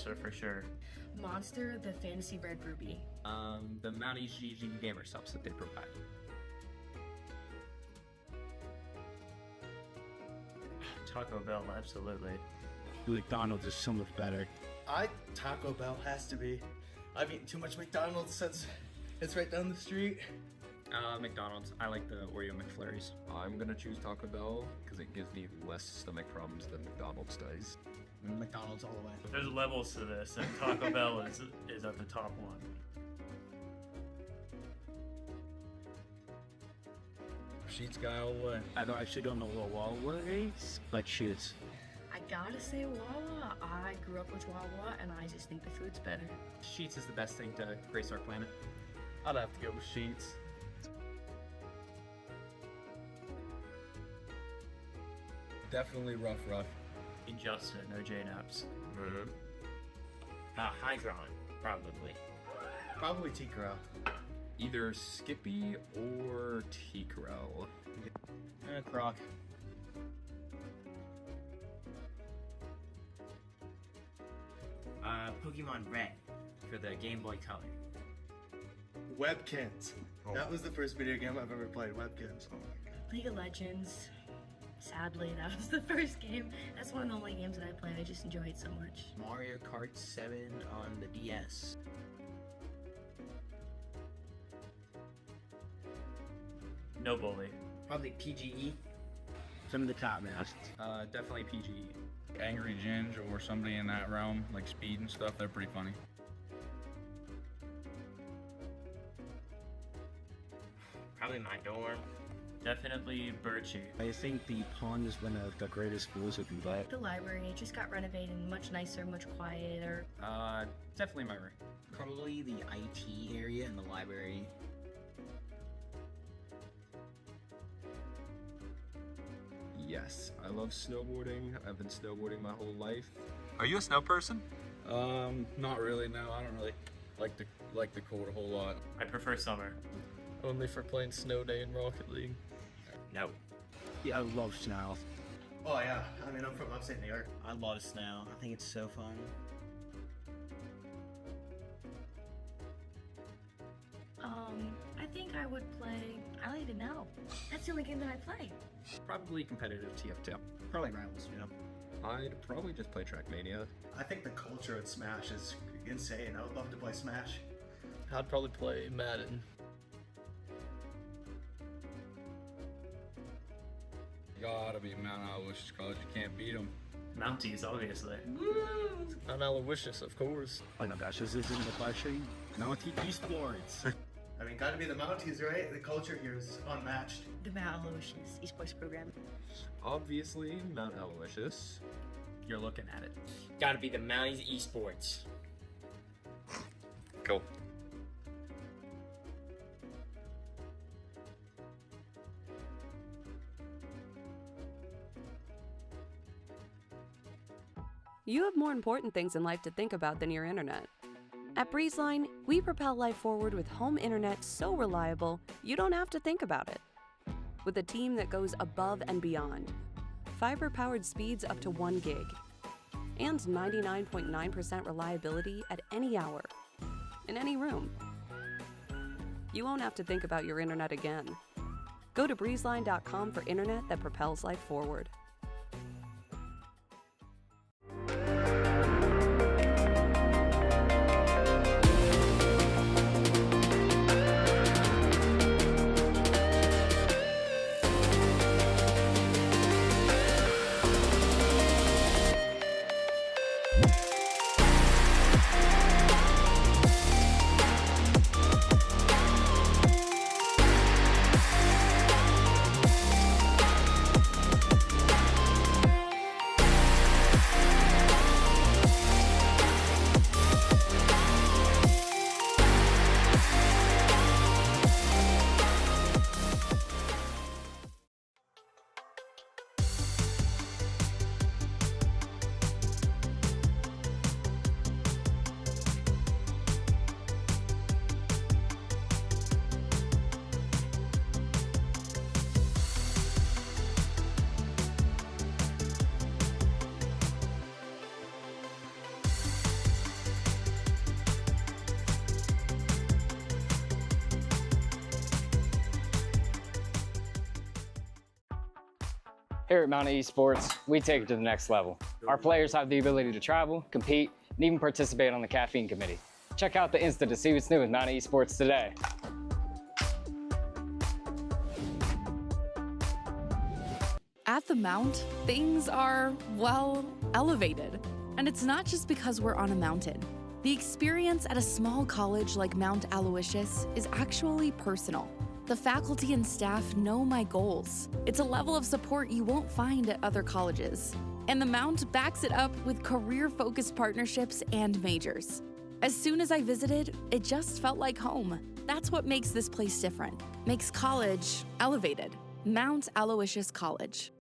Monster for sure. Monster, the Fantasy Red Ruby. The Mounties GG Gamer subs that they provide. Taco Bell, absolutely. McDonald's is so much better. Taco Bell has to be. I've eaten too much McDonald's since it's right down the street. McDonald's. I like the Oreo McFlurries. I'm gonna choose Taco Bell because it gives me less stomach problems than McDonald's does. McDonald's all the way. There's levels to this, and Taco Bell is at the top one. Sheets guy all the way. I actually don't know what Wawa is, but Sheets. I gotta say Wawa. I grew up with Wawa, and I just think the food's better. Sheets is the best thing to grace our planet. I'd have to go with Sheets. Definitely rough. Injustice, no J-Naps. High ground, probably. Probably T-Corral. Either Skippy or T-Corral. Croc. Pokemon Red for the Game Boy Color. Webkins. That was the first video game I've ever played. Webkins. Oh my god. League of Legends. Sadly, that was the first game. That's one of the only games that I played. I just enjoy it so much. Mario Kart 7 on the DS. No bully. Probably PGE. Some of the top now. Definitely PGE. Angry Ginge or somebody in that realm, like Speed and stuff, they're pretty funny. Probably my dorm. Definitely Birchie. I think the pond is one of the greatest schools you can buy. The library, it just got renovated, much nicer, much quieter. Definitely my room. Probably the IT area in the library. Yes, I love snowboarding. I've been snowboarding my whole life. Are you a snow person? Not really. No, I don't really like the cold a whole lot. I prefer summer. Only for playing Snow Day in Rocket League. No. Yeah, I love snow. Oh yeah. I mean, I'm from upstate New York. I love snow. I think it's so fun. I think I would play. I don't even know. That's the only game that I play. Probably competitive TF2. Probably Rivals, you know. I'd probably just play Trackmania. I think the culture at Smash is insane. I would love to play Smash. I'd probably play Madden. Gotta be Mount Aloysius College. You can't beat them. Mounties, obviously. Mount Aloysius, of course. Oh my gosh, this isn't the question. Mountie esports. I mean, gotta be the Mounties, right? The culture here is unmatched. The Mount Aloysius esports program. Obviously, Mount Aloysius. You're looking at it. Gotta be the Mounties Esports. Cool. You have more important things in life to think about than your internet. At BreezeLine, we propel life forward with home internet so reliable, you don't have to think about it. With a team that goes above and beyond. Fiber-powered speeds up to 1 gig. And 99.9% reliability at any hour. In any room. You won't have to think about your internet again. Go to breezeline.com for internet that propels life forward. Here at Mountain Esports, we take it to the next level. Our players have the ability to travel, compete, and even participate on the caffeine committee. Check out the Insta to see what's new with Mountain Esports today. At the Mount, things are, well, elevated. And it's not just because we're on a mountain. The experience at a small college like Mount Aloysius is actually personal. The faculty and staff know my goals. It's a level of support you won't find at other colleges. And the Mount backs it up with career-focused partnerships and majors. As soon as I visited, it just felt like home. That's what makes this place different. Makes college elevated. Mount Aloysius College.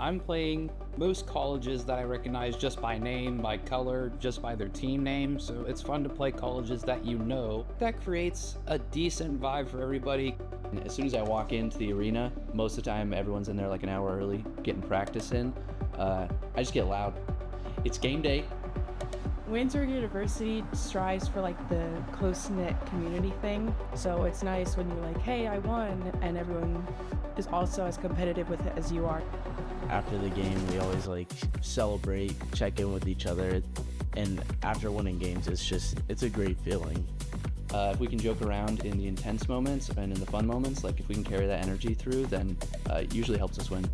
I'm playing most colleges that I recognize just by name, by color, just by their team name, so it's fun to play colleges that you know. That creates a decent vibe for everybody. As soon as I walk into the arena, most of the time everyone's in there like an hour early, getting practice in. I just get loud. It's game day. Waynesburg University strives for like the close-knit community thing, so it's nice when you're like, hey, I won, and everyone is also as competitive with it as you are. After the game, we always like celebrate, check in with each other, and after winning games, it's a great feeling. If we can joke around in the intense moments and in the fun moments, like if we can carry that energy through, then it usually helps us win.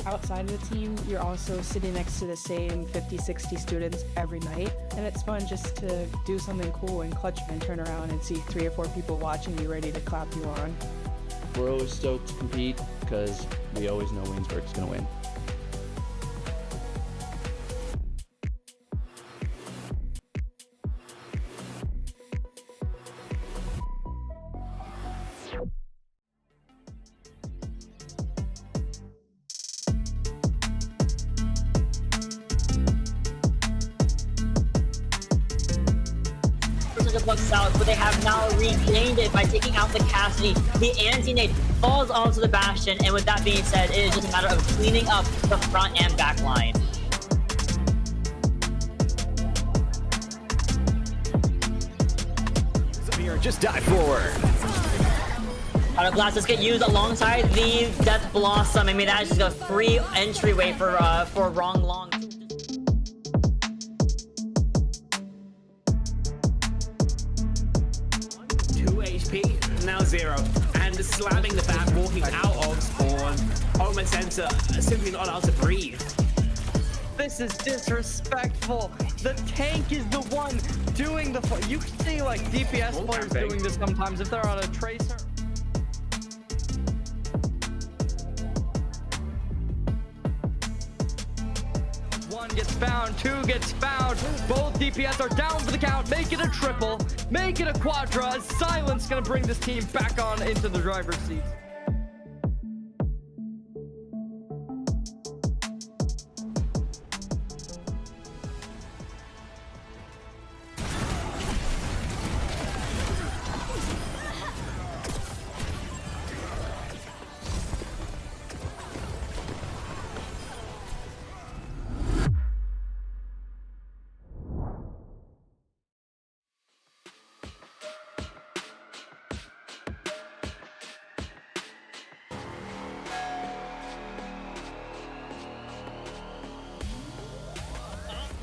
Outside of the team, you're also sitting next to the same 50-60 students every night, and it's fun just to do something cool and clutch and turn around and see 3 or 4 people watching you ready to clap you on. We're always stoked to compete because we always know Waynesburg's going to win. South, but they have now regained it by taking out the Cassidy. The anti-nade falls onto the Bastion, and with that being said, it is just a matter of cleaning up the front and back line. Zamir, just dive forward. Auto glasses get used alongside the Death Blossom. I mean, that is just a free entryway for Wrong Long. 0, and slamming the back, walking out of spawn. Home Center simply not allowed to breathe. This is disrespectful. The tank is the one doing the. You can see like DPS players doing this sometimes if they're on a tracer. One gets found, 2 gets found. Both DPS are down for the count. Make it a triple, make it a quadra. Silence gonna bring this team back on into the driver's seat.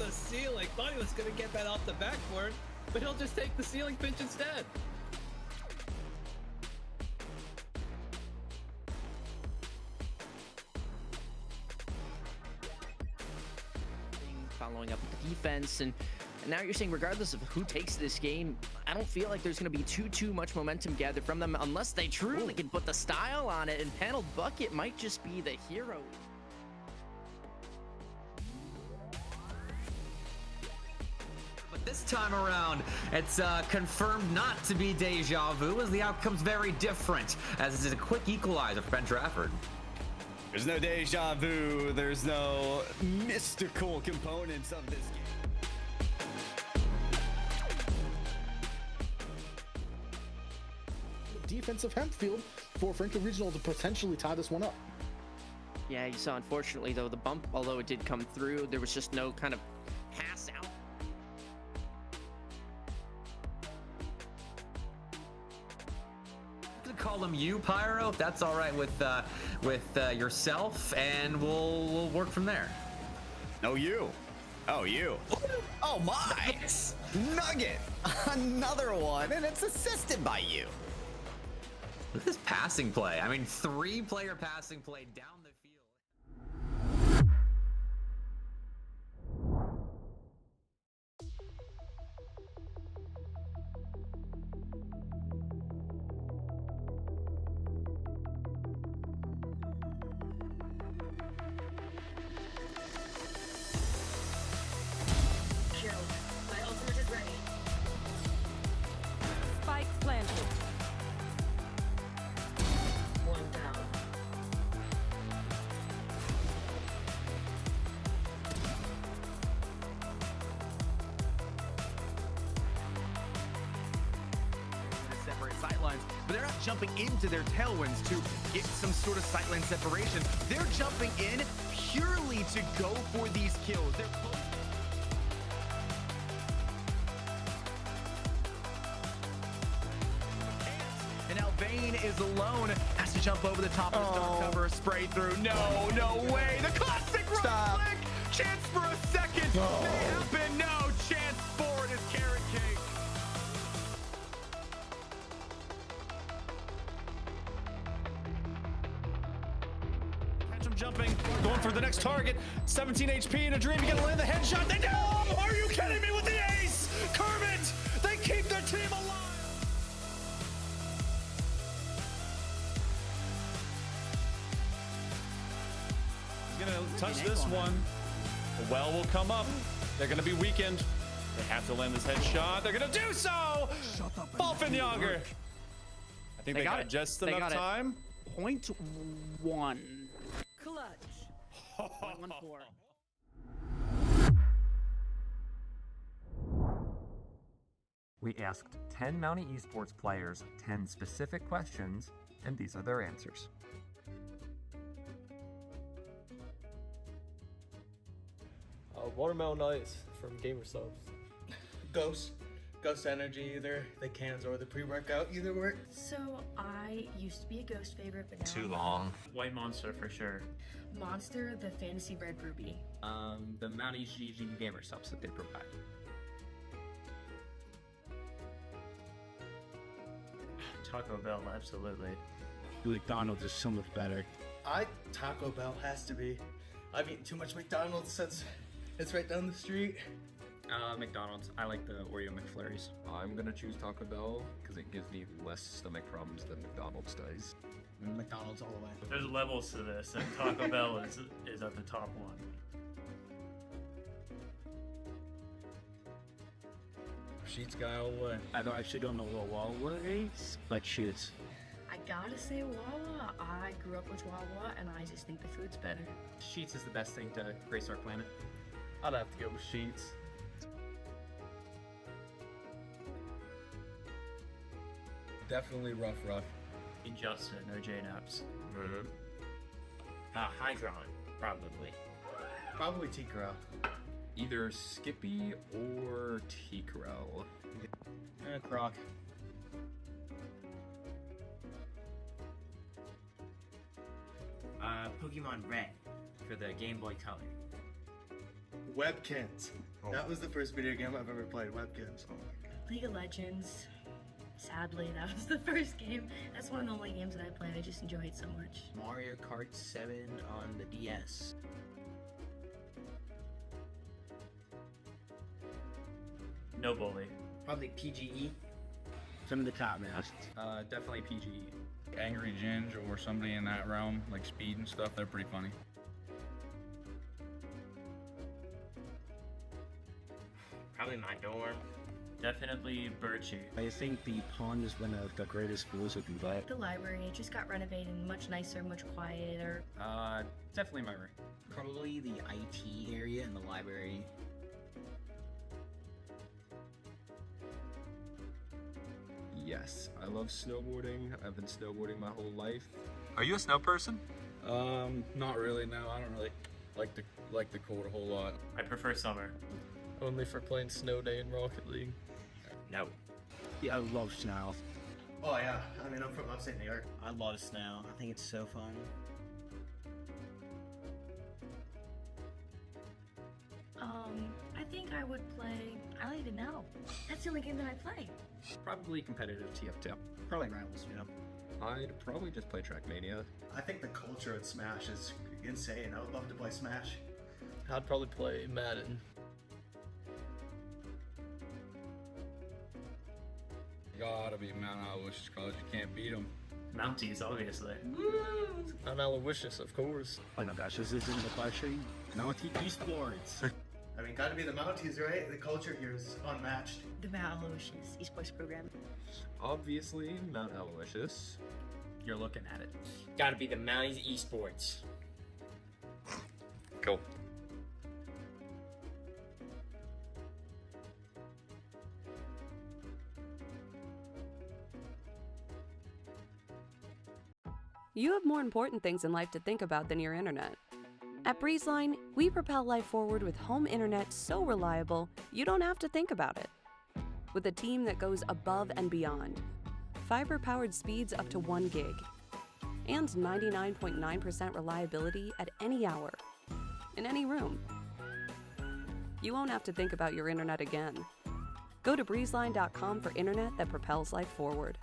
Ceiling. Thought he was gonna get that off the backboard, but he'll just take the ceiling pinch instead. following up with the defense, and now you're saying regardless of who takes this game, I don't feel like there's going to be too much momentum gathered from them unless they truly can put the style on it, and Panel Bucket might just be the hero. But this time around, it's confirmed not to be deja vu, as the outcome's very different, as this is a quick equalizer for Ben Trafford. There's no deja vu, there's no mystical components of this game. Defensive Hempfield for Franklin Regional to potentially tie this one up. Yeah, you saw, unfortunately, though, the bump, although it did come through, there was just no kind of pass out. I'm gonna call him you, Pyro, if that's all right with yourself, and we'll work from there. No, you. Oh, you. Oh, my. Nugget. Another one, and it's assisted by you. Look at this passing play. I mean, 3-player passing play down the field. Kill. My ultimate is ready. Spike planted. One down. Separate sightlines, but they're not jumping into their tailwinds to get some sort of sightline separation. They're jumping in purely to go for these kills. They're and now Vayne is alone, has to jump over the top of the dark cover, spray through. No way. The classic right click. Chance for a second. May happen. No chance for it is carrot cake. Catch him jumping, going for the next target. 17 HP in a dream. You gotta land the headshot. They do! Are you kidding me with the ace? Kermit! They keep their team alive! He's gonna touch this one. The well will come up. They're gonna be weakened. They have to land this headshot. They're gonna do so! Balfin Younger. I think they got just enough time. 0.1. Clutch. 0.14. We asked 10 Mountie Esports players 10 specific questions, and these are their answers. Watermelon Ice from Gamer Subs. Ghost Energy, either the cans or the pre-workout, either work. So I used to be a Ghost favorite, but now Too long. White Monster for sure. Monster, the Fantasy Red Ruby. The Mountie GG Gamer Subs that they provide. Taco Bell, absolutely. McDonald's is so much better. Taco Bell has to be. I've eaten too much McDonald's since it's right down the street. McDonald's. I like the Oreo McFlurries. I'm gonna choose Taco Bell because it gives me less stomach problems than McDonald's does. McDonald's all the way. There's levels to this, and Taco Bell is at the top one. Sheets guy all the way. I actually don't know what Wawa is, but Sheets. I gotta say Wawa. I grew up with Wawa, and I just think the food's better. Sheets is the best thing to grace our planet. I'd have to go with Sheets. Definitely rough. Injustice, no J-Naps. Hydron, probably. Probably T-Crow. Either Skippy or T-Crow. Croc. Pokemon Red for the Game Boy Color. Webkins. That was the first video game I've ever played. Webkins. Oh my god. League of Legends. Sadly, that was the first game. That's one of the only games that I played. I just enjoy it so much. Mario Kart 7 on the DS. No bully. Probably PGE. Some of the top masts. Definitely PGE. Angry Ginge or somebody in that realm, like Speed and stuff, they're pretty funny. Probably my dorm. Definitely Birchie. I think the pond is one of the greatest schools you can get. The library, it just got renovated and much nicer, much quieter. Definitely my room. Probably the IT area in the library. Yes, I love snowboarding. I've been snowboarding my whole life. Are you a snow person? Not really. No, I don't really like the cold a whole lot. I prefer summer. Only for playing Snow Day in Rocket League. No. Yeah, I love snow. Oh yeah, I mean I'm from upstate New York. I love snow. I think it's so fun. I think I would play, I don't even know. That's the only game that I play. Probably competitive TF2. Probably Rivals, you know. I'd probably just play Trackmania. I think the culture at Smash is insane. I would love to play Smash. I'd probably play Madden. Gotta be Mount Aloysius College. You can't beat them. Mounties, obviously. Mount Aloysius, of course. Oh my gosh, this isn't the question. Mountie esports. I mean, gotta be the Mounties, right? The culture here is unmatched. The Mount Aloysius esports program. Obviously, Mount Aloysius. You're looking at it. Gotta be the Mounties Esports. Cool. You have more important things in life to think about than your internet. At BreezeLine, we propel life forward with home internet so reliable, you don't have to think about it. With a team that goes above and beyond. Fiber-powered speeds up to 1 gig. And 99.9% reliability at any hour. In any room. You won't have to think about your internet again. Go to breezeline.com for internet that propels life forward.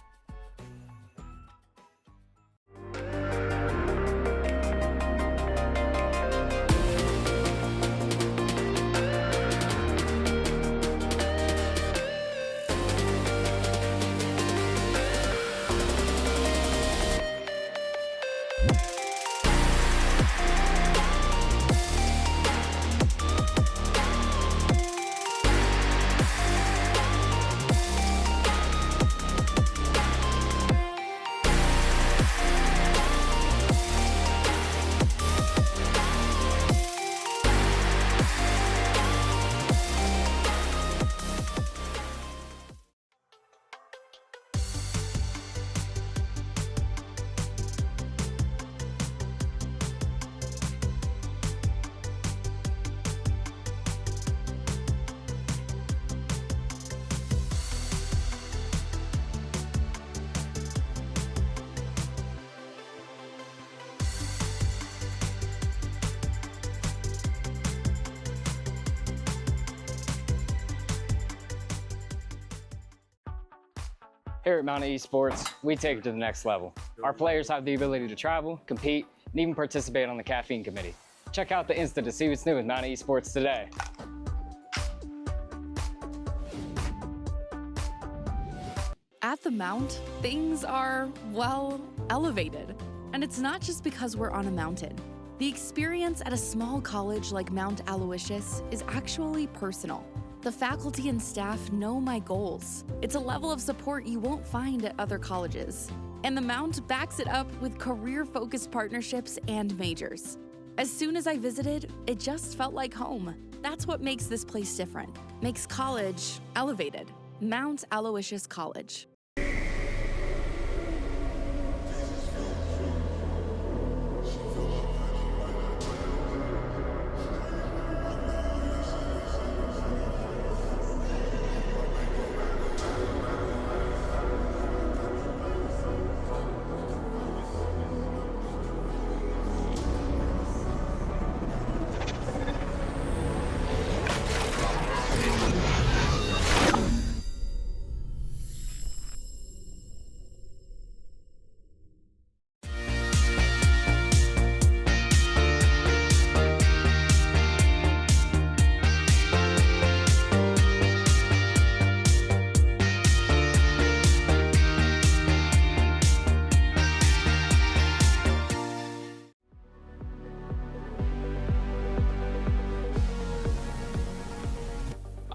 Here at Mountain Esports, we take it to the next level. Our players have the ability to travel, compete, and even participate on the caffeine committee. Check out the Insta to see what's new with Mountain Esports today. At the Mount, things are, well, elevated. And it's not just because we're on a mountain. The experience at a small college like Mount Aloysius is actually personal. The faculty and staff know my goals. It's a level of support you won't find at other colleges. And the Mount backs it up with career-focused partnerships and majors. As soon as I visited, it just felt like home. That's what makes this place different. Makes college elevated. Mount Aloysius College.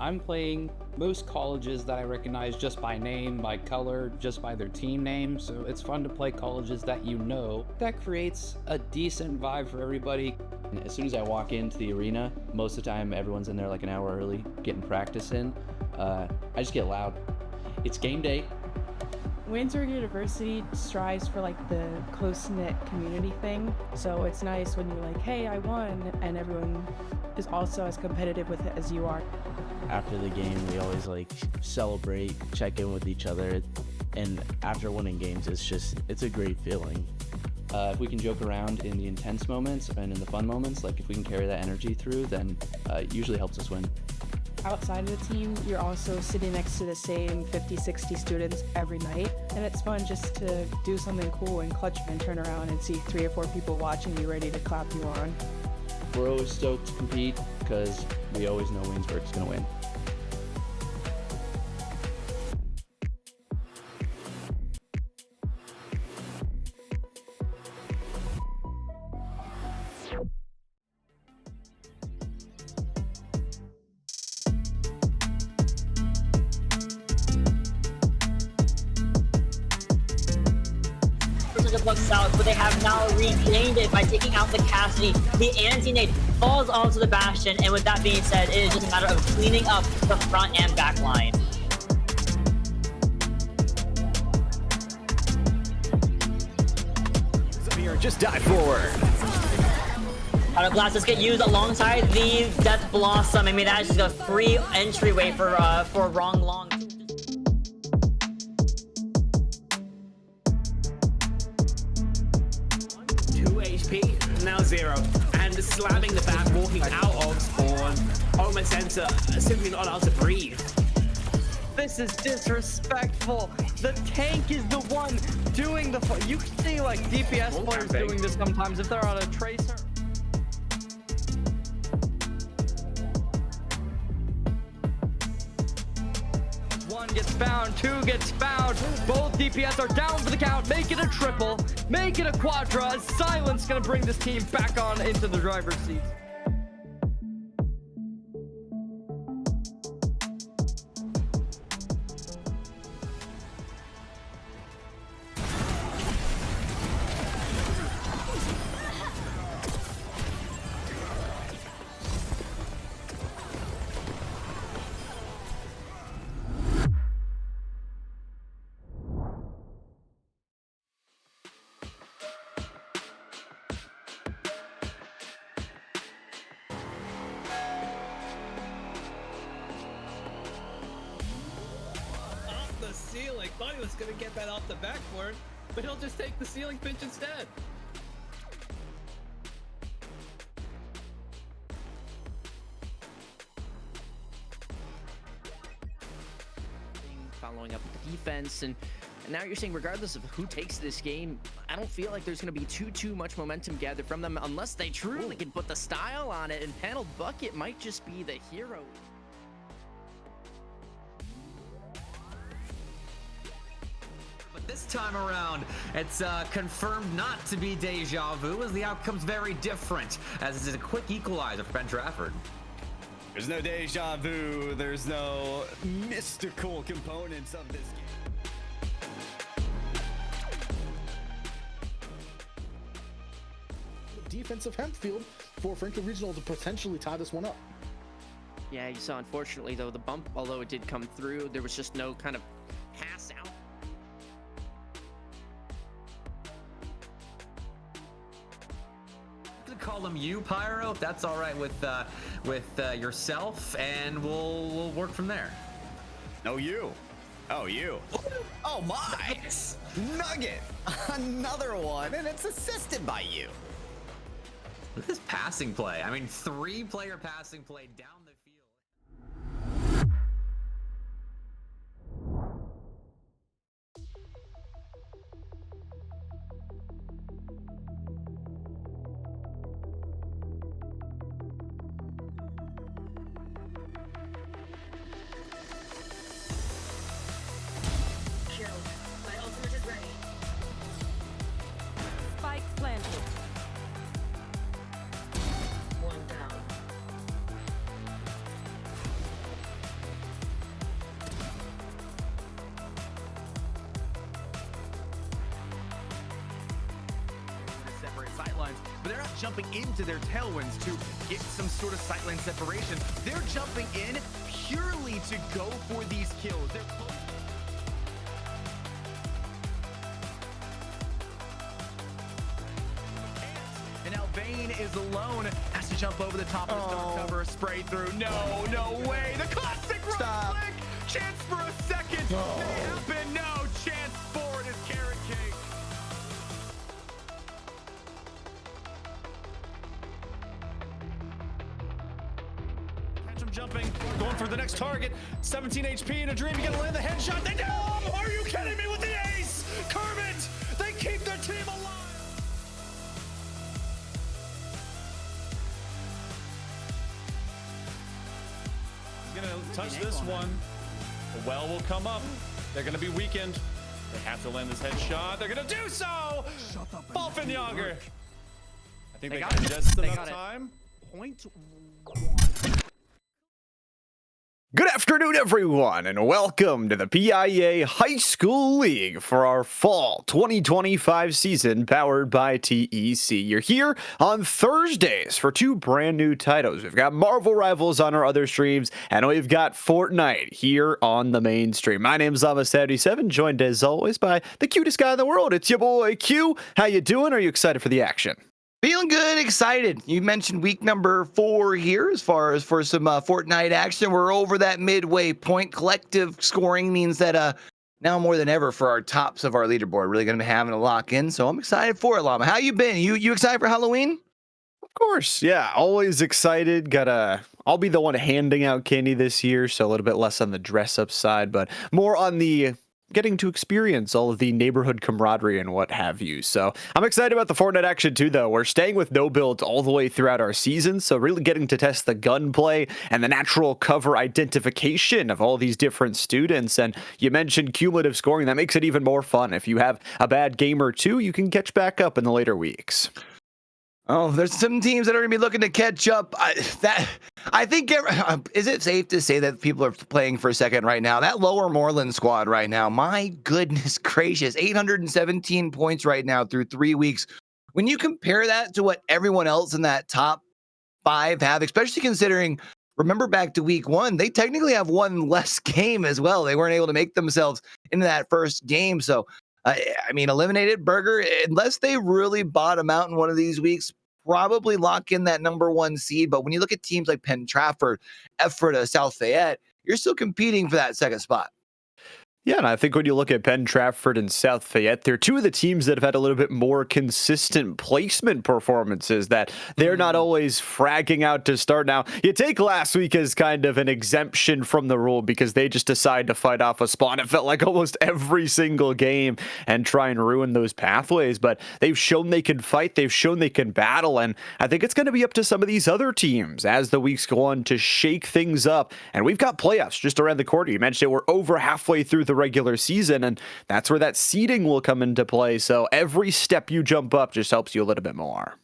I'm playing most colleges that I recognize just by name, by color, just by their team name, so it's fun to play colleges that you know. That creates a decent vibe for everybody. As soon as I walk into the arena, most of the time everyone's in there like an hour early, getting practice in. I just get loud. It's game day. Waynesburg University strives for like the close-knit community thing, so it's nice when you're like, hey, I won, and everyone is also as competitive with it as you are. After the game, we always like celebrate, check in with each other, and after winning games, it's a great feeling. If we can joke around in the intense moments and in the fun moments, like if we can carry that energy through, then it usually helps us win. Outside of the team, you're also sitting next to the same 50-60 students every night, and it's fun just to do something cool and clutch and turn around and see 3 or 4 people watching you ready to clap you on. We're always stoked to compete because we always know Waynesburg's going to win. South, but they have now regained it by taking out the Cassidy. The anti-nade falls onto the Bastion, and with that being said, it is just a matter of cleaning up the front and back line. Here, just dive forward. Auto glasses get used alongside the Death Blossom. I mean, that's just a free entryway for Wrong Long. 0, and slamming the back, walking out of spawn. Homa Center simply not allowed to breathe. This is disrespectful. The tank is the one doing the. You can see like DPS players doing this sometimes if they're on a tracer. One gets found, 2 gets found. Both DPS are down for the count. Make it a triple, make it a quadra. Silence gonna bring this team back on into the driver's seat. The ceiling. Thought he was gonna get that off the backboard, but he'll just take the ceiling pinch instead. Following up with the defense, and now you're saying regardless of who takes this game, I don't feel like there's going to be too much momentum gathered from them unless they truly can put the style on it, and Panel Bucket might just be the hero. This time around, it's confirmed not to be deja vu, as the outcome's very different, as this is a quick equalizer for Ben Trafford. There's no deja vu, there's no mystical components of this game. Defensive Hempfield for Franklin Regional to potentially tie this one up. Yeah, you saw, unfortunately, though, the bump, although it did come through, there was just no kind of pass out. Call him you, Pyro, if that's all right with yourself, and we'll work from there. No, you. Oh, you. Oh, my. Nugget. Another one, and it's assisted by you. Look at this passing play. I mean, 3-player passing play down the field. My ultimate is ready. Spike planted. One down. but they're not jumping into their tailwinds to get some sort of sightline separation. They're jumping in purely to go for these kills. They're close. And now Vayne is alone, has to jump over the top of the storm cover, spray through. No way. The classic right click. Chance for a second. May happen. No chance for it is carrot cake. Catch him jumping, going for the next target. 17 HP in a dream. You gotta land the headshot. They do! Are you kidding me with the ace? Kermit! They keep their team alive! He's gonna touch this one. The well will come up. They're gonna be weakened. They have to land this headshot. They're gonna do so! Falfenjager! I think they got just enough time. Point. Good afternoon, everyone, and welcome to the PIA High School League for our fall 2025 season powered by TEC. You're here on Thursdays for two brand new titles. We've got Marvel Rivals on our other streams, and we've got Fortnite here on the main stream. My name's Lama77, joined as always by the cutest guy in the world. It's your boy Q. How you doing? Are you excited for the action? Feeling good, excited. You mentioned week number 4 here as far as for some Fortnite action. We're over that midway point. Collective scoring means that now more than ever for our tops of our leaderboard, really going to be having a lock in. So I'm excited for it, Llama. How you been? You excited for Halloween? Of course, yeah. Always excited. I'll be the one handing out candy this year, so a little bit less on the dress up side, but more on the getting to experience all of the neighborhood camaraderie and what have you. So I'm excited about the Fortnite action too, though. We're staying with no builds all the way throughout our season, so really getting to test the gunplay and the natural cover identification of all these different students. And you mentioned cumulative scoring. That makes it even more fun. If you have a bad game or two, you can catch back up in the later weeks. Oh, there's some teams that are going to be looking to catch up. I think, is it safe to say that people are playing for a second right now? That Lower Moreland squad right now, my goodness gracious, 817 points right now through 3 weeks. When you compare that to what everyone else in that top 5 have, especially considering, remember back to week 1, they technically have one less game as well. They weren't able to make themselves into that first game. So, I mean, eliminated Burger, unless they really bottom out in one of these weeks, probably lock in that number 1 seed. But when you look at teams like Penn Trafford, Ephrata, South Fayette, you're still competing for that second spot. Yeah, and I think when you look at Penn Trafford and South Fayette, they're two of the teams that have had a little bit more consistent placement performances, that they're not always fragging out to start. Now, you take last week as kind of an exemption from the rule because they just decided to fight off a spawn. It felt like almost every single game and try and ruin those pathways, but they've shown they can fight, they've shown they can battle, and I think it's going to be up to some of these other teams as the weeks go on to shake things up. And we've got playoffs just around the corner. You mentioned it, we're over halfway through the regular season, and that's where that seeding will come into play. So every step you jump up just helps you a little bit more.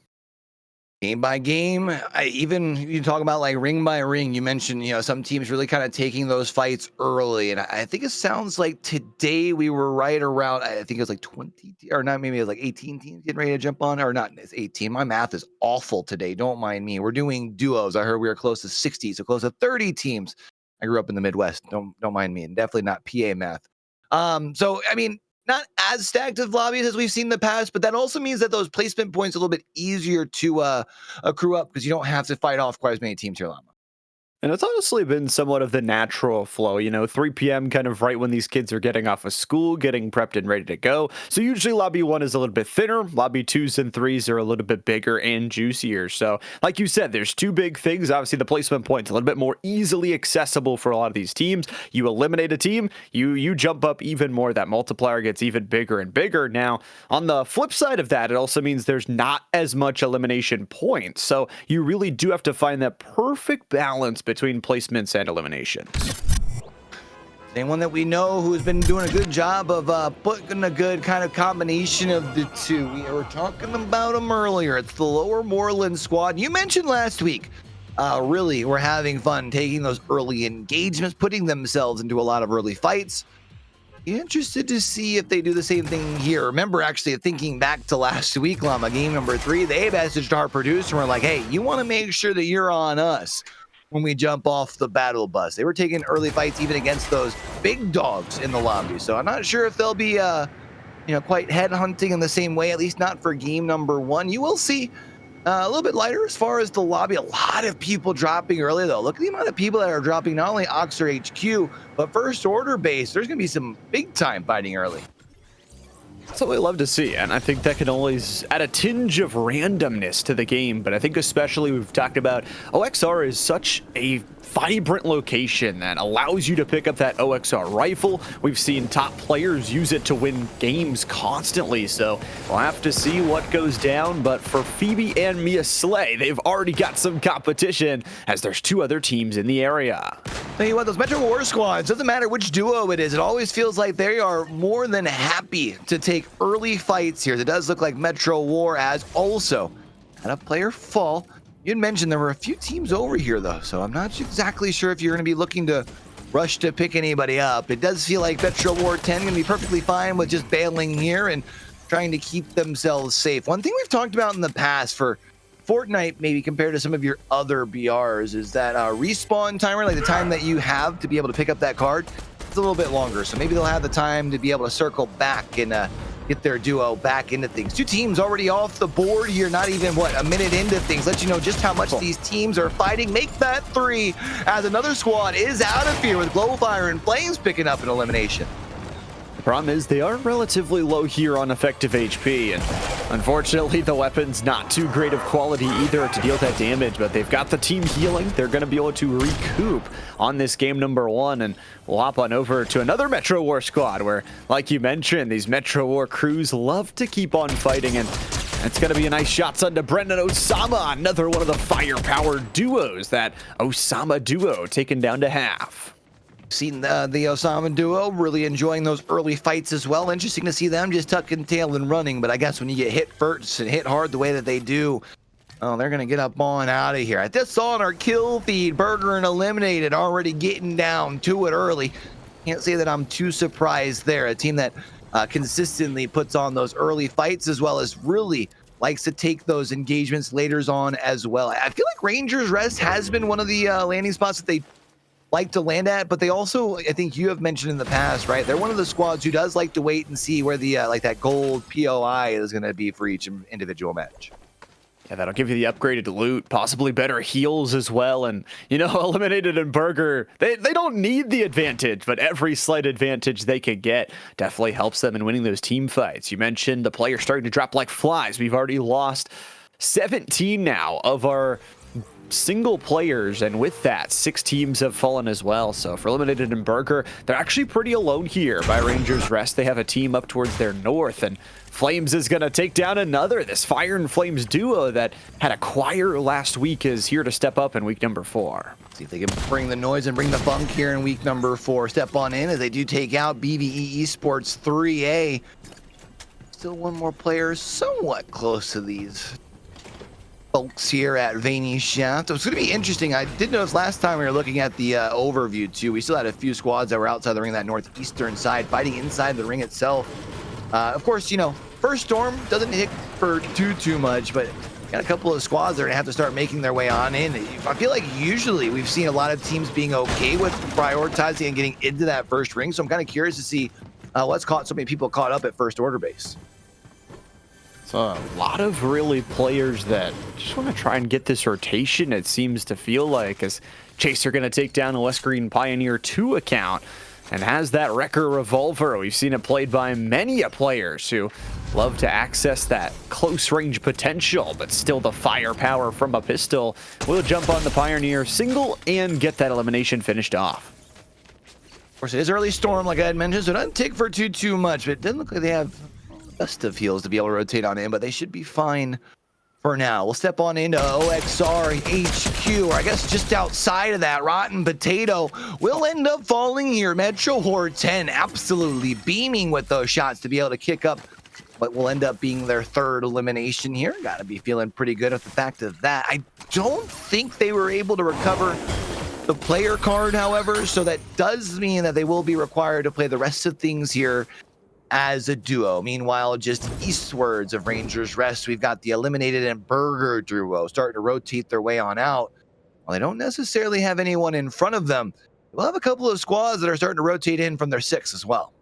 Game by game, even you talk about like ring by ring, you mentioned, some teams really kind of taking those fights early. And I think it sounds like today we were right around, I think it was like 20, or not, maybe it was like 18 teams getting ready to jump on, or not, it's 18. My math is awful today. Don't mind me. We're doing duos. I heard we were close to 60, so close to 30 teams. I grew up in the Midwest. Don't mind me. And definitely not PA math. So, I mean, not as stacked of lobbies as we've seen in the past, but that also means that those placement points are a little bit easier to accrue up because you don't have to fight off quite as many teams here, Llama. And it's honestly been somewhat of the natural flow, 3 p.m. kind of right when these kids are getting off of school, getting prepped and ready to go. So usually lobby 1 is a little bit thinner. Lobby 2s and 3s are a little bit bigger and juicier. So like you said, there's two big things. Obviously the placement point's a little bit more easily accessible for a lot of these teams. You eliminate a team, you jump up even more. That multiplier gets even bigger and bigger. Now, on the flip side of that, it also means there's not as much elimination points. So you really do have to find that perfect balance between placements and eliminations. Anyone that we know who's been doing a good job of putting a good kind of combination of the two. We were talking about them earlier. It's the Lower Moreland squad. You mentioned last week, really, we're having fun taking those early engagements, putting themselves into a lot of early fights. Interested to see if they do the same thing here. Remember, actually, thinking back to last week, Llama, game number 3, they messaged our producer and were like, hey, you want to make sure that you're on us when we jump off the battle bus. They were taking early fights even against those big dogs in the lobby. So I'm not sure if they'll be, quite headhunting in the same way, at least not for game number 1. You will see a little bit lighter as far as the lobby. A lot of people dropping early, though. Look at the amount of people that are dropping not only Oxer HQ, but first order base. There's going to be some big time fighting early. That's what we love to see, and I think that can always add a tinge of randomness to the game, but I think especially we've talked about OXR is such a vibrant location that allows you to pick up that OXR rifle. We've seen top players use it to win games constantly, so we'll have to see what goes down. But for Phoebe and Mia Slay, they've already got some competition as there's 2 other teams in the area. Tell you what, those Metro War squads, doesn't matter which duo it is, it always feels like they are more than happy to take early fights here. It does look like Metro War has also had a player fall. You'd mentioned there were a few teams over here, though, so I'm not exactly sure if you're going to be looking to rush to pick anybody up. It does feel like Metro War 10 going to be perfectly fine with just bailing here and trying to keep themselves safe. One thing we've talked about in the past for Fortnite, maybe compared to some of your other BRs, is that respawn timer, like the time that you have to be able to pick up that card, it's a little bit longer. So maybe they'll have the time to be able to circle back and get their duo back into things. 2 teams already off the board here, not even, a minute into things. Let you know just how much these teams are fighting. Make that 3 as another squad is out of here with Glowfire and Flames picking up an elimination. The problem is they are relatively low here on effective HP, and unfortunately the weapon's not too great of quality either to deal that damage, but they've got the team healing. They're going to be able to recoup on this game number 1, and we'll hop on over to another Metro War squad where, like you mentioned, these Metro War crews love to keep on fighting, and it's going to be a nice shots onto Brendan Osama, another one of the firepower duos. That Osama duo taken down to half. Seen the Osama duo really enjoying those early fights as well. Interesting to see them just tucking tail and running, but I guess when you get hit first and hit hard the way that they do, oh, they're gonna get up on out of here. I just saw on our kill feed, Burger and Eliminated already getting down to it early. Can't say that I'm too surprised there. A team that consistently puts on those early fights, as well as really likes to take those engagements later on as well. I feel like Rangers Rest has been one of the landing spots that they like to land at, but they also, I think you have mentioned in the past, right? They're one of the squads who does like to wait and see where the like that gold POI is going to be for each individual match. Yeah, that'll give you the upgraded loot, possibly better heals as well. And, Eliminated and Burger, they don't need the advantage, but every slight advantage they could get definitely helps them in winning those team fights. You mentioned the players starting to drop like flies. We've already lost 17 now of our single players, and with that 6 teams have fallen as well. So for Eliminated and Burger, they're actually pretty alone here by Rangers Rest. They have a team up towards their north, and Flames is going to take down another. This Fire and Flames duo that had a choir last week is here to step up in week number 4. See if they can bring the noise and bring the funk here in week number 4. Step on in as they do take out BVE Esports 3A. Still one more player somewhat close to these folks here at Veiny Shaft. It's going to be interesting. I did notice last time we were looking at the overview too, we still had a few squads that were outside the ring, that northeastern side, fighting inside the ring itself. Of course, First Storm doesn't hit for too much, but got a couple of squads that are going to have to start making their way on in. I feel like usually we've seen a lot of teams being okay with prioritizing and getting into that first ring, so I'm kind of curious to see what's caught so many people caught up at first order base. So a lot of really players that just want to try and get this rotation, it seems to feel like, as Chaser going to take down a West Green Pioneer 2 account and has that Wrecker Revolver. We've seen it played by many players who love to access that close range potential, but still the firepower from a pistol will jump on the Pioneer single and get that elimination finished off. Of course, it is early Storm, like I had mentioned, so it doesn't take for too much, but it doesn't look like they have best of heals to be able to rotate on in, but they should be fine for now. We'll step on into OXR HQ, or I guess just outside of that. Rotten Potato will end up falling here. Metro Horde 10 absolutely beaming with those shots to be able to kick up what will end up being their 3rd elimination here. Gotta be feeling pretty good at the fact of that. I don't think they were able to recover the player card, however, so that does mean that they will be required to play the rest of things here as a duo. Meanwhile, just eastwards of Rangers Rest, we've got the Eliminated and Burger duo starting to rotate their way on out. While they don't necessarily have anyone in front of them, we'll have a couple of squads that are starting to rotate in from their 6 as well.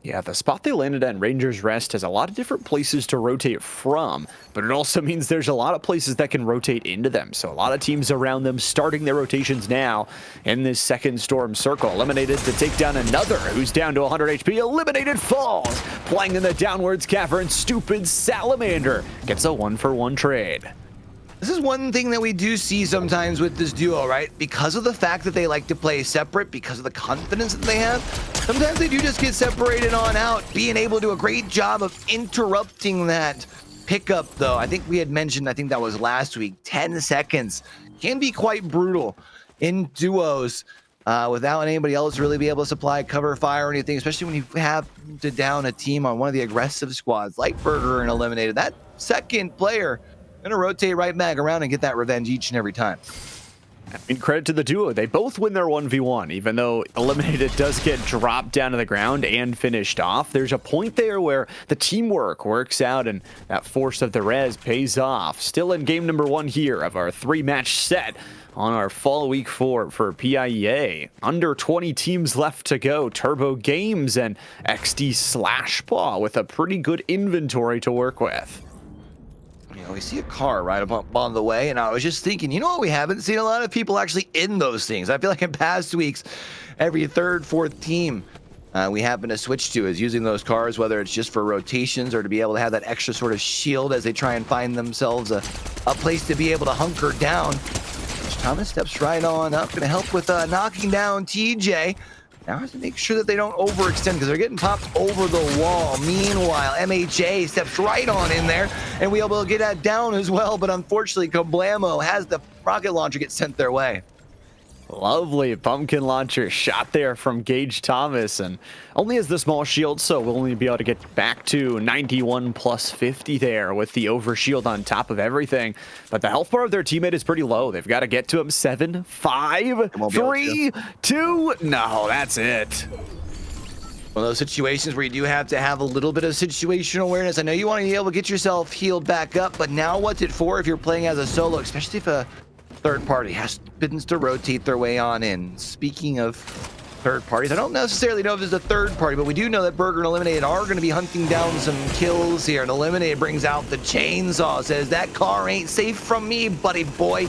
Yeah, the spot they landed at, Rangers Rest, has a lot of different places to rotate from, but it also means there's a lot of places that can rotate into them. So a lot of teams around them starting their rotations now in this second storm circle. Eliminated to take down another who's down to 100 HP. Eliminated falls, playing in the downwards cavern. Stupid Salamander gets a 1-for-1 trade. This is one thing that we do see sometimes with this duo, right? Because of the fact that they like to play separate, because of the confidence that they have, sometimes they do just get separated on out, being able to do a great job of interrupting that pickup, though. I think we had mentioned, I think that was last week, 10 seconds can be quite brutal in duos without anybody else really be able to supply cover fire or anything, especially when you have to down a team on one of the aggressive squads like Burger and Eliminated. That second player going to rotate right back around and get that revenge each and every time. I mean, credit to the duo. They both win their 1v1, even though Eliminated does get dropped down to the ground and finished off. There's a point there where the teamwork works out and that force of the res pays off. Still in game number 1 here of our 3-match set on our fall week 4 for PIEA. Under 20 teams left to go. Turbo Games and XD Slashpaw with a pretty good inventory to work with. You know, we see a car right up on the way, and I was just thinking, you know what, we haven't seen a lot of people actually in those things. I feel like in past weeks, every third, fourth team we happen to switch to is using those cars, whether it's just for rotations or to be able to have that extra sort of shield as they try and find themselves a place to be able to hunker down. Thomas steps right on up, going to help with knocking down TJ. Now has to make sure that they don't overextend because they're getting popped over the wall. Meanwhile, MHA steps right on in there, and we'll be able to get that down as well. But unfortunately, Kablamo has the rocket launcher get sent their way. Lovely pumpkin launcher shot there from Gage Thomas, and only has the small shield, so we'll only be able to get back to 91 plus 50 there with the overshield on top of everything. But the health bar of their teammate is pretty low. They've got to get to him. 7, 5, 3, 2. No, that's it. One of those situations where you do have to have a little bit of situational awareness. I know you want to be able to get yourself healed back up, but now what's it for if you're playing as a solo, especially if a third party happens to rotate their way on in. Speaking of third parties, I don't necessarily know if there's a third party, but we do know that Burger and Eliminated are going to be hunting down some kills here. And Eliminated brings out the chainsaw, says that car ain't safe from me, buddy boy.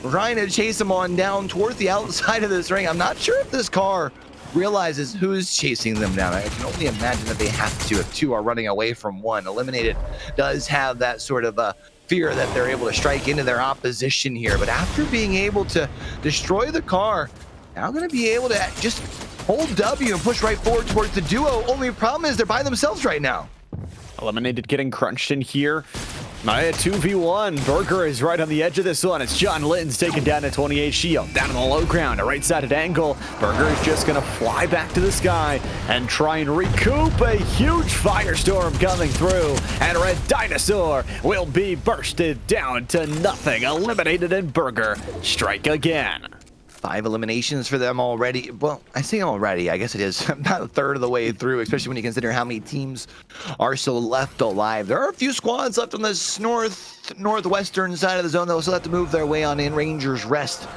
Trying to chase him on down towards the outside of this ring. I'm not sure if this car realizes who's chasing them down. I can only imagine that they have to if 2 are running away from 1. Eliminated does have that sort of fear that they're able to strike into their opposition here, but after being able to destroy the car, now going to be able to just hold W and push right forward towards the duo. Only problem is they're by themselves right now. Eliminated getting crunched in here. Maya 2v1. Burger is right on the edge of this one. It's John Litton's taken down at 28 shield. Down on the low ground, a right-sided angle. Burger is just going to fly back to the sky and try and recoup. A huge firestorm coming through. And Red Dinosaur will be bursted down to nothing. Eliminated, and Burger strike again. 5 eliminations for them already. Well, I say already, I guess it is about a third of the way through, especially when you consider how many teams are still left alive. There are a few squads left on this northwestern side of the zone that will still have to move their way on in. Rangers Rest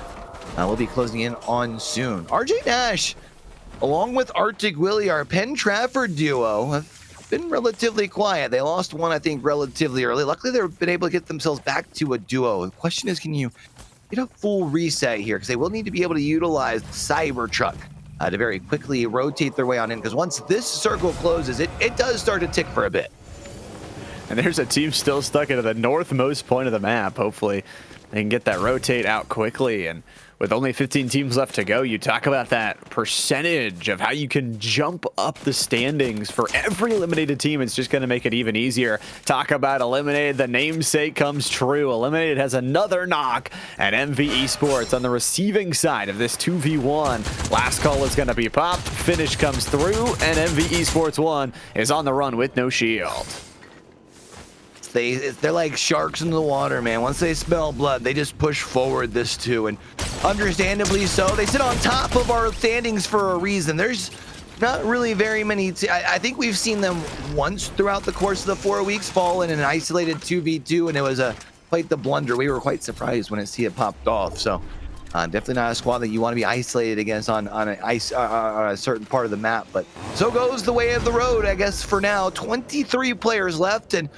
will be closing in on soon. RJ Nash, along with Arctic Willie, our Penn Trafford duo, have been relatively quiet. They lost one, I think, relatively early. Luckily, they've been able to get themselves back to a duo. The question is, can you get a full reset here, because they will need to be able to utilize the Cybertruck to very quickly rotate their way on in, because once this circle closes, it does start to tick for a bit. And there's a team still stuck into the northmost point of the map. Hopefully they can get that rotate out quickly, and with only 15 teams left to go, you talk about that percentage of how you can jump up the standings for every eliminated team. It's just going to make it even easier. Talk about Eliminated. The namesake comes true. Eliminated has another knock, and MV Esports on the receiving side of this 2v1. Last call is going to be popped. Finish comes through, and MV Esports 1 is on the run with no shield. They're like sharks in the water, man. Once they smell blood, they just push forward this 2. And understandably so. They sit on top of our standings for a reason. There's not really very many. I think we've seen them once throughout the course of the 4 weeks fall in an isolated 2v2, and it was quite the blunder. We were quite surprised when it popped off. So definitely not a squad that you want to be isolated against on a certain part of the map. But so goes the way of the road, I guess, for now. 23 players left, and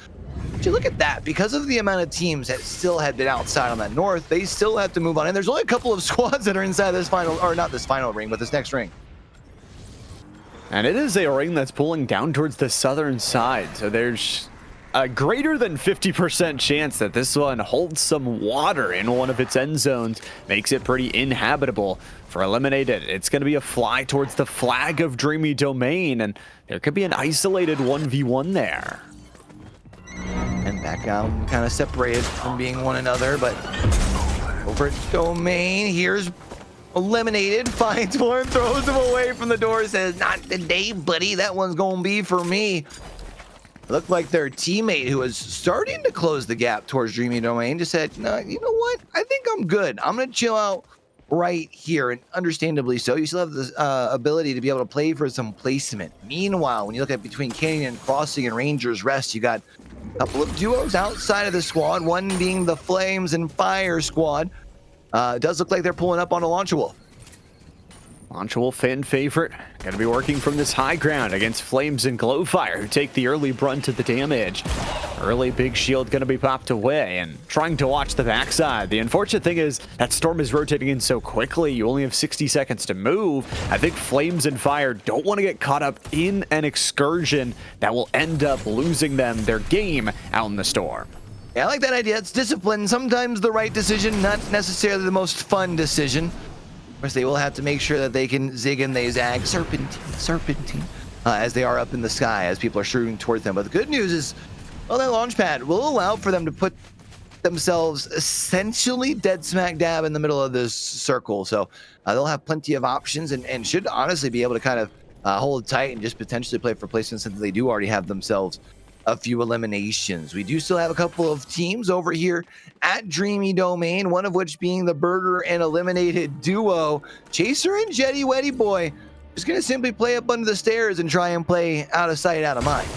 you look at that, because of the amount of teams that still had been outside on that north, they still have to move on. And there's only a couple of squads that are inside this final, or not this final ring, but this next ring. And it is a ring that's pulling down towards the southern side. So there's a greater than 50% chance that this one holds some water in one of its end zones, makes it pretty inhabitable. For Eliminated, it's going to be a fly towards the flag of Dreamy Domain, and there could be an isolated 1v1 there. And back out, kind of separated from being one another, but over at Domain, here's Eliminated, finds one, throws him away from the door, says, "Not today, buddy. That one's gonna be for me." It looked like their teammate, who was starting to close the gap towards Dreamy Domain, just said, "No, you know what? I think I'm good. I'm gonna chill out right here." And understandably so. You still have the ability to be able to play for some placement. Meanwhile, when you look at between Canyon Crossing and Rangers Rest, you got a couple of duos outside of the squad, one being the Flames and Fire squad. It does look like they're pulling up on a Launcher Wolf. Launcher Wolf, fan favorite, going to be working from this high ground against Flames and Glowfire, who take the early brunt of the damage. Early big shield going to be popped away, and trying to watch the backside. The unfortunate thing is that Storm is rotating in so quickly, you only have 60 seconds to move. I think Flames and Fire don't want to get caught up in an excursion that will end up losing them their game out in the Storm. Yeah, I like that idea. It's discipline. Sometimes the right decision, not necessarily the most fun decision. Of course, they will have to make sure that they can zig and they zag, serpentine, as they are up in the sky, as people are shooting towards them. But the good news is, well, that launch pad will allow for them to put themselves essentially dead smack dab in the middle of this circle. So they'll have plenty of options and should honestly be able to kind of hold tight and just potentially play for placement, since they do already have themselves a few eliminations. We do still have a couple of teams over here at Dreamy Domain, one of which being the Burger and Eliminated duo. Chaser and Jetty Weddy Boy just gonna simply play up under the stairs and try and play out of sight, out of mind.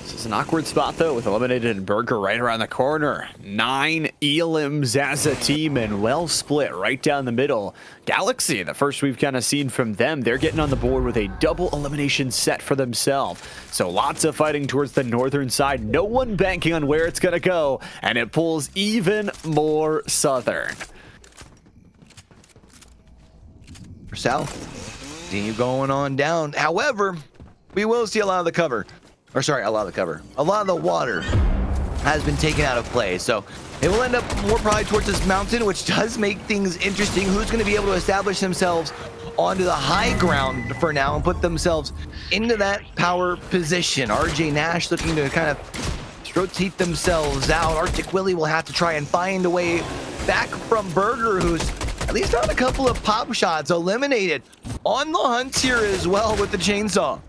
This is an awkward spot, though, with Eliminated and Burger right around the corner. 9 elims as a team, and well split right down the middle. Galaxy, the first we've kind of seen from them, they're getting on the board with a double elimination set for themselves. So lots of fighting towards the northern side. No one banking on where it's going to go, and it pulls even more southern. South, continue going on down. However, we will see a lot of the cover. Or sorry, a lot of the cover. A lot of the water has been taken out of play. So it will end up more probably towards this mountain, which does make things interesting. Who's going to be able to establish themselves onto the high ground for now and put themselves into that power position? RJ Nash looking to kind of rotate themselves out. Arctic Willie will have to try and find a way back from Burger, who's at least on a couple of pop shots. Eliminated on the hunt here as well with the chainsaw.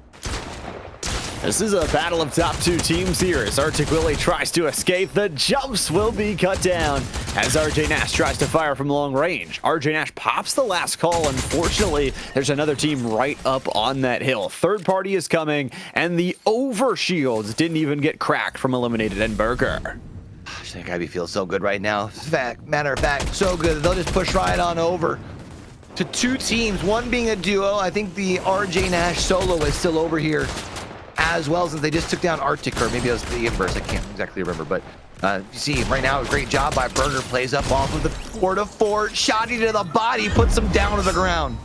This is a battle of top 2 teams here as Arctic Willie tries to escape. The jumps will be cut down as RJ Nash tries to fire from long range. RJ Nash pops the last call. Unfortunately, there's another team right up on that hill. Third party is coming, and the overshields didn't even get cracked from Eliminated and Burger. Gosh, that guy feels so good right now. Matter of fact, so good. They'll just push right on over to 2 teams, one being a duo. I think the RJ Nash solo is still over here as well, since they just took down Arctic, or maybe it was the inverse. I can't exactly remember, but you see right now, a great job by Burger. Plays up off of the Porta Fort, shotty to the body, puts him down to the ground.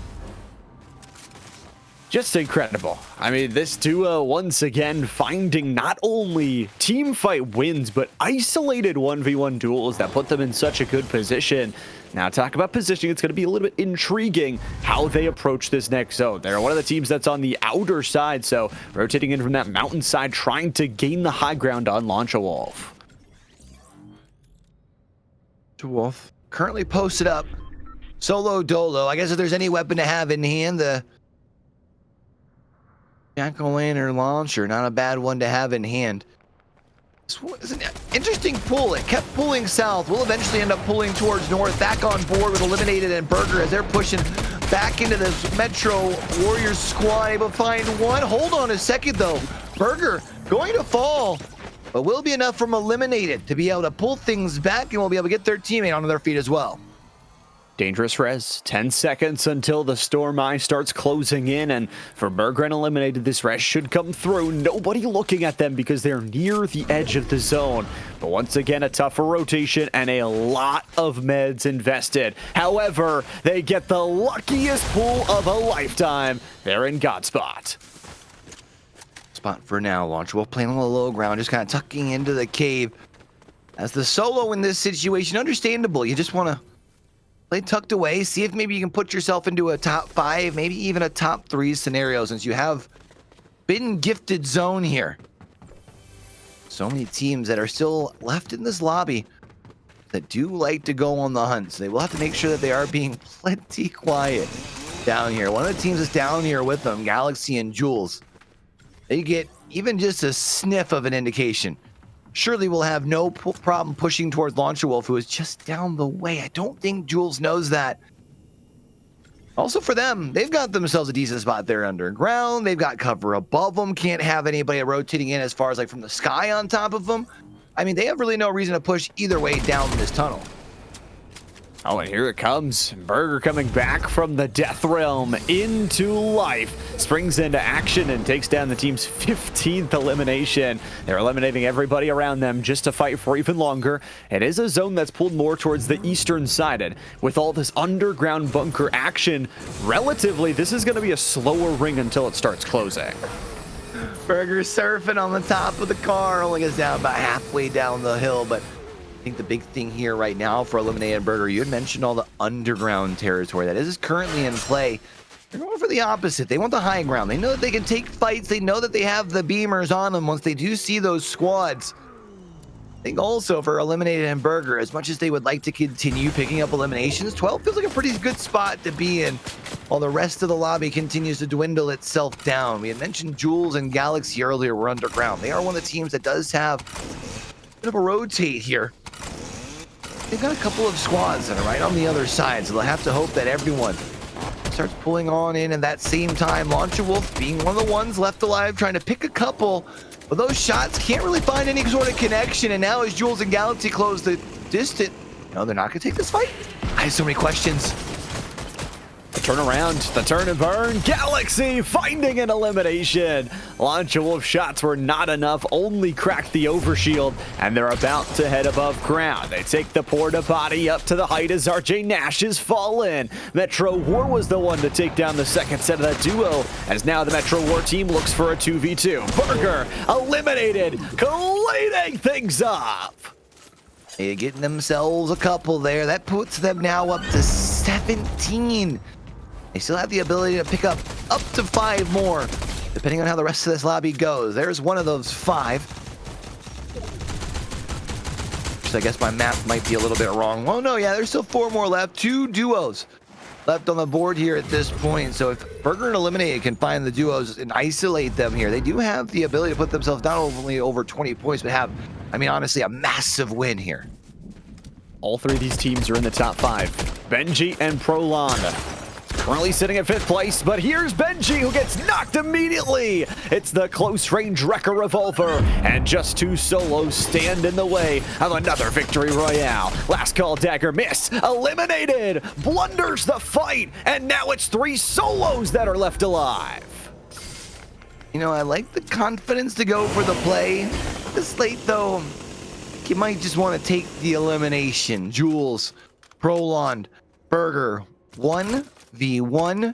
Just incredible. I mean, this duo once again finding not only team fight wins, but isolated 1v1 duels that put them in such a good position. Now, talk about positioning. It's going to be a little bit intriguing how they approach this next zone. They're one of the teams that's on the outer side, so rotating in from that mountainside, trying to gain the high ground on Launcher Wolf. Wolf currently posted up. Solo Dolo. I guess if there's any weapon to have in hand, the jack-o'-lantern launcher, not a bad one to have in hand. It's an interesting pull. It kept pulling south. We'll eventually end up pulling towards north. Back on board with Eliminated and Burger as they're pushing back into this Metro Warriors squad. Able to find one. Hold on a second, though. Burger going to fall, but will be enough from Eliminated to be able to pull things back, and will be able to get their teammate onto their feet as well. Dangerous res. 10 seconds until the storm eye starts closing in, and for Burger and Eliminated, this res should come through. Nobody looking at them because they're near the edge of the zone. But once again, a tougher rotation and a lot of meds invested. However, they get the luckiest pull of a lifetime. They're in God spot. Spot for now. Launcher Wolf playing on the low ground, just kind of tucking into the cave. As the solo in this situation, understandable. You just want to play tucked away, see if maybe you can put yourself into a top 5, maybe even a top 3 scenario, since you have been gifted zone here. So many teams that are still left in this lobby that do like to go on the hunt. So they will have to make sure that they are being plenty quiet down here. One of the teams that's down here with them, Galaxy and Jules, they get even just a sniff of an indication. Surely we'll have no problem pushing towards Launcher Wolf, who is just down the way. I don't think Jules knows that. Also for them, they've got themselves a decent spot there underground. They've got cover above them. Can't have anybody rotating in as far as like from the sky on top of them. I mean, they have really no reason to push either way down this tunnel. Oh, and here it comes. Burger coming back from the death realm into life. Springs into action and takes down the team's 15th elimination. They're eliminating everybody around them just to fight for even longer. It is a zone that's pulled more towards the eastern side. And with all this underground bunker action, relatively, this is going to be a slower ring until it starts closing. Burger surfing on the top of the car, only gets down about halfway down the hill, but I think the big thing here right now for Eliminated Burger, you had mentioned all the underground territory that is currently in play. They're going for the opposite. They want the high ground. They know that they can take fights. They know that they have the beamers on them once they do see those squads. I think also for Eliminated and Burger, as much as they would like to continue picking up eliminations, 12 feels like a pretty good spot to be in while the rest of the lobby continues to dwindle itself down. We had mentioned Jules and Galaxy earlier were underground. They are one of the teams that does have a bit of a rotate here. They've got a couple of squads that are right on the other side, so they'll have to hope that everyone starts pulling on in at that same time. Launcher Wolf being one of the ones left alive, trying to pick a couple, but those shots can't really find any sort of connection. And now as Jules and Galaxy close the distance, no, they're not going to take this fight. I have so many questions. The turnaround, the turn and burn, Galaxy finding an elimination. Launcher Wolf shots were not enough, only cracked the overshield, and they're about to head above ground. They take the porta potty up to the height as RJ Nash is fallen. Metro War was the one to take down the second set of that duo, as now the Metro War team looks for a 2v2. Burger eliminated, cleaning things up. They're getting themselves a couple there. That puts them now up to 17. They still have the ability to pick up to 5 more, depending on how the rest of this lobby goes. There's one of those 5. Which I guess my map might be a little bit wrong. Well, no, yeah, there's still 4 more left. 2 duos left on the board here at this point. So if Burger and Eliminated can find the duos and isolate them here, they do have the ability to put themselves not only over 20 points, but have, I mean, honestly, a massive win here. All 3 of these teams are in the top 5. Benji and Prolon currently sitting at 5th place, but here's Benji who gets knocked immediately. It's the close range Wrecker Revolver, and just 2 solos stand in the way of another victory royale. Last call dagger miss, eliminated, blunders the fight, and now it's 3 solos that are left alive. You know, I like the confidence to go for the play. This late though, you might just want to take the elimination. Jules, Prolon, Burger, 1v1,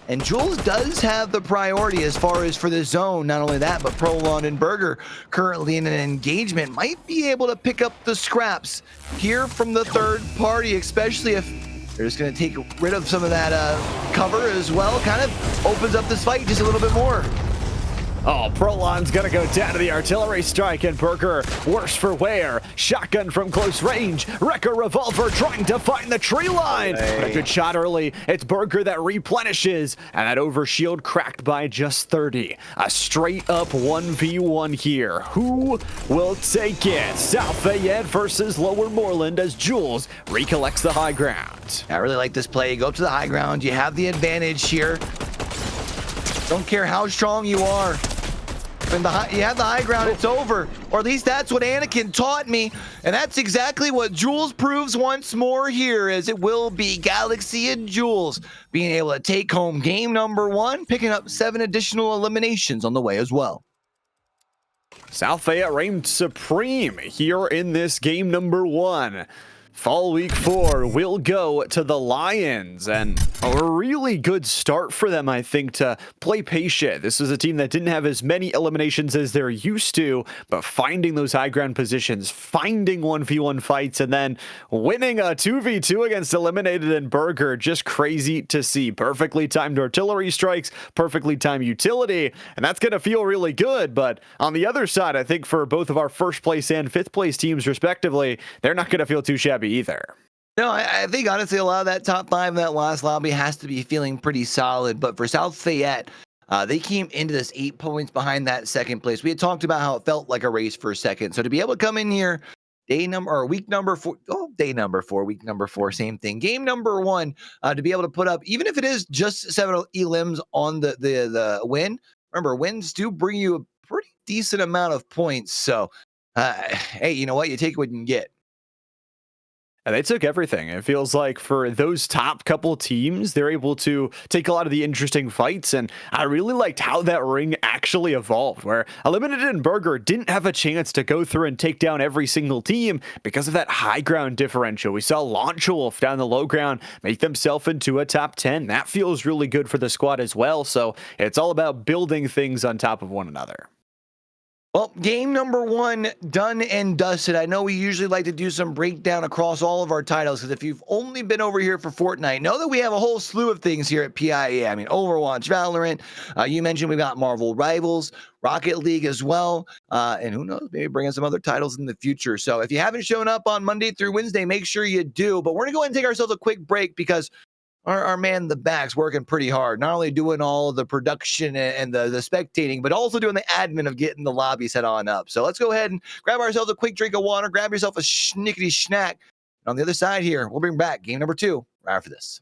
and Jules does have the priority as far as for the zone. Not only that, but Prolon and Burger currently in an engagement might be able to pick up the scraps here from the third party, especially if they're just going to take rid of some of that cover as well. Kind of opens up this fight just a little bit more. Oh, Prolon's gonna go down to the artillery strike, and Burger, worse for wear. Shotgun from close range. Wrecker revolver trying to find the tree line. But a good shot early. It's Burger that replenishes, and that overshield cracked by just 30. A straight up 1v1 here. Who will take it? South Fayette versus Lower Moreland as Jules recollects the high ground. I really like this play. You go up to the high ground. You have the advantage here. Don't care how strong you are. When you have the high ground, it's over. Or at least that's what Anakin taught me. And that's exactly what Jules proves once more here, as it will be Galaxy and Jules being able to take home game number 1, picking up 7 additional eliminations on the way as well. South Fayette reigned supreme here in this game number 1. Fall week 4 will go to the Lions, and a really good start for them, I think, to play patient. This is a team that didn't have as many eliminations as they're used to, but finding those high ground positions, finding 1v1 fights, and then winning a 2v2 against Eliminated and Burger. Just crazy to see. Perfectly timed artillery strikes, perfectly timed utility, and that's going to feel really good. But on the other side, I think for both of our first place and fifth place teams respectively, they're not going to feel too shabby either. No, I think honestly a lot of that top 5 in that last lobby has to be feeling pretty solid. But for South Fayette, they came into this 8 points behind that second place. We had talked about how it felt like a race for a second. So to be able to come in here, week number 4, week number 4, same thing. Game number 1, to be able to put up, even if it is just 7 elims on the win. Remember, wins do bring you a pretty decent amount of points. So, hey, you know what? You take what you can get. And they took everything. It feels like for those top couple teams, they're able to take a lot of the interesting fights. And I really liked how that ring actually evolved, where Eliminated and Burger didn't have a chance to go through and take down every single team because of that high ground differential. We saw Launch Wolf down the low ground make themselves into a top 10. That feels really good for the squad as well. So it's all about building things on top of one another. Well, game number 1 done and dusted. I know we usually like to do some breakdown across all of our titles, because if you've only been over here for Fortnite, know that we have a whole slew of things here at PIA. I mean, Overwatch, Valorant. You mentioned we've got Marvel Rivals, Rocket League as well, and who knows, maybe bring in some other titles in the future. So if you haven't shown up on Monday through Wednesday, make sure you do. But we're going to go ahead and take ourselves a quick break, because our man in the back's working pretty hard, not only doing all the production and the spectating, but also doing the admin of getting the lobby set on up. So let's go ahead and grab ourselves a quick drink of water, grab yourself a schnickety snack. And on the other side here, we'll bring back game number 2 right after this.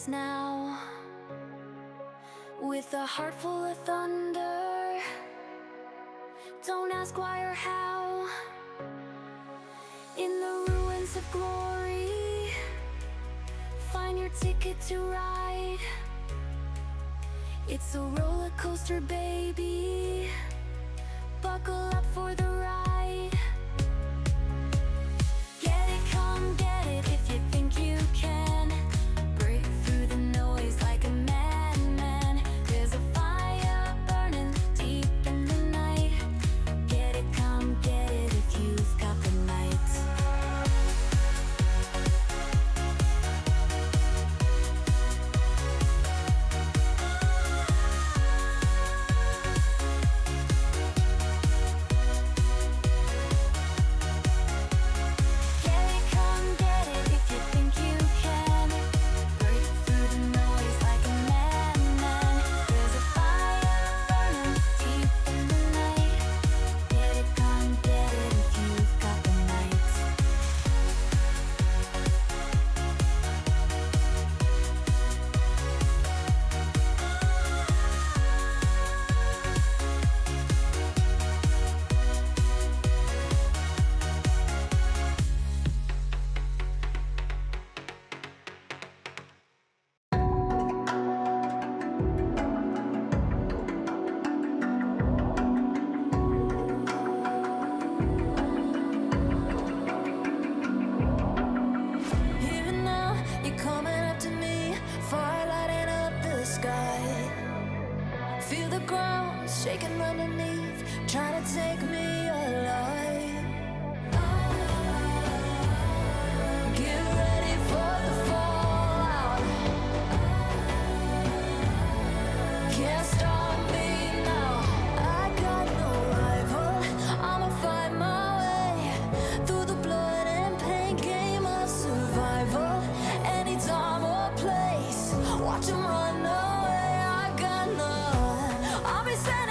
is now. With a heart full of thunder, don't ask why or how. In the ruins of glory, find your ticket to ride. It's a roller coaster, baby. Buckle up for the ride. Get it, come get it if you think you can. Break through the noise like a madman. There's a fire burning deep in the night. Get it, come get it if you've got the night. Shaking underneath, trying to take me alive. Get ready for the fallout. Can't stop me now. I got no rival. I'ma find my way through the blood and pain game of survival. Any time or place, watch 'em run away. I got none. I'll be standing.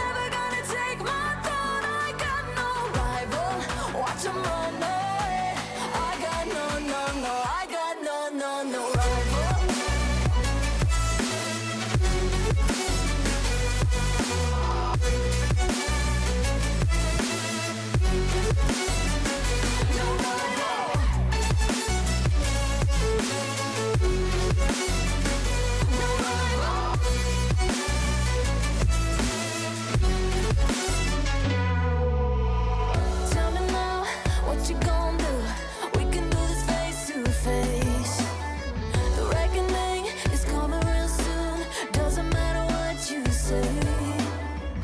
Never gonna take my throne. I got no rival. Watch 'em run away. I got no, I got no rival. No rival. No rival. Tell me now, what you gonna do? We can do this face to face. The reckoning is coming real soon. Doesn't matter what you say.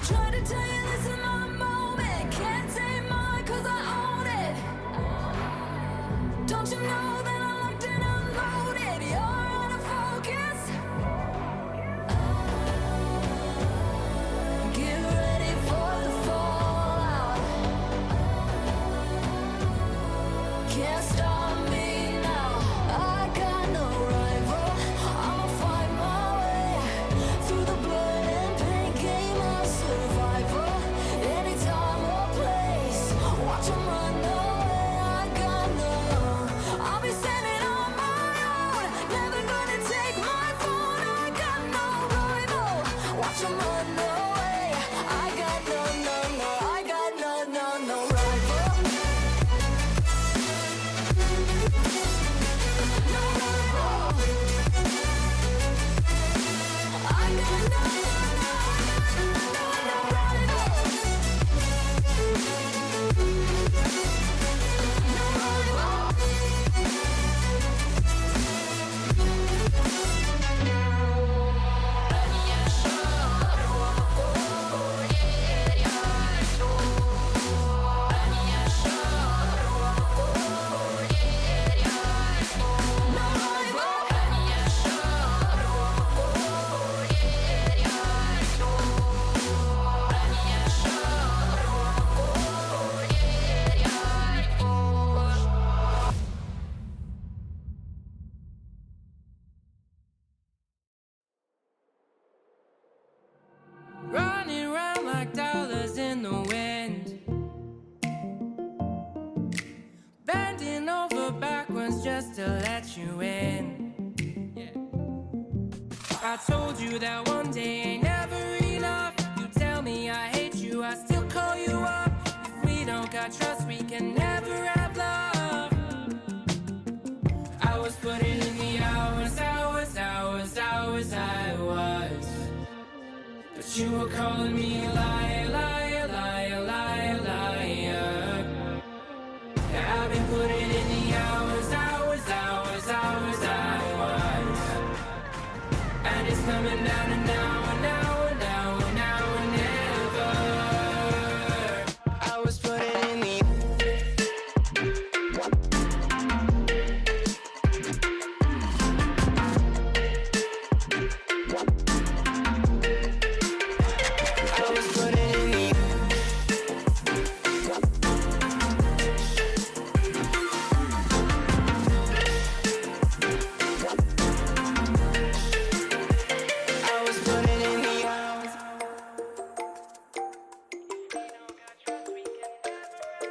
Try to tell you this is my moment. Can't take mine 'cause I own it. Don't you know that I'm locked and unloaded? You're out of focus. Get ready for the fallout. Can't stop me now. I got no rival. I'ma find my way through the blood and pain game of survival. Any time or place, watch 'em run away. I got no. I'll be standing on my own. Never gonna take my phone. I got no rival. Watch 'em run away. I got no. I got no rival. Running around like dollars in the wind, bending over backwards just to let you in. told you that one day ain't never enough. You tell me I hate you, I still call you up. If we don't got trust, we can never have love. I was putting in the hours, I was. But you were calling me a liar, liar, liar, liar, liar. I've been putting in the hours, I was. And it's coming down to now and now and now and now and never. I was putting in the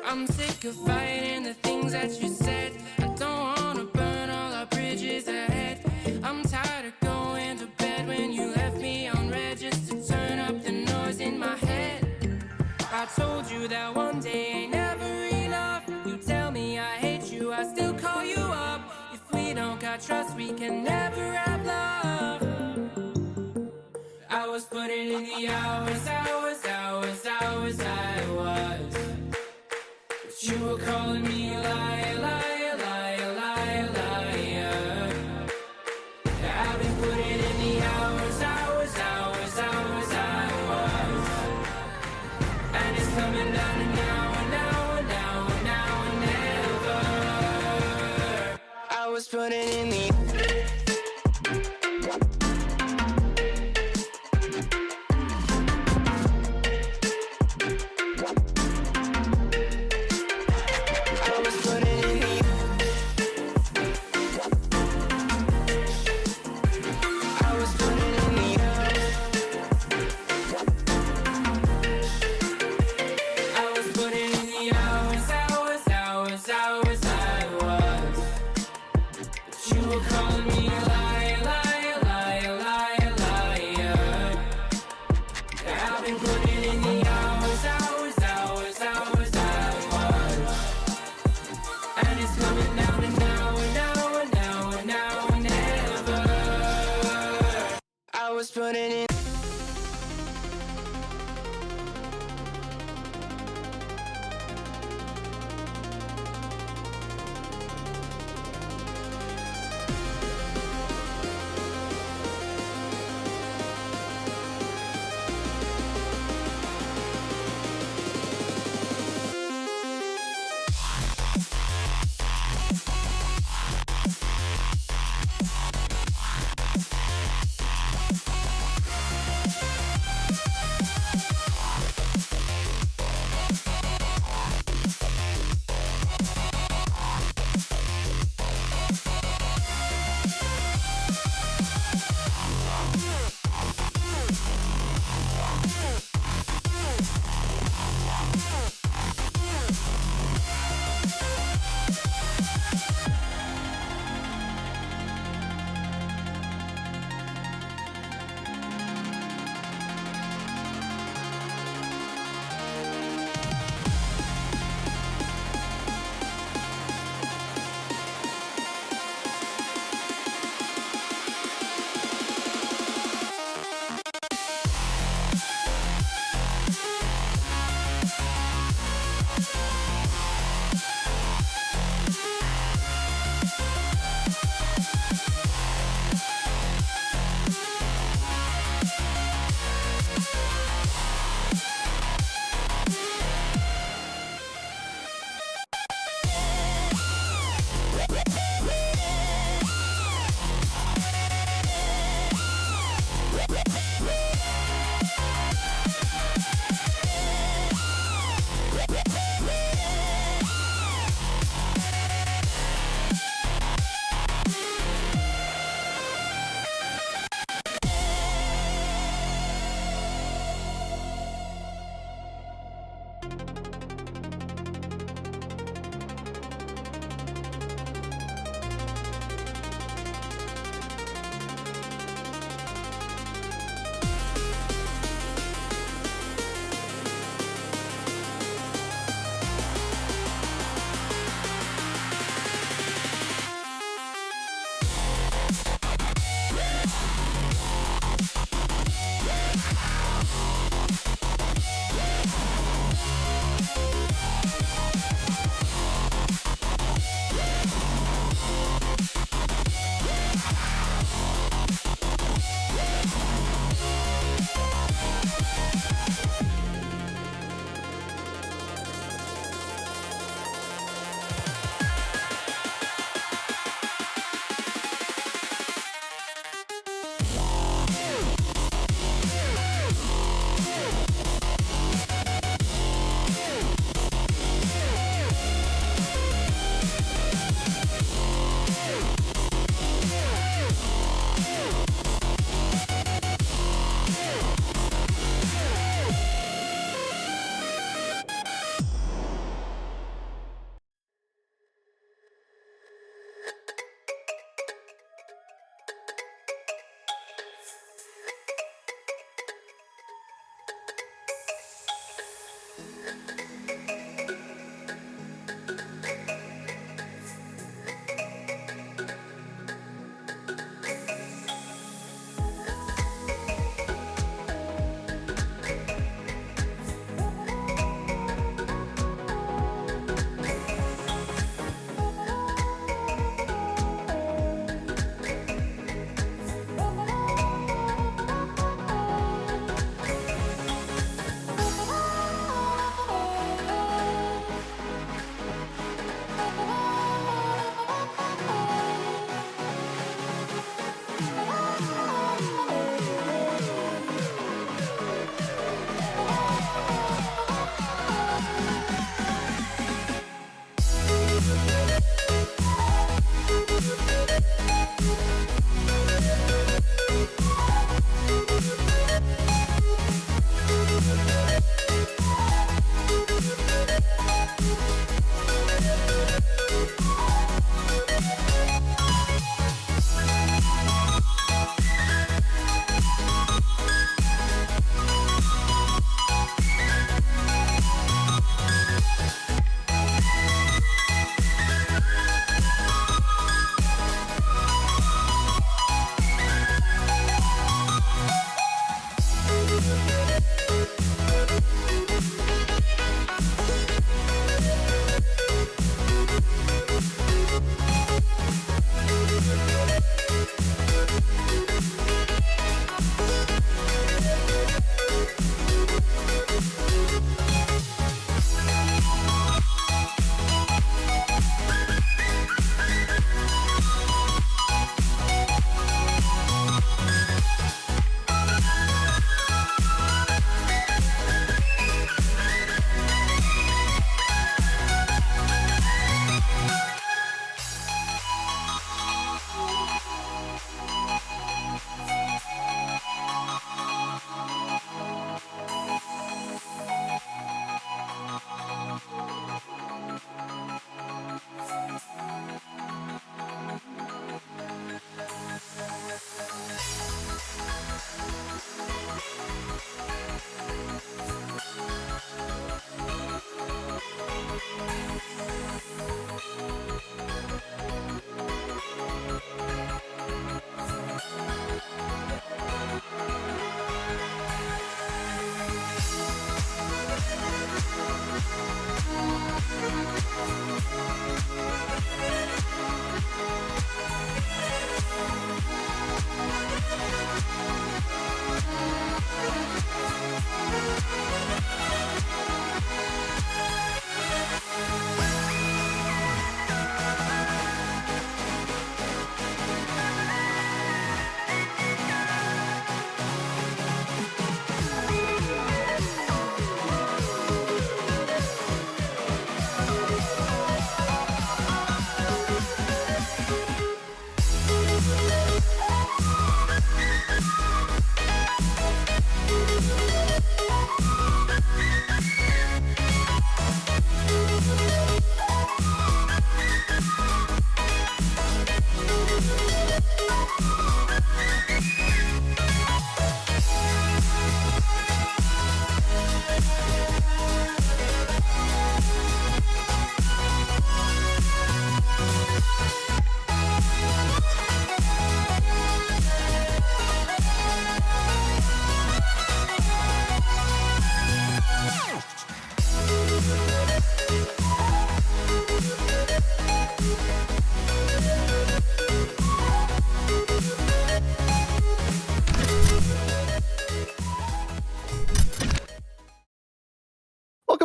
I'm sick of fighting the things that you said. I don't wanna burn all our bridges ahead. I'm tired of going to bed when you left me on red just to turn up the noise in my head. I told you that one day ain't never enough. You tell me I hate you, I still call you up. If we don't got trust, we can never have love. I was putting in the hours, I was. But you were calling me a liar, liar, liar, liar, liar. I've been putting in the hours, I was. And it's coming down to now and now and now and now and never. I was putting in the putting in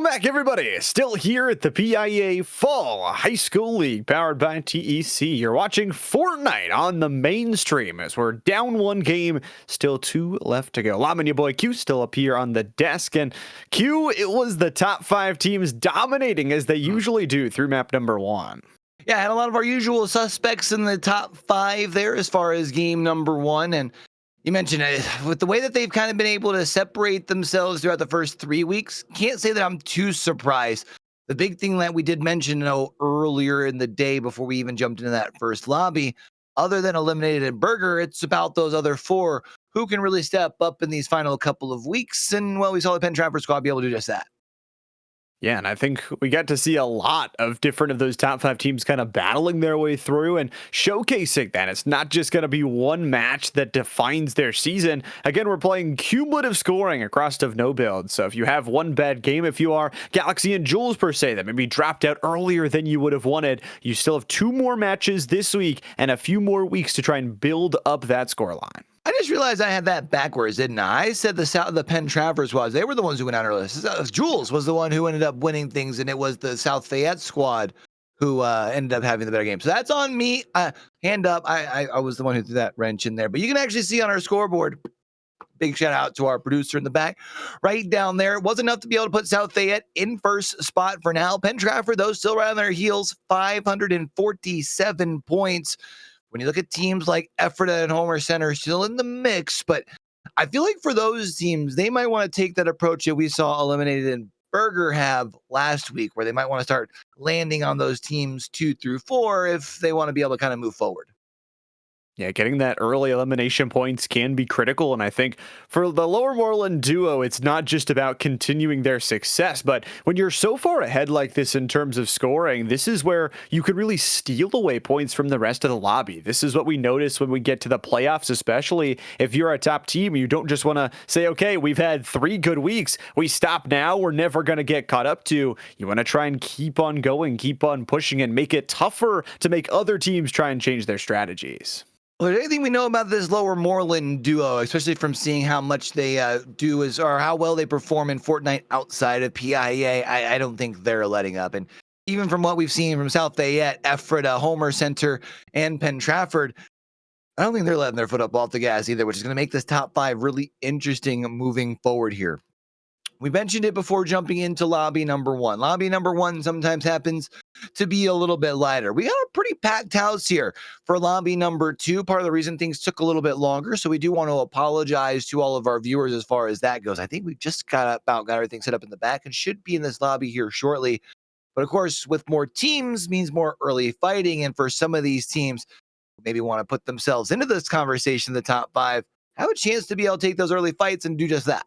Welcome back, everybody. Still here at the PIA Fall High School League, powered by TEC. You're watching Fortnite on the mainstream as we're down one game, still 2 left to go. Lom and your boy Q still up here on the desk. And Q, it was the top 5 teams dominating as they usually do through map number 1. Yeah, had a lot of our usual suspects in the top 5 there as far as game number 1. And you mentioned it, with the way that they've kind of been able to separate themselves throughout the first 3 weeks, can't say that I'm too surprised. The big thing that we did mention, earlier in the day before we even jumped into that first lobby, other than Eliminated and Burger, it's about those other 4 who can really step up in these final couple of weeks. And, well, we saw the Penn Trafford squad be able to do just that. Yeah, and I think we got to see a lot of different of those top 5 teams kind of battling their way through and showcasing that it's not just going to be one match that defines their season. Again, we're playing cumulative scoring across of no build. So if you have one bad game, if you are Galaxy and Jules per se, that maybe dropped out earlier than you would have wanted, you still have 2 more matches this week and a few more weeks to try and build up that scoreline. I just realized I had that backwards, didn't I? I said the Penn Trafford was. They were the ones who went out early. Jules was the one who ended up winning things, and it was the South Fayette squad who ended up having the better game. So that's on me. Hand up. I was the one who threw that wrench in there. But you can actually see on our scoreboard, big shout out to our producer in the back, right down there. It wasn't enough to be able to put South Fayette in first spot for now. Penn Trafford, though, still right on their heels, 547 points. When you look at teams like Ephrata and Homer Center still in the mix, but I feel like for those teams, they might want to take that approach that we saw Eliminated and Burger have last week, where they might want to start landing on those teams 2 through 4 if they want to be able to kind of move forward. Yeah, getting that early elimination points can be critical, and I think for the Lower Moreland duo, it's not just about continuing their success, but when you're so far ahead like this in terms of scoring, this is where you can really steal away points from the rest of the lobby. This is what we notice when we get to the playoffs, especially if you're a top team. You don't just want to say, okay, we've had 3 good weeks, we stop now, we're never going to get caught up to. You want to try and keep on going, keep on pushing, and make it tougher to make other teams try and change their strategies. Well, anything we know about this Lower Moreland duo, especially from seeing how much they or how well they perform in Fortnite outside of PIA, I don't think they're letting up. And even from what we've seen from South Fayette, Ephrata, Homer Center, and Penn Trafford, I don't think they're letting their foot up off the gas either, which is going to make this top 5 really interesting moving forward here. We mentioned it before jumping into lobby number 1. Lobby number 1 sometimes happens to be a little bit lighter. We got a pretty packed house here for lobby number 2. Part of the reason things took a little bit longer, so we do want to apologize to all of our viewers as far as that goes. I think we've just got everything set up in the back and should be in this lobby here shortly. But of course, with more teams means more early fighting, and for some of these teams who maybe want to put themselves into this conversation, the top 5, have a chance to be able to take those early fights and do just that.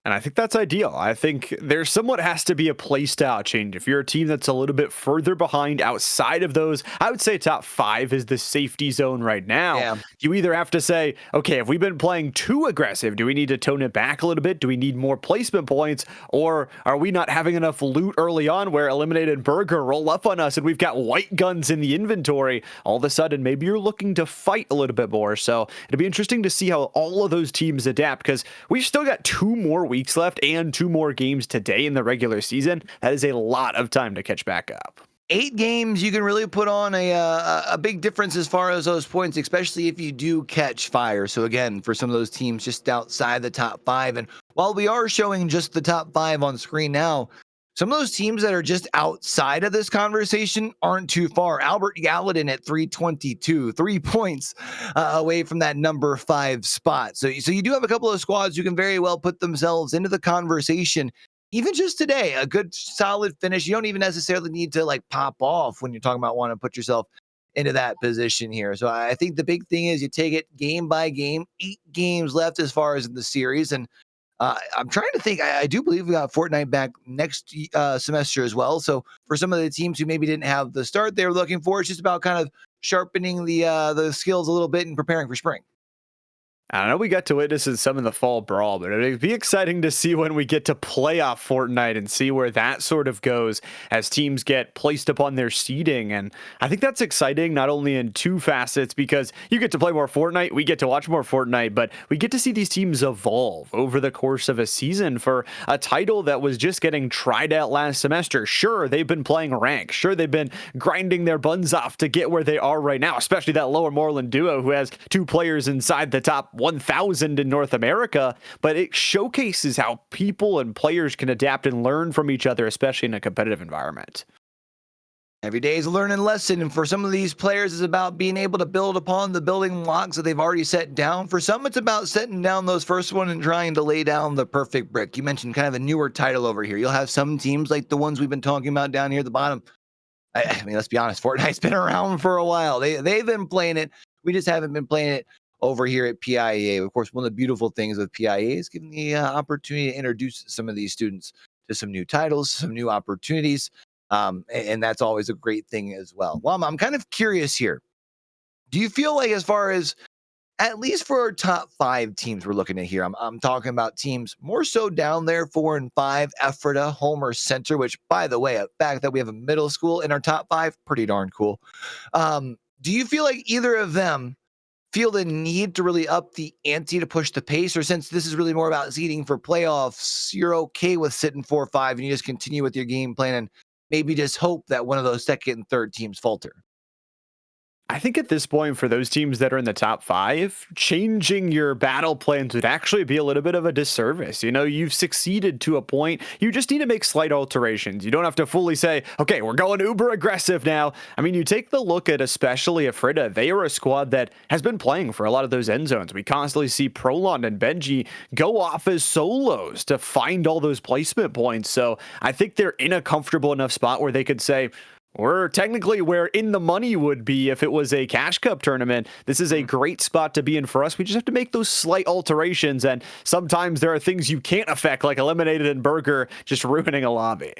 And I think that's ideal. I think there somewhat has to be a play style change. If you're a team that's a little bit further behind outside of those, I would say top 5 is the safety zone right now. Yeah. You either have to say, okay, if we've been playing too aggressive, do we need to tone it back a little bit? Do we need more placement points? Or are we not having enough loot early on where Eliminated Burger roll up on us and we've got white guns in the inventory? All of a sudden, maybe you're looking to fight a little bit more. So it'll be interesting to see how all of those teams adapt, because we've still got 2 more weeks left and 2 more games today in the regular season. That is a lot of time to catch back up. 8 games, you can really put on a big difference as far as those points, especially if you do catch fire. So again, for some of those teams just outside the top 5, and while we are showing just the top 5 on screen now, some of those teams that are just outside of this conversation aren't too far. Albert Gallatin at 322, 3 points away from that number 5 spot. So you do have a couple of squads who can very well put themselves into the conversation. Even just today, a good solid finish. You don't even necessarily need to like pop off when you're talking about wanting to put yourself into that position here. So I think the big thing is you take it game by game. 8 games left as far as in the series, and I'm trying to think. I do believe we got Fortnite back next semester as well. So for some of the teams who maybe didn't have the start they were looking for, it's just about kind of sharpening the skills a little bit and preparing for spring. I know we got to witness some in the fall brawl, but it'd be exciting to see when we get to playoff Fortnite and see where that sort of goes as teams get placed upon their seeding. And I think that's exciting, not only in two facets, because you get to play more Fortnite, we get to watch more Fortnite, but we get to see these teams evolve over the course of a season for a title that was just getting tried out last semester. Sure, they've been playing rank. Sure, they've been grinding their buns off to get where they are right now, especially that Lower Moreland duo who has two players inside the top 1,000 in North America, but it showcases how people and players can adapt and learn from each other, especially in a competitive environment. Every day is a learning lesson, and for some of these players, it's about being able to build upon the building blocks that they've already set down. For some, it's about setting down those first one and trying to lay down the perfect brick. You mentioned kind of a newer title over here. You'll have some teams like the ones we've been talking about down here at the bottom. I mean, let's be honest, Fortnite's been around for a while. They've been playing it. We just haven't been playing it over here at PIEA. Of course, one of the beautiful things with PIEA is giving the opportunity to introduce some of these students to some new titles, some new opportunities, and that's always a great thing as well. Well, I'm kind of curious here. Do you feel like, as far as at least for our top 5 teams we're looking at here, I'm talking about teams more so down there, 4 and 5, Ephrata, Homer Center, which, by the way, the fact that we have a middle school in our top 5, pretty darn cool. Do you feel like either of them feel the need to really up the ante to push the pace, or since this is really more about seeding for playoffs, you're okay with sitting 4-5 and you just continue with your game plan and maybe just hope that one of those second and third teams falter? I think at this point, for those teams that are in the top 5, changing your battle plans would actually be a little bit of a disservice. You know, you've succeeded to a point. You just need to make slight alterations. You don't have to fully say, okay, we're going uber aggressive now. I mean, you take the look at especially Ephrata. They are a squad that has been playing for a lot of those end zones. We constantly see Prolon and Benji go off as solos to find all those placement points. So I think they're in a comfortable enough spot where they could say, we're technically where in the money would be if it was a Cash Cup tournament. This is a great spot to be in for us. We just have to make those slight alterations, and sometimes there are things you can't affect, like Eliminated and Burger just ruining a lobby.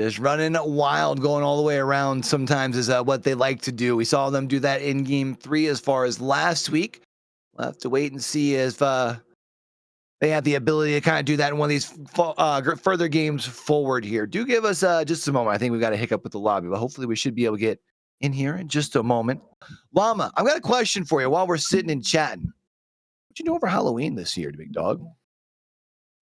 Just running wild, going all the way around sometimes is what they like to do. We saw them do that in Game 3 as far as last week. We'll have to wait and see if they have the ability to kind of do that in one of these further games forward here. Do give us just a moment. I think we've got a hiccup with the lobby, but hopefully we should be able to get in here in just a moment. Llama, I've got a question for you while we're sitting and chatting. What'd you do over Halloween this year, big dog?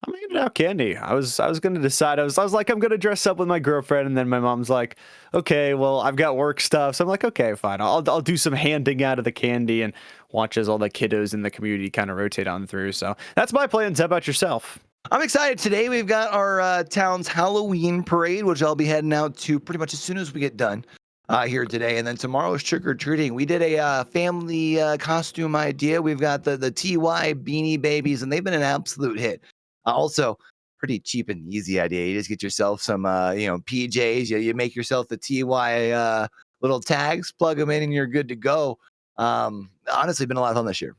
I'm handing out candy. I was going to decide. I was like, I'm going to dress up with my girlfriend, and then my mom's like, okay, well, I've got work stuff. So I'm like, okay, fine. I'll do some handing out of the candy and watch as all the kiddos in the community kind of rotate on through. So that's my plans. How about yourself? I'm excited. Today we've got our town's Halloween parade, which I'll be heading out to pretty much as soon as we get done here today. And then tomorrow is trick-or-treating. We did a family costume idea. We've got the TY Beanie Babies, and they've been an absolute hit. Also, pretty cheap and easy idea. You just get yourself some, PJs. You make yourself the TY little tags, plug them in, and you're good to go. Honestly, been a lot of fun this year.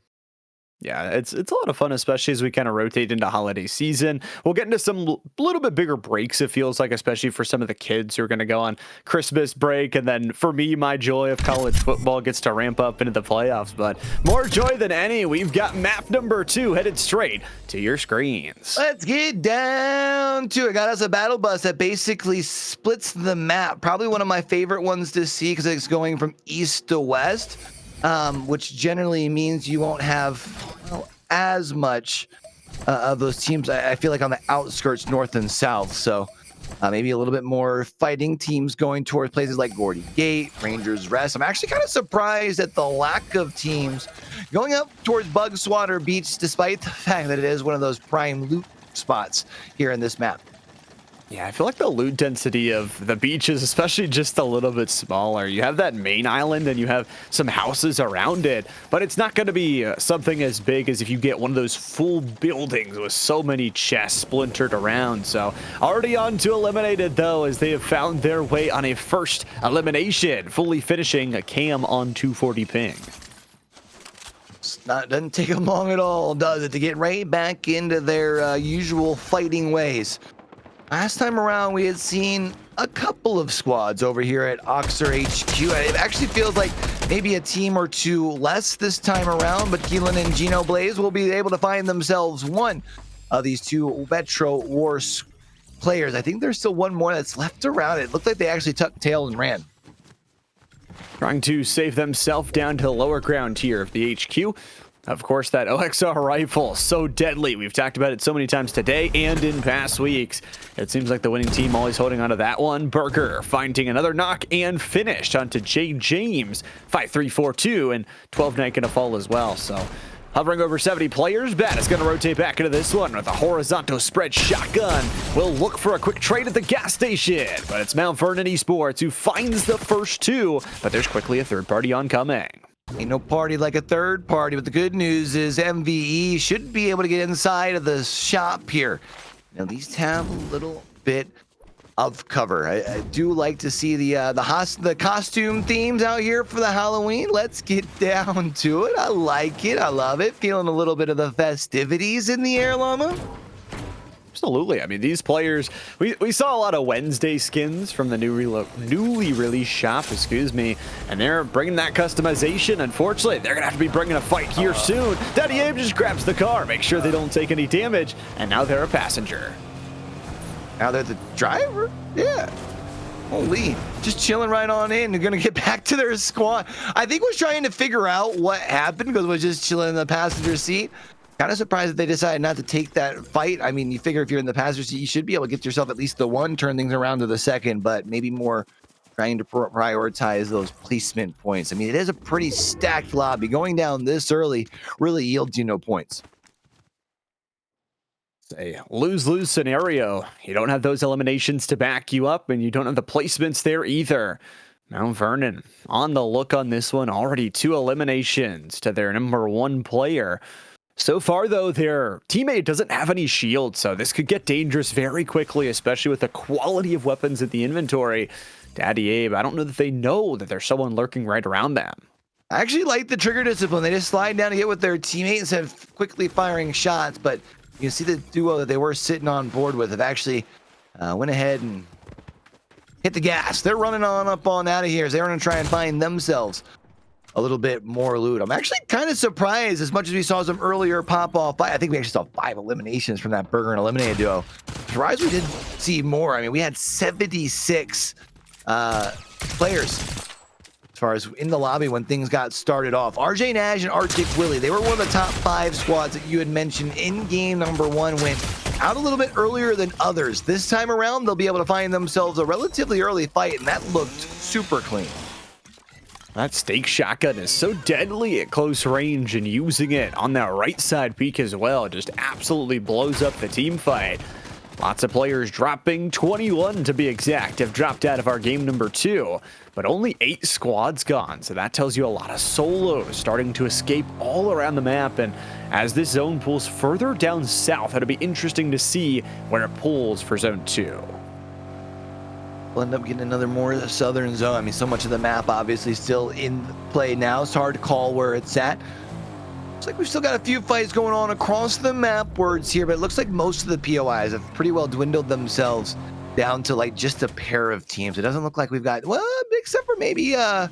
Yeah, it's a lot of fun, especially as we kind of rotate into holiday season. We'll get into some little bit bigger breaks, it feels like, especially for some of the kids who are going to go on Christmas break. And then for me, my joy of college football gets to ramp up into the playoffs. But more joy than any, we've got map number 2 headed straight to your screens. Let's get down to it. Got us a battle bus that basically splits the map. Probably one of my favorite ones to see because it's going from east to west. Which generally means you won't have as much of those teams. I feel like on the outskirts, north and south. So maybe a little bit more fighting teams going towards places like Gordy Gate, Rangers Rest. I'm actually kind of surprised at the lack of teams going up towards Bugswater Beach, despite the fact that it is one of those prime loot spots here in this map. Yeah, I feel like the loot density of the beach is especially just a little bit smaller. You have that main island and you have some houses around it, but it's not going to be something as big as if you get one of those full buildings with so many chests splintered around. So already on to Eliminated, though, as they have found their way on a first elimination, fully finishing a Cam on 240 ping. Doesn't take them long at all, does it, to get right back into their usual fighting ways. Last time around, we had seen a couple of squads over here at Oxer HQ. It actually feels like maybe a team or two less this time around, but Keelan and Gino Blaze will be able to find themselves one of these two Metro Wars players. I think there's still one more that's left around. It looked like they actually tucked tail and ran. Trying to save themselves down to the lower ground tier of the HQ. Of course, that OXR rifle, so deadly. We've talked about it so many times today and in past weeks. It seems like the winning team always holding onto that one. Burger finding another knock and finished onto Jay James. 5-3-4-2 and 12 Knight gonna fall as well. So hovering over 70 players, Bat is gonna rotate back into this one with a horizontal spread shotgun. We'll look for a quick trade at the gas station, but it's Mount Vernon Esports who finds the first two, but there's quickly a third party oncoming. Ain't no party like a third party, but the good news is MVE should be able to get inside of the shop here and at least have a little bit of cover. I do like to see the costume themes out here for the Halloween. Let's get down to it. I like it. I love it. Feeling a little bit of the festivities in the air, Llama. Absolutely. I mean, these players, we saw a lot of Wednesday skins from the newly released shop, and they're bringing that customization. Unfortunately, they're going to have to be bringing a fight here soon. Daddy Abe just grabs the car, make sure they don't take any damage, and now they're a passenger. Now they're the driver? Yeah. Holy, just chilling right on in. They're going to get back to their squad. I think was trying to figure out what happened because was just chilling in the passenger seat. Kind of surprised that they decided not to take that fight. I mean, you figure if you're in the passenger seat, you should be able to get yourself at least the one, turn things around to the second, but maybe more trying to prioritize those placement points. I mean, it is a pretty stacked lobby. Going down this early really yields you no points. It's a lose-lose scenario. You don't have those eliminations to back you up, and you don't have the placements there either. Mount Vernon on the look on this one. Already 2 eliminations to their number 1 player. So far, though, their teammate doesn't have any shield, so this could get dangerous very quickly, especially with the quality of weapons in the inventory. Daddy Abe, I don't know that they know that there's someone lurking right around them. I actually like the trigger discipline. They just slide down to get with their teammates instead of quickly firing shots, but you can see the duo that they were sitting on board with have actually went ahead and hit the gas. They're running on up on out of here as they're going to try and find themselves a little bit more loot. I'm actually kind of surprised, as much as we saw some earlier pop-off. I think we actually saw 5 eliminations from that Burger and Eliminated duo. Surprised we didn't see more. I mean, we had 76 players as far as in the lobby when things got started off. RJ Nash and Arctic Willie, they were one of the top 5 squads that you had mentioned in game number 1, went out a little bit earlier than others. This time around, they'll be able to find themselves a relatively early fight, and that looked super clean. That stake shotgun is so deadly at close range, and using it on that right side peak as well just absolutely blows up the team fight. Lots of players dropping, 21 to be exact, have dropped out of our game number 2, but only 8 squads gone, so that tells you a lot of solos starting to escape all around the map. And as this zone pulls further down south, it'll be interesting to see where it pulls for zone 2. We'll end up getting another more southern zone. I mean, so much of the map obviously still in play now. It's hard to call where it's at. Looks like we've still got a few fights going on across the map words here, but it looks like most of the POIs have pretty well dwindled themselves down to like just a pair of teams. It doesn't look like we've got, well, except for maybe up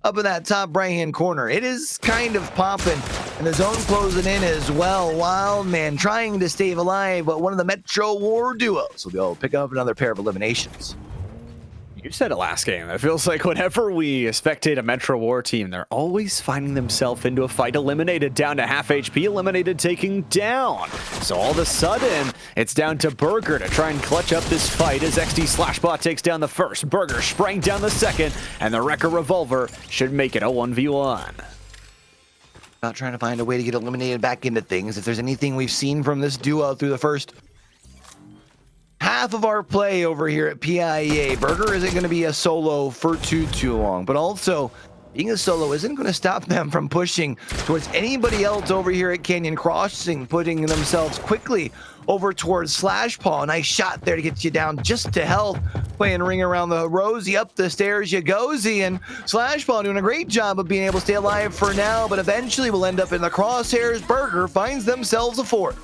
in that top right-hand corner. It is kind of popping, and the zone closing in as well. Wildman trying to stay alive, but one of the Metro War duos will be able to pick up another pair of eliminations. You said it last game. It feels like whenever we spectate a Metro War team, they're always finding themselves into a fight, eliminated down to half HP, eliminated taking down. So all of a sudden, it's down to Burger to try and clutch up this fight as XD Slashbot takes down the first. Burger sprang down the second, and the Wrecker Revolver should make it a 1v1. Not trying to find a way to get eliminated back into things. If there's anything we've seen from this duo through the first half of our play over here at PIEA, Burger isn't going to be a solo for too long, but also being a solo isn't going to stop them from pushing towards anybody else over here at Canyon Crossing, putting themselves quickly over towards Slashpaw. Nice shot there to get you down just to health, playing ring around the rosy. Up the stairs you go, Z, and Slashpaw doing a great job of being able to stay alive for now, but eventually will end up in the crosshairs. Burger finds themselves a 4th.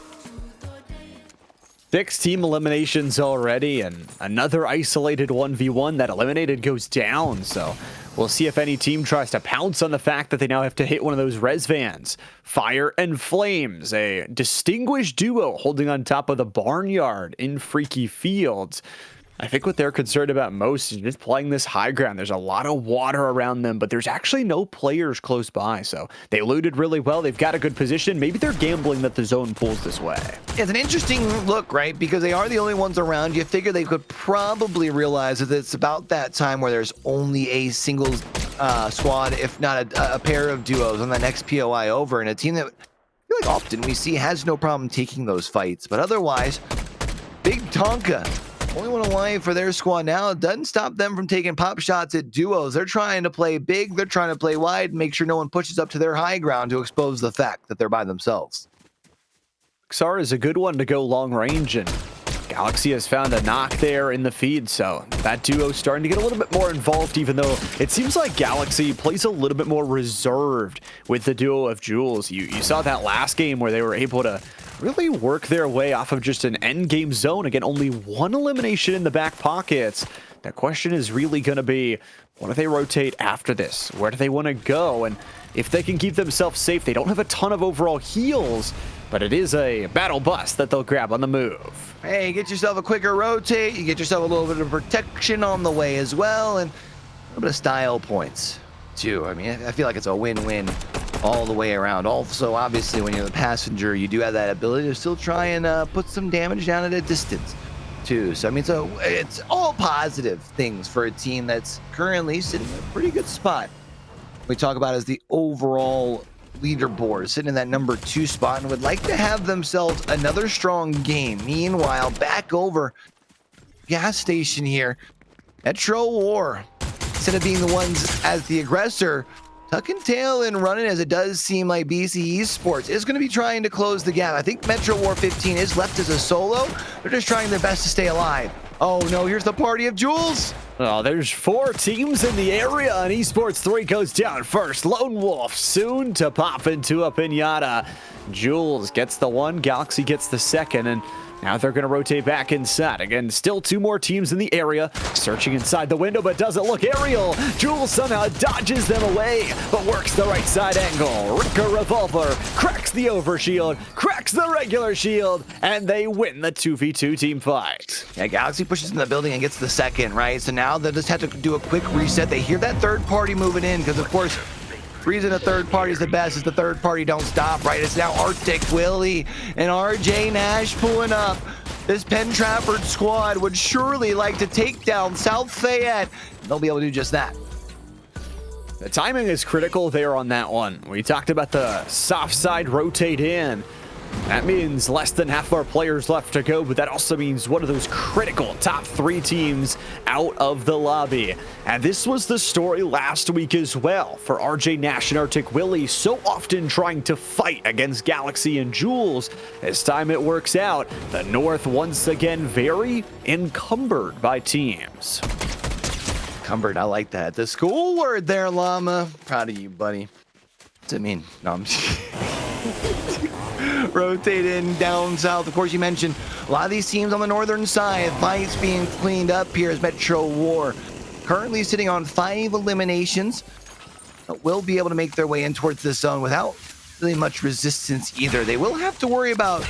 6 team eliminations already, and another isolated 1v1. That eliminated goes down, so we'll see if any team tries to pounce on the fact that they now have to hit one of those res vans. Fire and Flames, a distinguished duo holding on top of the barnyard in Freaky Fields. I think what they're concerned about most is just playing this high ground. There's a lot of water around them, but there's actually no players close by. So they looted really well. They've got a good position. Maybe they're gambling that the zone pulls this way. It's an interesting look, right? Because they are the only ones around. You figure they could probably realize that it's about that time where there's only a single squad, if not a pair of duos on the next POI over. And a team that I feel like often we see has no problem taking those fights. But otherwise, Big Tonka. Only one alive for their squad now. It doesn't stop them from taking pop shots at duos. They're trying to play big. They're trying to play wide and make sure no one pushes up to their high ground to expose the fact that they're by themselves. Xar is a good one to go long range, and Galaxy has found a knock there in the feed, so that duo's starting to get a little bit more involved, even though it seems like Galaxy plays a little bit more reserved with the duo of Jules. You saw that last game where they were able to really work their way off of just an end game zone. Again, only one elimination in the back pockets. The question is really going to be, what do they rotate after this? Where do they want to go? And if they can keep themselves safe, they don't have a ton of overall heals, but it is a battle bus that they'll grab on the move. Hey, get yourself a quicker rotate. You get yourself a little bit of protection on the way as well, and a little bit of style points too. I mean, I feel like it's a win-win all the way around. Also, obviously, when you're the passenger, you do have that ability to still try and put some damage down at a distance too. So I mean, it's all positive things for a team that's currently sitting in a pretty good spot. We talk about as the overall leaderboard, sitting in that number 2 spot, and would like to have themselves another strong game. Meanwhile, back over gas station here, Metro War, instead of being the ones as the aggressor, tucking tail and running, as it does seem like BC Esports is going to be trying to close the gap. I think Metro War 15 is left as a solo. They're just trying their best to stay alive. Oh no, here's the party of Jules. Oh, there's 4 teams in the area, and Esports 3 goes down first. Lone Wolf soon to pop into a pinata. Jules gets the one, Galaxy gets the second, and now they're going to rotate back inside. Again, still 2 more teams in the area. Searching inside the window, but doesn't look. Aerial. Jules somehow dodges them away, but works the right side angle. Ricker Revolver cracks the overshield, cracks the regular shield, and they win the 2v2 team fight. Yeah, Galaxy pushes in the building and gets the second, right? So now they just have to do a quick reset. They hear that third party moving in, because, of course, reason a third party is the best is the third party don't stop, right? It's now Arctic Willie and RJ Nash pulling up. This Penn Trafford squad would surely like to take down South Fayette. They'll be able to do just that. The timing is critical there on that one. We talked about the soft side rotate in. That means less than half of our players left to go, but that also means one of those critical top 3 teams out of the lobby. And this was the story last week as well for RJ Nash and Arctic Willie, so often trying to fight against Galaxy and Jules. This time it works out. The North once again very encumbered by teams. Encumbered, I like that. The school word there, Llama. Proud of you, buddy. What's it mean? No, I'm just rotate in down south. Of course, you mentioned a lot of these teams on the northern side. Fights being cleaned up here as Metro War currently sitting on 5 eliminations, but will be able to make their way in towards this zone without really much resistance either. They will have to worry about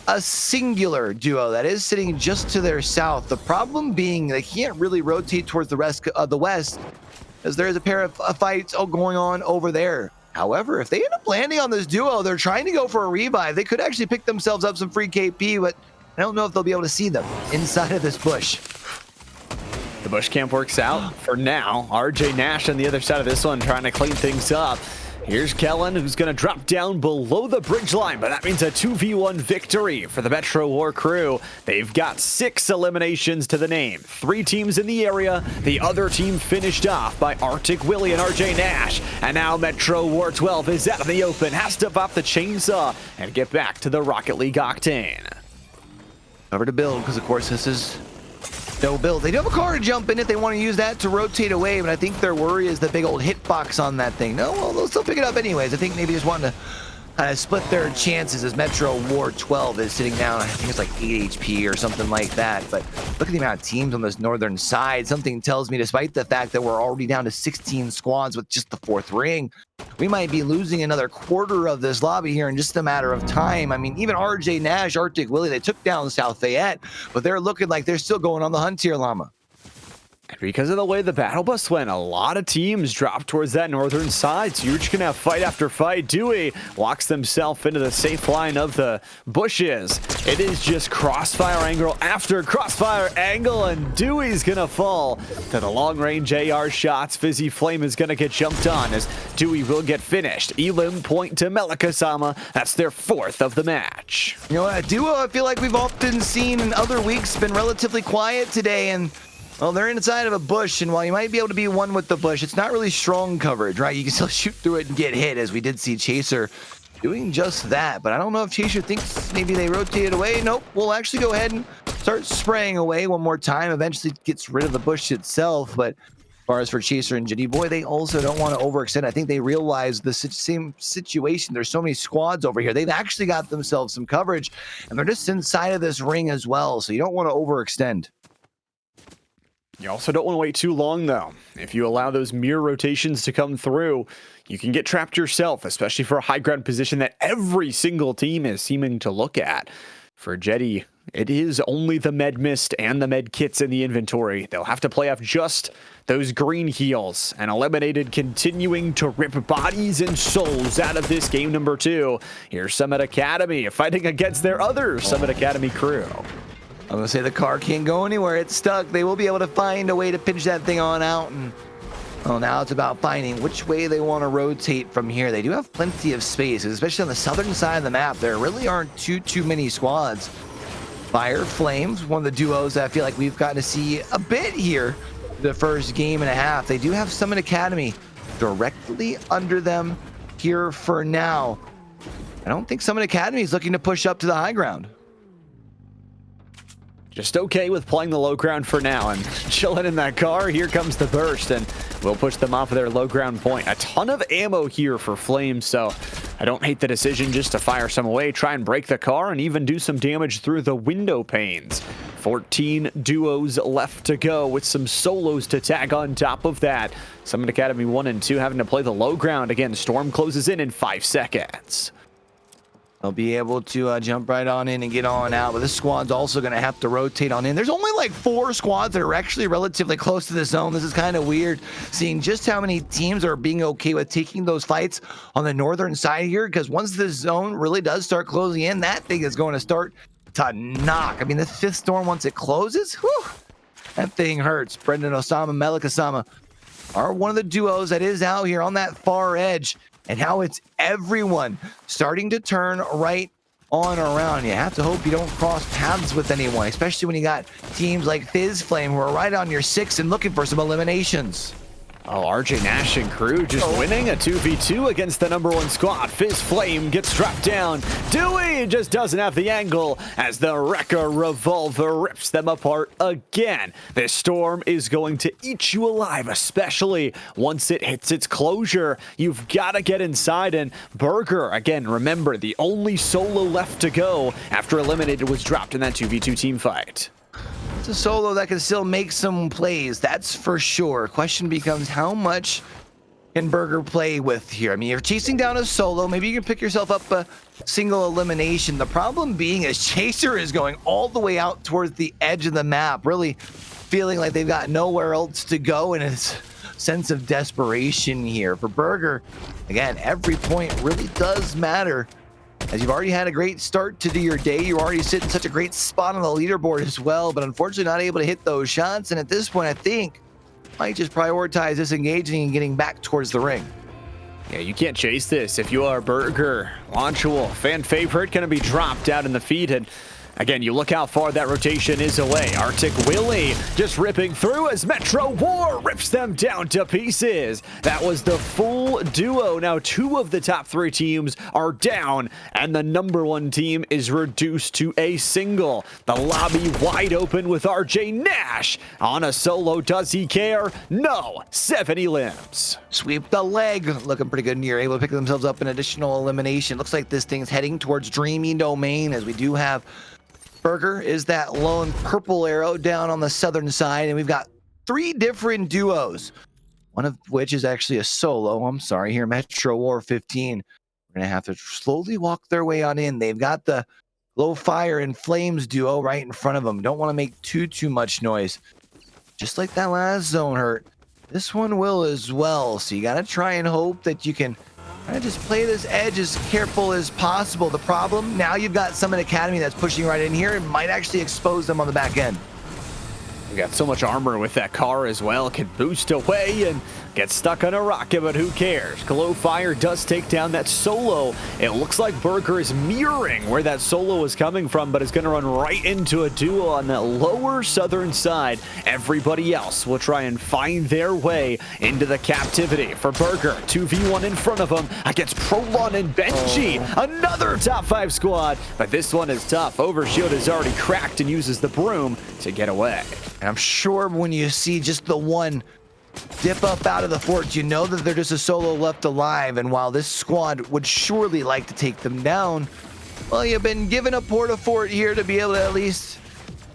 a singular duo that is sitting just to their south. The problem being they can't really rotate towards the rest of the west, as there is a pair of fights going on over there. However, if they end up landing on this duo, they're trying to go for a revive. They could actually pick themselves up some free KP, but I don't know if they'll be able to see them inside of this bush. The bush camp works out for now. RJ Nash on the other side of this one trying to clean things up. Here's Kellen, who's going to drop down below the bridge line, but that means a 2v1 victory for the Metro War crew. They've got 6 eliminations to the name. 3 teams in the area. The other team finished off by Arctic Willie and RJ Nash. And now Metro War 12 is out in the open, has to pop the chainsaw and get back to the Rocket League Octane. Cover to build, because of course this is no build. They do have a car to jump in if they want to use that to rotate away, but I think their worry is the big old hitbox on that thing. No, well, they'll still pick it up anyways. I think maybe just wanting to split their chances as Metro War 12 is sitting down. I think it's like 8 HP or something like that. But look at the amount of teams on this northern side. Something tells me, despite the fact that we're already down to 16 squads with just the 4th ring, we might be losing another quarter of this lobby here in just a matter of time. I mean, even RJ Nash, Arctic Willie, they took down South Fayette, but they're looking like they're still going on the hunt here, Llama. Because of the way the battle bus went, a lot of teams dropped towards that northern side. So you're just going to have fight after fight. Dewey walks himself into the safe line of the bushes. It is just crossfire angle after crossfire angle, and Dewey's going to fall to the long-range AR shots. Fizzy Flame is going to get jumped on as Dewey will get finished. Elim point to Melikasama. That's their 4th of the match. You know, a duo I feel like we've often seen in other weeks been relatively quiet today, and well, they're inside of a bush, and while you might be able to be one with the bush, it's not really strong coverage, right? You can still shoot through it and get hit, as we did see Chaser doing just that. But I don't know if Chaser thinks maybe they rotated away. Nope, we'll actually go ahead and start spraying away one more time. Eventually gets rid of the bush itself. But as far as for Chaser and Jitty Boy, they also don't want to overextend. I think they realize the same situation. There's so many squads over here. They've actually got themselves some coverage, and they're just inside of this ring as well. So you don't want to overextend. You also don't want to wait too long, though. If you allow those mirror rotations to come through, you can get trapped yourself, especially for a high ground position that every single team is seeming to look at. For Jetty, it is only the med mist and the med kits in the inventory. They'll have to play off just those green heals, and Eliminated continuing to rip bodies and souls out of this game number 2. Here's Summit Academy fighting against their other Summit Academy crew. I'm going to say the car can't go anywhere. It's stuck. They will be able to find a way to pinch that thing on out. And well, now it's about finding which way they want to rotate from here. They do have plenty of space, especially on the southern side of the map. There really aren't too many squads. Fire Flames, one of the duos that I feel like we've gotten to see a bit here the first game and a half. They do have Summit Academy directly under them here for now. I don't think Summit Academy is looking to push up to the high ground. Just okay with playing the low ground for now and chilling in that car. Here comes the burst, and we'll push them off of their low ground point. A ton of ammo here for Flames, so I don't hate the decision just to fire some away, try and break the car, and even do some damage through the window panes. 14 duos left to go with some solos to tag on top of that. Summit Academy 1 and 2 having to play the low ground. Again, Storm closes in 5 seconds. They'll be able to jump right on in and get on out, but this squad's also going to have to rotate on in. There's only like 4 squads that are actually relatively close to the zone. This is kind of weird, seeing just how many teams are being okay with taking those fights on the northern side here, because once this zone really does start closing in, that thing is going to start to knock. I mean, the 5th storm, once it closes, whew, that thing hurts. Brendan Osama, Melikasama are one of the duos that is out here on that far edge. And how it's everyone starting to turn right on around. You have to hope you don't cross paths with anyone, especially when you got teams like Fizz Flame who are right on your 6 and looking for some eliminations. Oh, RJ Nash and crew just winning a 2v2 against the number 1 squad. Fizz Flame gets dropped down. Dewey just doesn't have the angle as the Wrecker Revolver rips them apart again. This storm is going to eat you alive, especially once it hits its closure. You've got to get inside, and Burger, again, remember, the only solo left to go after Eliminated was dropped in that 2v2 team fight. It's a solo that can still make some plays, that's for sure. Question becomes, how much can Burger play with here? I mean, you're chasing down a solo, maybe you can pick yourself up a single elimination. The problem being is Chaser is going all the way out towards the edge of the map, really feeling like they've got nowhere else to go, and it's a sense of desperation here. For Burger, again, every point really does matter. As you've already had a great start to your day, you already sit in such a great spot on the leaderboard as well, but unfortunately not able to hit those shots. And at this point, I think might just prioritize disengaging and getting back towards the ring. Yeah, you can't chase this if you are Burger. Launchable, fan favorite, going to be dropped out in the feed, and Again, you look how far that rotation is away. Arctic Willie just ripping through as Metro War rips them down to pieces. That was the full duo. Now 2 of the top 3 teams are down, and the number 1 team is reduced to a single. The lobby wide open with RJ Nash on a solo. Does he care? No. 70 limbs. Sweep the leg. Looking pretty good in here. Able to pick themselves up an additional elimination. Looks like this thing's heading towards Dreamy Domain, as we do have Burger is that lone purple arrow down on the southern side, and we've got 3 different duos, one of which is actually a solo. I'm sorry, here, Metro War 15. We're gonna have to slowly walk their way on in. They've got the Glow Fire and Flames duo right in front of them. Don't want to make too much noise. Just like that last zone hurt, this one will as well. So you gotta try and hope that you can just play this edge as careful as possible. The problem, now you've got Summit Academy that's pushing right in here and might actually expose them on the back end. We got so much armor with that car as well. Can boost away and get stuck on a rocket, but who cares? Glow Fire does take down that solo. It looks like Burger is mirroring where that solo is coming from, but is going to run right into a duo on that lower southern side. Everybody else will try and find their way into the captivity. For Burger, 2v1 in front of him against Prolon and Benji. Another top 5 squad, but this one is tough. Overshield is already cracked and uses the broom to get away. And I'm sure when you see just the one dip up out of the fort, you know that they're just a solo left alive. And while this squad would surely like to take them down, well, you've been given a porta-fort here to be able to at least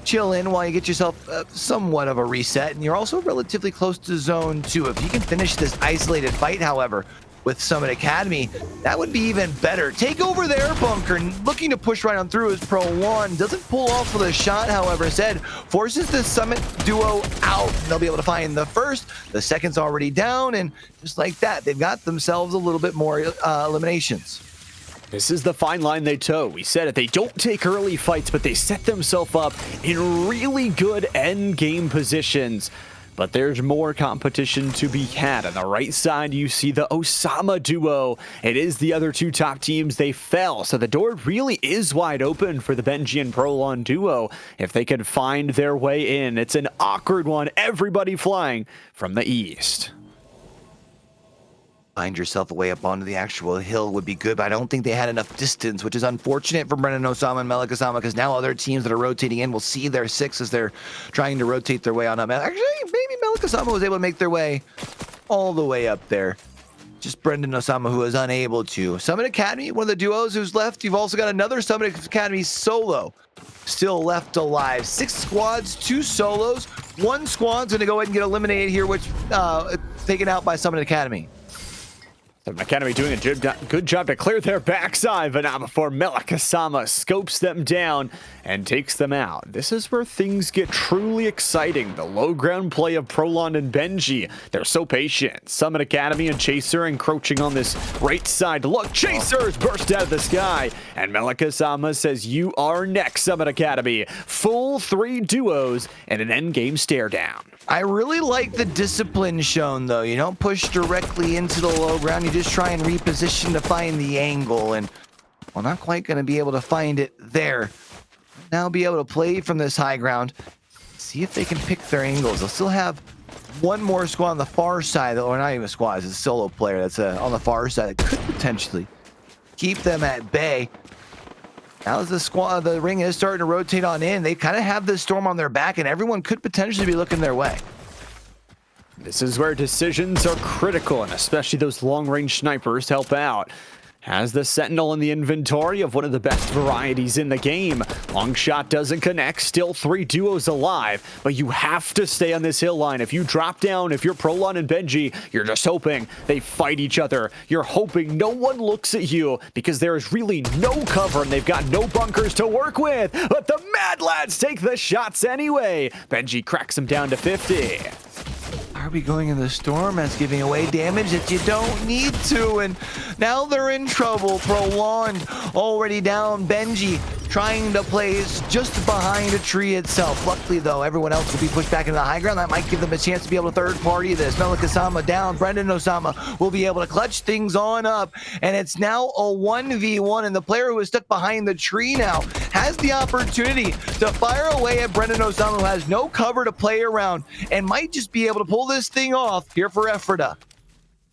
chill in while you get yourself somewhat of a reset. And you're also relatively close to zone 2. If you can finish this isolated fight, however, with Summit Academy, that would be even better. Take over their bunker, looking to push right on through as Pro 1. Doesn't pull off with a shot, however, instead forces the Summit duo out. They'll be able to find the first, the second's already down, and just like that, they've got themselves a little bit more eliminations. This is the fine line they toe. We said it. They don't take early fights, but they set themselves up in really good end game positions. But there's more competition to be had. On the right side, you see the Osama duo. It is the other 2 top teams. They fell, so the door really is wide open for the Benji and Prolon duo if they can find their way in. It's an awkward one. Everybody flying from the east. Find yourself a way up onto the actual hill would be good, but I don't think they had enough distance, which is unfortunate for Brennan Osama and Melik Osama, because now other teams that are rotating in will see their 6 as they're trying to rotate their way on up. Actually, maybe Melik Osama was able to make their way all the way up there. Just Brendan Osama who was unable to. Summit Academy, one of the duos who's left. You've also got another Summit Academy solo still left alive. 6 squads, 2 solos. 1 squad's going to go ahead and get eliminated here, which taken out by Summit Academy. The Academy doing a good job to clear their backside, but not before Melik Osama scopes them down and takes them out. This is where things get truly exciting. The low ground play of Prolon and Benji. They're so patient. Summit Academy and Chaser encroaching on this right side. Look, Chasers burst out of the sky. And Melik Osama says, you are next, Summit Academy. Full 3 duos and an endgame stare down. I really like the discipline shown, though. You don't push directly into the low ground. You just try and reposition to find the angle. And, well, not quite going to be able to find it there. Now be able to play from this high ground. See if they can pick their angles. They'll still have one more squad on the far side, or not even a squad, it's a solo player that's on the far side that could potentially keep them at bay. Now as the ring is starting to rotate on in, they kind of have this storm on their back, and everyone could potentially be looking their way. This is where decisions are critical, and especially those long-range snipers help out. Has the Sentinel in the inventory of one of the best varieties in the game. Long shot doesn't connect, still 3 duos alive, but you have to stay on this hill line. If you drop down, if you're Prolon and Benji, you're just hoping they fight each other. You're hoping no one looks at you because there is really no cover and they've got no bunkers to work with, but the Mad Lads take the shots anyway. Benji cracks him down to 50. Are we going in the storm? That's giving away damage that you don't need to, and now they're in trouble. Prolonged already down. Benji trying to place just behind a tree itself. Luckily, though, everyone else will be pushed back into the high ground. That might give them a chance to be able to third party this. Melik Osama down. Brendan Osama will be able to clutch things on up. And it's now a 1v1. And the player who is stuck behind the tree now has the opportunity to fire away at Brendan Osama, who has no cover to play around and might just be able to pull this thing off here for Ephrata.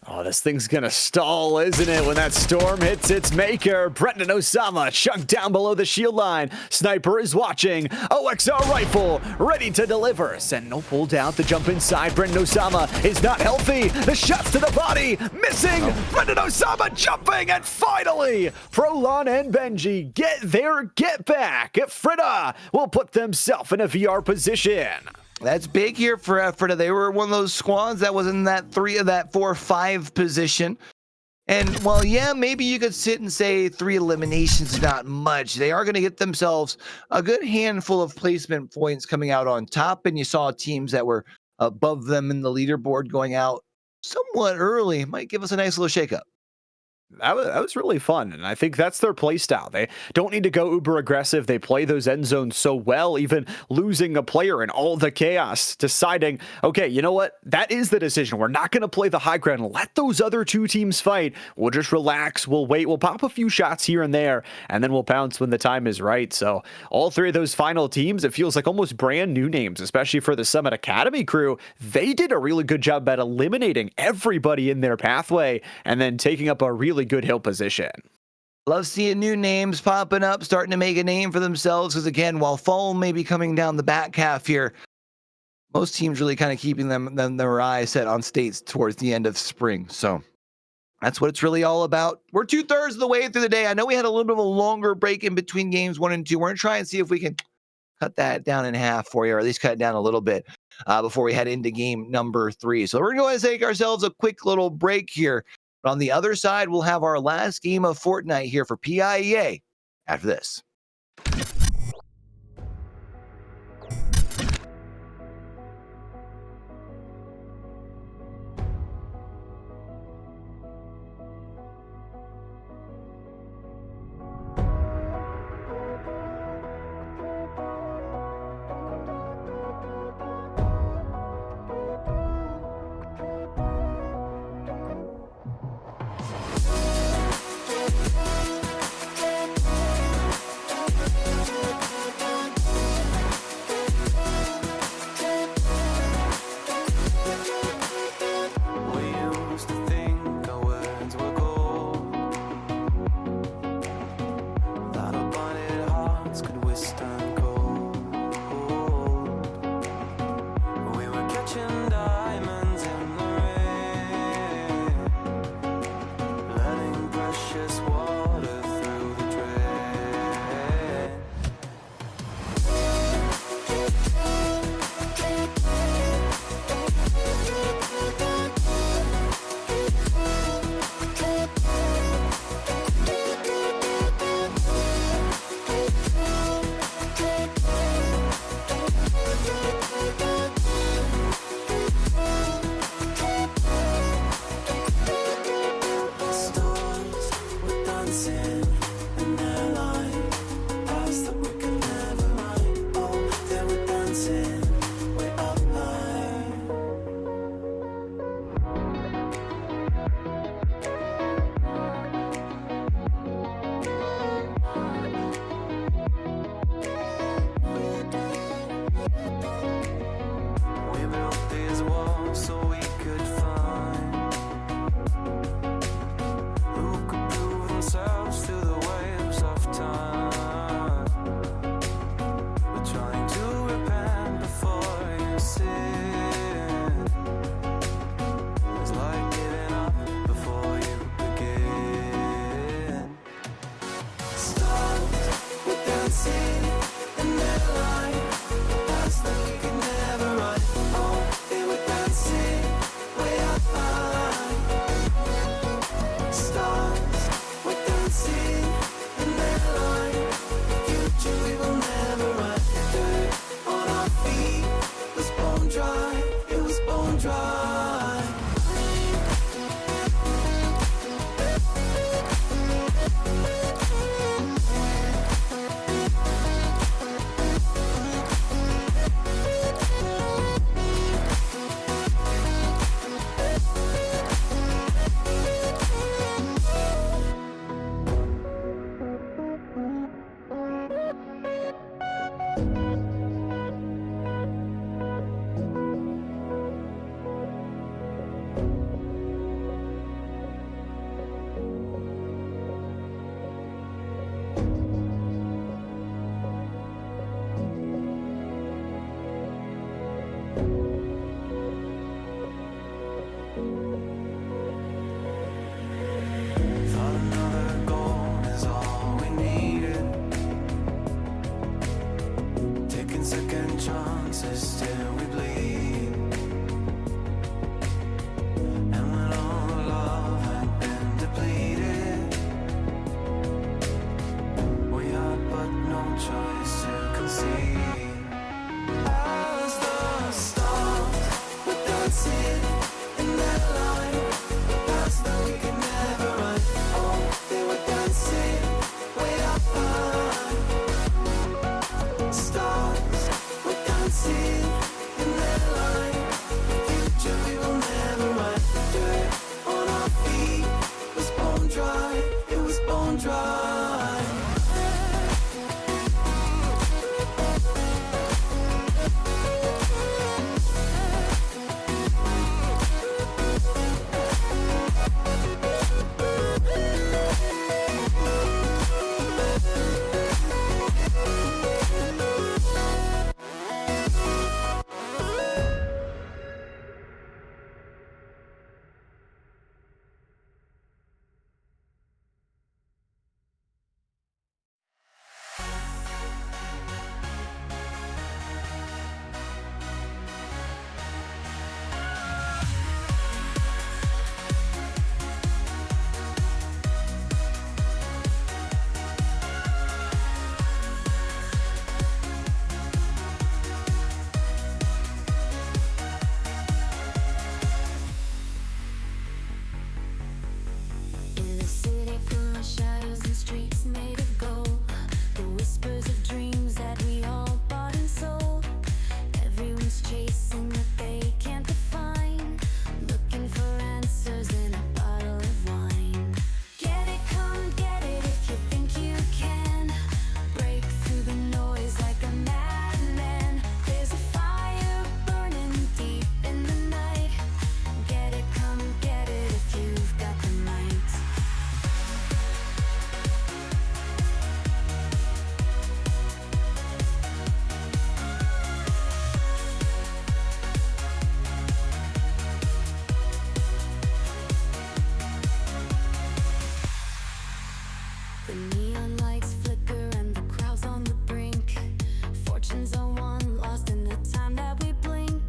Oh, this thing's gonna stall, isn't it, when that storm hits its maker? Brendan Osama chunked down below the shield line. Sniper is watching. OXR rifle ready to deliver. Sentinel pulled out to jump inside. Brendan Osama is not healthy. The shots to the body, missing. Brendan Osama jumping, and finally, Prolon and Benji get their get back. Ephrata will put themselves in a VR position. That's big here for Ephrata. They were one of those squads that was in that 4-5 position. And while, yeah, maybe you could sit and say 3 eliminations is not much, they are going to get themselves a good handful of placement points coming out on top. And you saw teams that were above them in the leaderboard going out somewhat early. Might give us a nice little shakeup. That was really fun, and I think that's their play style. They don't need to go uber aggressive. They play those end zones so well, even losing a player in all the chaos, deciding, okay, you know what? That is the decision. We're not going to play the high ground. Let those other 2 teams fight. We'll just relax. We'll wait. We'll pop a few shots here and there, and then we'll pounce when the time is right. So all 3 of those final teams, it feels like almost brand new names, especially for the Summit Academy crew. They did a really good job at eliminating everybody in their pathway and then taking up a really good hill position. Love seeing new names popping up, starting to make a name for themselves. Because again, while fall may be coming down the back half here, most teams really kind of keeping their eyes set on states towards the end of spring. So that's what it's really all about. We're 2/3 of the way through the day. I know we had a little bit of a longer break in between games 1 and 2. We're going to try and see if we can cut that down in half for you, or at least cut it down a little bit before we head into game number 3. So we're going to go ahead and take ourselves a quick little break here. But on the other side, we'll have our last game of Fortnite here for PIEA after this. Thought another goal is all we needed. Taking second chances till we bleed. And when all the love had been depleted, we had but no choice to concede. As the stars were dancing in that line, past the we could never run. Oh, they were dancing way up high. Stars were dancing in that line. Future we will never run. Dirt on our feet was bone dry. It was bone dry. In the city full of shadows and streets made of gold, the whispers of dreams that we all bought and sold. Everyone's chasing what they can't define, looking for answers in a bottle of wine. Get it, come get it if you think you can. Break through the noise like a madman. There's a fire burning deep in the night. Get it, come get it if you've got the might. The neon lights flicker and the crowd's on the brink. Fortune's a one lost in the time that we blink.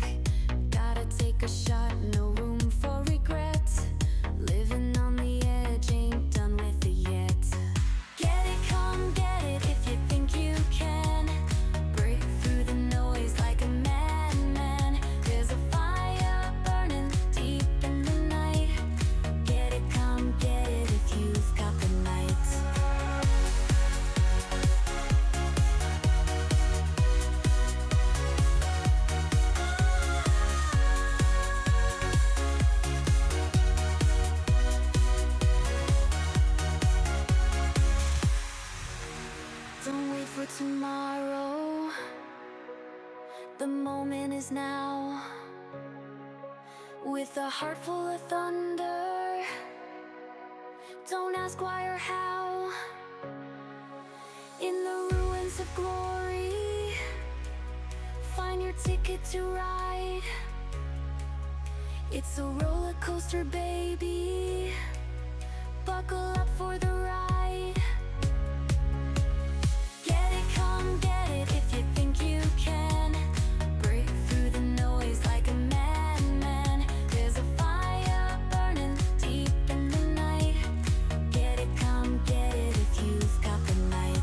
Gotta take a shot, no room for regret. Living on the edge, ain't done with it yet. Get it, come get it if you think you can. Break through the noise like a madman. There's a fire burning deep in the night. Get it, come get it if you've got the night. Don't wait for tomorrow. The moment is now. With a heart full of thunder, don't ask why or how. In the ruins of glory, find your ticket to ride. It's a roller coaster, baby. Buckle up for the ride. Get it, come get it if you think you can. Break through the noise like a madman. There's a fire burning deep in the night. Get it, come get it if you've got the night.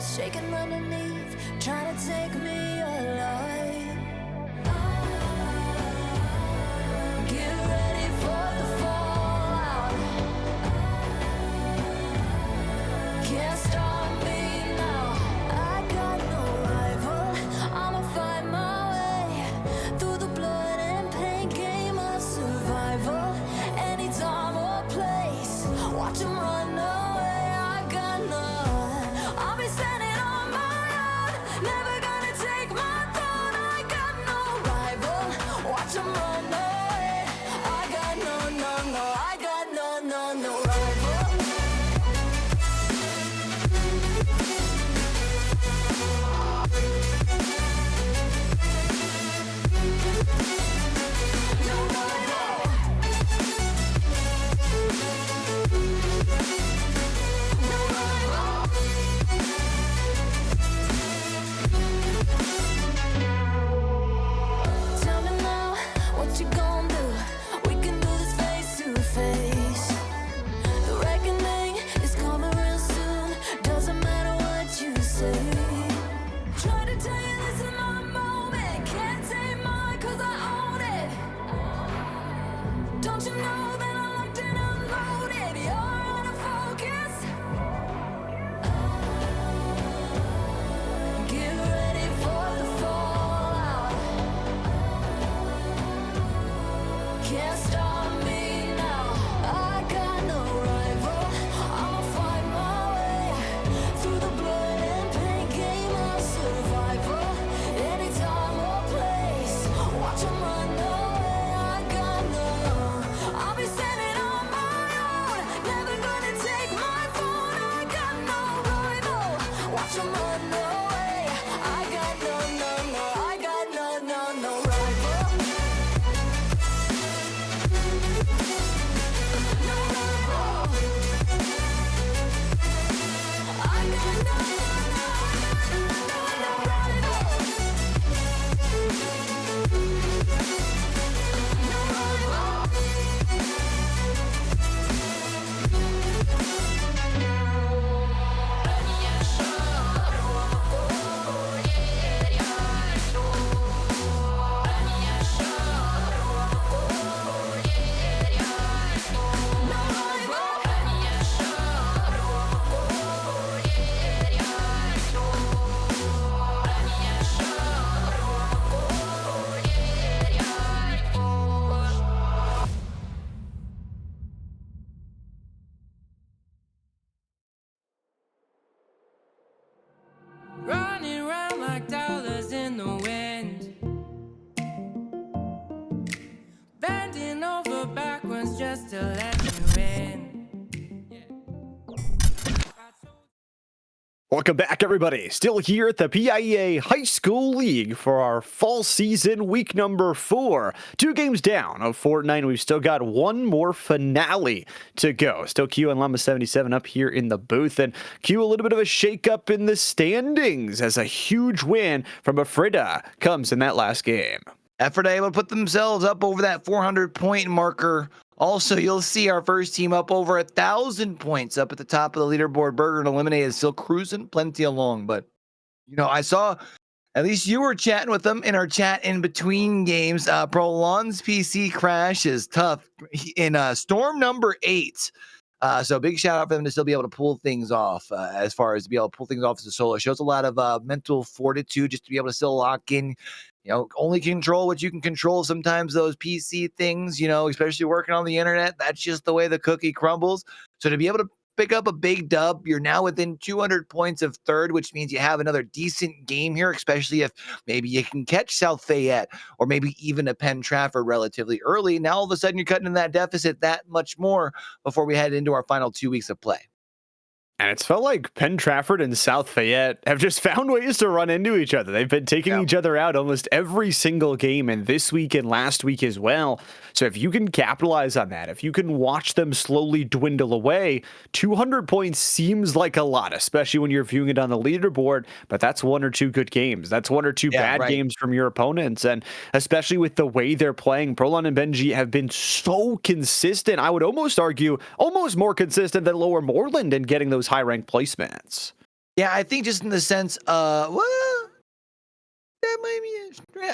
shaking underneath, trying to take me alive. Get ready for the fallout. Can't stop me now. I got no rival. I'ma find my way through the blood and pain game of survival. Any time or place, watch 'em run away. I got none. I'll be standing on my own, never gonna take my throne. I got no rival. Watch 'em run away. I got no, no, no. I got no, no, no rival. Tell me now, what you gon' do? We can do this face to face. The reckoning is coming real soon. Doesn't matter what you say. Try to tell you this is my moment. Can't take mine 'cause I own it. Don't you know that I'm locked and unloaded? You're out of focus. Get ready for the fallout. Can't stop me now. I got no rival. I'ma find my way through the blood and pain game of survival. Any time or place, watch 'em run away. I got no. I'll be standing on my own, never gonna take my phone. I got no rival. Watch 'em run away. I got no, no, no. I got no, no, no rival. Running round like dollars in the wind, bending over backwards just to let you in. Welcome back, everybody. Still here at the PIEA High School League for our fall season, week number 4. 2 games down of Fortnite. We've still got one more finale to go. Still Q and Llama 77 up here in the booth. And Q, a little bit of a shakeup in the standings as a huge win from Afrida comes in that last game. Afrida able to put themselves up over that 400-point marker. Also, you'll see our first team up over 1,000 points up at the top of the leaderboard. Burger and Eliminated still cruising plenty along. But, you know, I saw at least you were chatting with them in our chat in between games. Prolon's PC crash is tough in storm number 8. So big shout out for them to still be able to pull things off as far as to be able to pull things off as a solo. It shows a lot of mental fortitude just to be able to still lock in. You know, only control what you can control. Sometimes those PC things, you know, especially working on the internet, that's just the way the cookie crumbles. So to be able to pick up a big dub, you're now within 200 points of third, which means you have another decent game here, especially if maybe you can catch South Fayette or maybe even a Penn Trafford relatively early. Now all of a sudden you're cutting in that deficit that much more before we head into our final 2 weeks of play. And it's felt like Penn Trafford and South Fayette have just found ways to run into each other. They've been taking each other out almost every single game, and this week and last week as well. So if you can capitalize on that, if you can watch them slowly dwindle away, 200 points seems like a lot, especially when you're viewing it on the leaderboard, but that's 1 or 2 good games. That's 1 or 2 bad games from your opponents, and especially with the way they're playing, Prolon and Benji have been so consistent. I would almost argue almost more consistent than Lower Moreland in getting those high-ranked placements. Yeah, I think just in the sense, well, that might be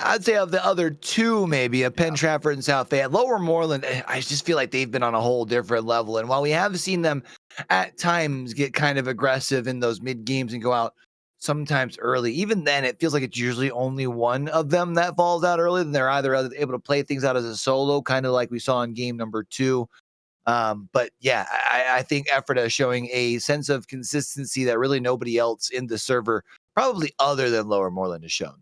I'd say of the other two, maybe a Penn Trafford and South Fayette. Lower Moreland, I just feel like they've been on a whole different level. And while we have seen them at times get kind of aggressive in those mid games and go out sometimes early, even then it feels like it's usually only one of them that falls out early. Then they're either able to play things out as a solo, kind of like we saw in game number 2. But yeah, I think Ephrata is showing a sense of consistency that really nobody else in the server, probably other than Lower Moreland, has shown.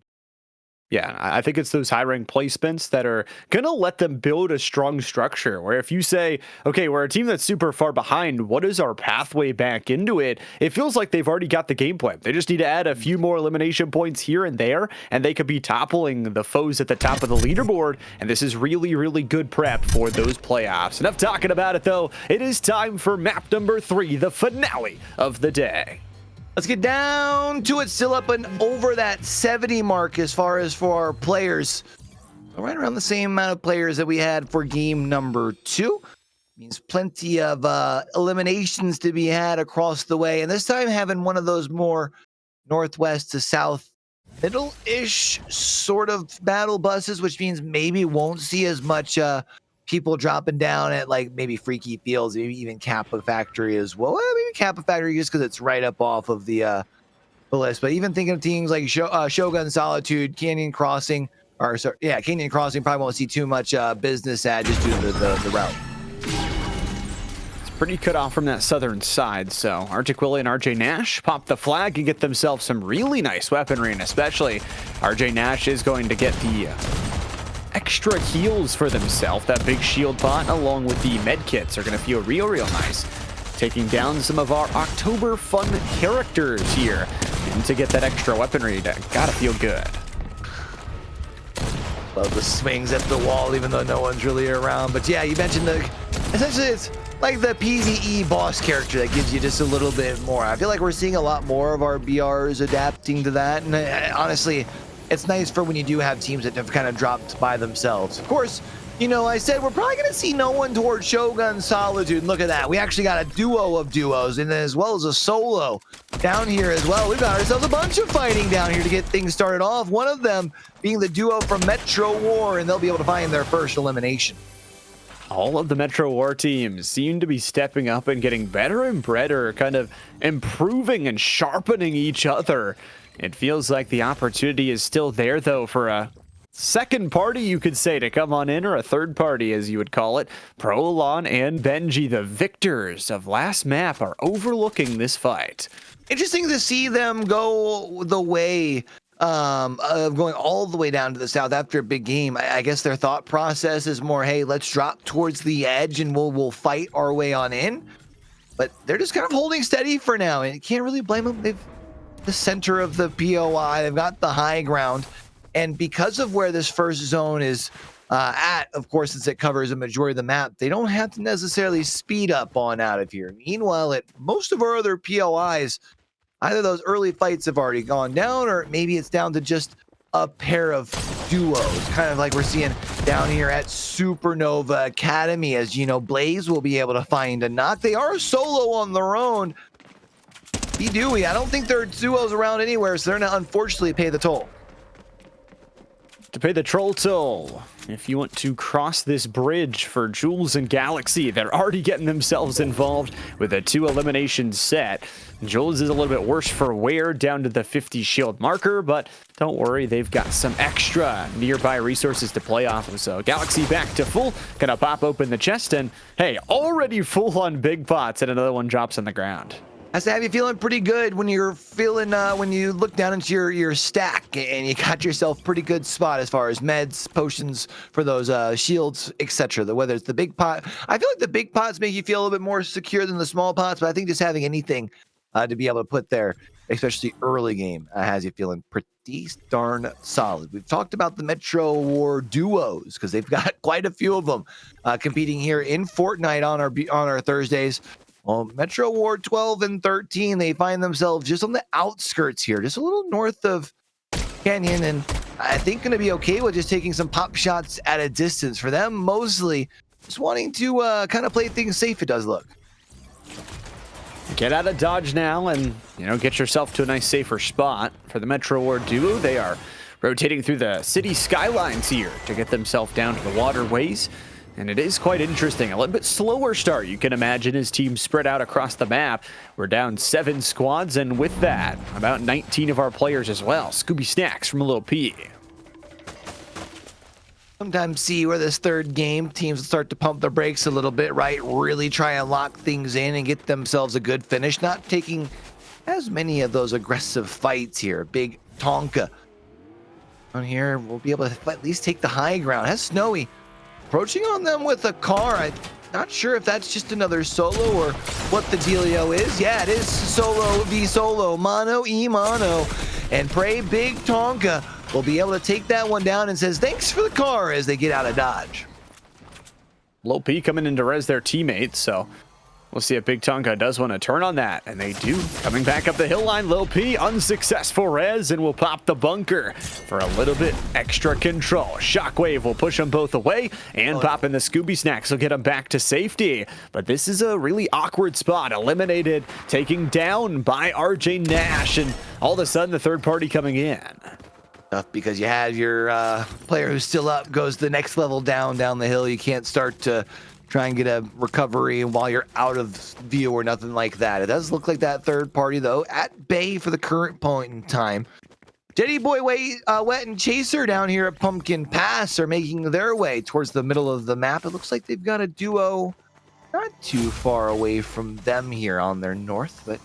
Yeah, I think it's those high-rank placements that are going to let them build a strong structure, where if you say, okay, we're a team that's super far behind, what is our pathway back into it? It feels like they've already got the game plan. They just need to add a few more elimination points here and there, and they could be toppling the foes at the top of the leaderboard, and this is really, really good prep for those playoffs. Enough talking about it, though. It is time for map number 3, the finale of the day. Let's get down to it. Still up and over that 70 mark as far as for our players. Right around the same amount of players that we had for game number 2. Means plenty of eliminations to be had across the way. And this time having one of those more northwest to south middle-ish sort of battle buses, which means maybe won't see as much people dropping down at like maybe Freaky Fields, maybe even Kappa Factory as well. Well, maybe Kappa Factory just because it's right up off of the list. But even thinking of teams like Shogun Solitude, Canyon Crossing, or sorry, yeah, Canyon Crossing probably won't see too much business at just due to the route. It's pretty cut off from that southern side, so Artiquilla and RJ Nash pop the flag and get themselves some really nice weaponry, and especially RJ Nash is going to get the extra heals for themselves. That big shield bot along with the med kits are going to feel real nice, taking down some of our October fun characters here, and to get that extra weaponry, gotta feel good. Love the swings at the wall even though no one's really around. But yeah, you mentioned essentially it's like the PvE boss character that gives you just a little bit more. I feel like we're seeing a lot more of our BRs adapting to that, and honestly, it's nice for when you do have teams that have kind of dropped by themselves. Of course, you know, I said we're probably going to see no one towards Shogun Solitude. And look at that. We actually got a duo of duos, and as well as a solo down here as well. We've got ourselves a bunch of fighting down here to get things started off. One of them being the duo from Metro War, and they'll be able to find their first elimination. All of the Metro War teams seem to be stepping up and getting better and better, kind of improving and sharpening each other. It feels like the opportunity is still there, though, for a second party, you could say, to come on in, or a third party, as you would call it. Prolon and Benji, the victors of last map, are overlooking this fight. Interesting to see them go the way of going all the way down to the south after a big game. I guess their thought process is more, hey, let's drop towards the edge and we'll fight our way on in. But they're just kind of holding steady for now, and you can't really blame them. They've the center of the POI. They've got the high ground. And because of where this first zone is at, of course, since it covers a majority of the map, they don't have to necessarily speed up on out of here. Meanwhile, at most of our other POIs, either those early fights have already gone down, or maybe it's down to just a pair of duos, kind of like we're seeing down here at Supernova Academy. As you know, Blaze will be able to find a knock. They are solo on their own. Dewey, I don't think there are duos around anywhere, so they're going to unfortunately pay the toll. To pay the troll toll, if you want to cross this bridge for Jules and Galaxy, they're already getting themselves involved with a 2 elimination set. Jules is a little bit worse for wear, down to the 50 shield marker, but don't worry, they've got some extra nearby resources to play off of. So Galaxy back to full, gonna pop open the chest, and hey, already full on big pots, and another one drops on the ground. Has to have you feeling pretty good when you're feeling when you look down into your stack and you got yourself pretty good spot as far as meds, potions for those shields, etc. Whether it's the big pot, I feel like the big pots make you feel a little bit more secure than the small pots, but I think just having anything to be able to put there, especially early game, has you feeling pretty darn solid. We've talked about the Metro War duos because they've got quite a few of them competing here in Fortnite on our Thursdays. Well, Metro War 12 and 13, they find themselves just on the outskirts here, just a little north of Canyon, and I think going to be okay with just taking some pop shots at a distance. For them, mostly just wanting to kind of play things safe, it does look. Get out of dodge now and, get yourself to a nice safer spot. For the Metro War duo, they are rotating through the city skylines here to get themselves down to the waterways. And it is quite interesting. A little bit slower start, you can imagine, as teams spread out across the map. We're down 7 squads, and with that, about 19 of our players as well. Scooby Snacks from Lil P. Sometimes see where this third game, teams start to pump their brakes a little bit, right? Really try and lock things in and get themselves a good finish. Not taking as many of those aggressive fights here. Big Tonka on here will be able to at least take the high ground. Has Snowy approaching on them with a car. I'm not sure if that's just another solo or what the dealio is. Yeah, it is solo v solo, mono e mono. And pray Big Tonka will be able to take that one down and says thanks for the car as they get out of dodge. Lil P coming in to res their teammates, so we'll see if Big Tonka does want to turn on that, and they do. Coming back up the hill line, Lil P, unsuccessful res, and will pop the bunker for a little bit extra control. Shockwave will push them both away, and popping the Scooby Snacks will get them back to safety. But this is a really awkward spot. Eliminated, taking down by RJ Nash, and all of a sudden the third party coming in. Because you had your player who's still up goes the next level down the hill. You can't start to try and get a recovery while you're out of view or nothing like that. It does look like that third party, though, at bay for the current point in time. Jetty Boy Wet and Chaser down here at Pumpkin Pass are making their way towards the middle of the map. It looks like they've got a duo not too far away from them here on their north, but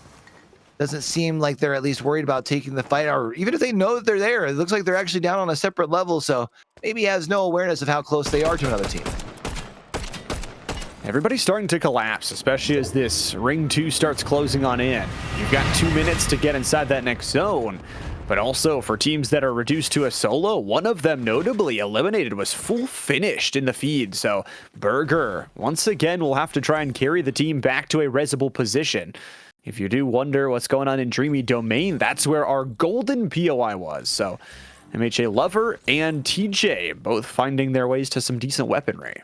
doesn't seem like they're at least worried about taking the fight, or even if they know that they're there, it looks like they're actually down on a separate level, so maybe he has no awareness of how close they are to another team. Everybody's starting to collapse, especially as this Ring 2 starts closing on in. You've got 2 minutes to get inside that next zone, but also for teams that are reduced to a solo, one of them notably eliminated was full finished in the feed, so Burger once again will have to try and carry the team back to a resable position. If you do wonder what's going on in Dreamy Domain, that's where our golden POI was. So MHA Lover and TJ both finding their ways to some decent weaponry.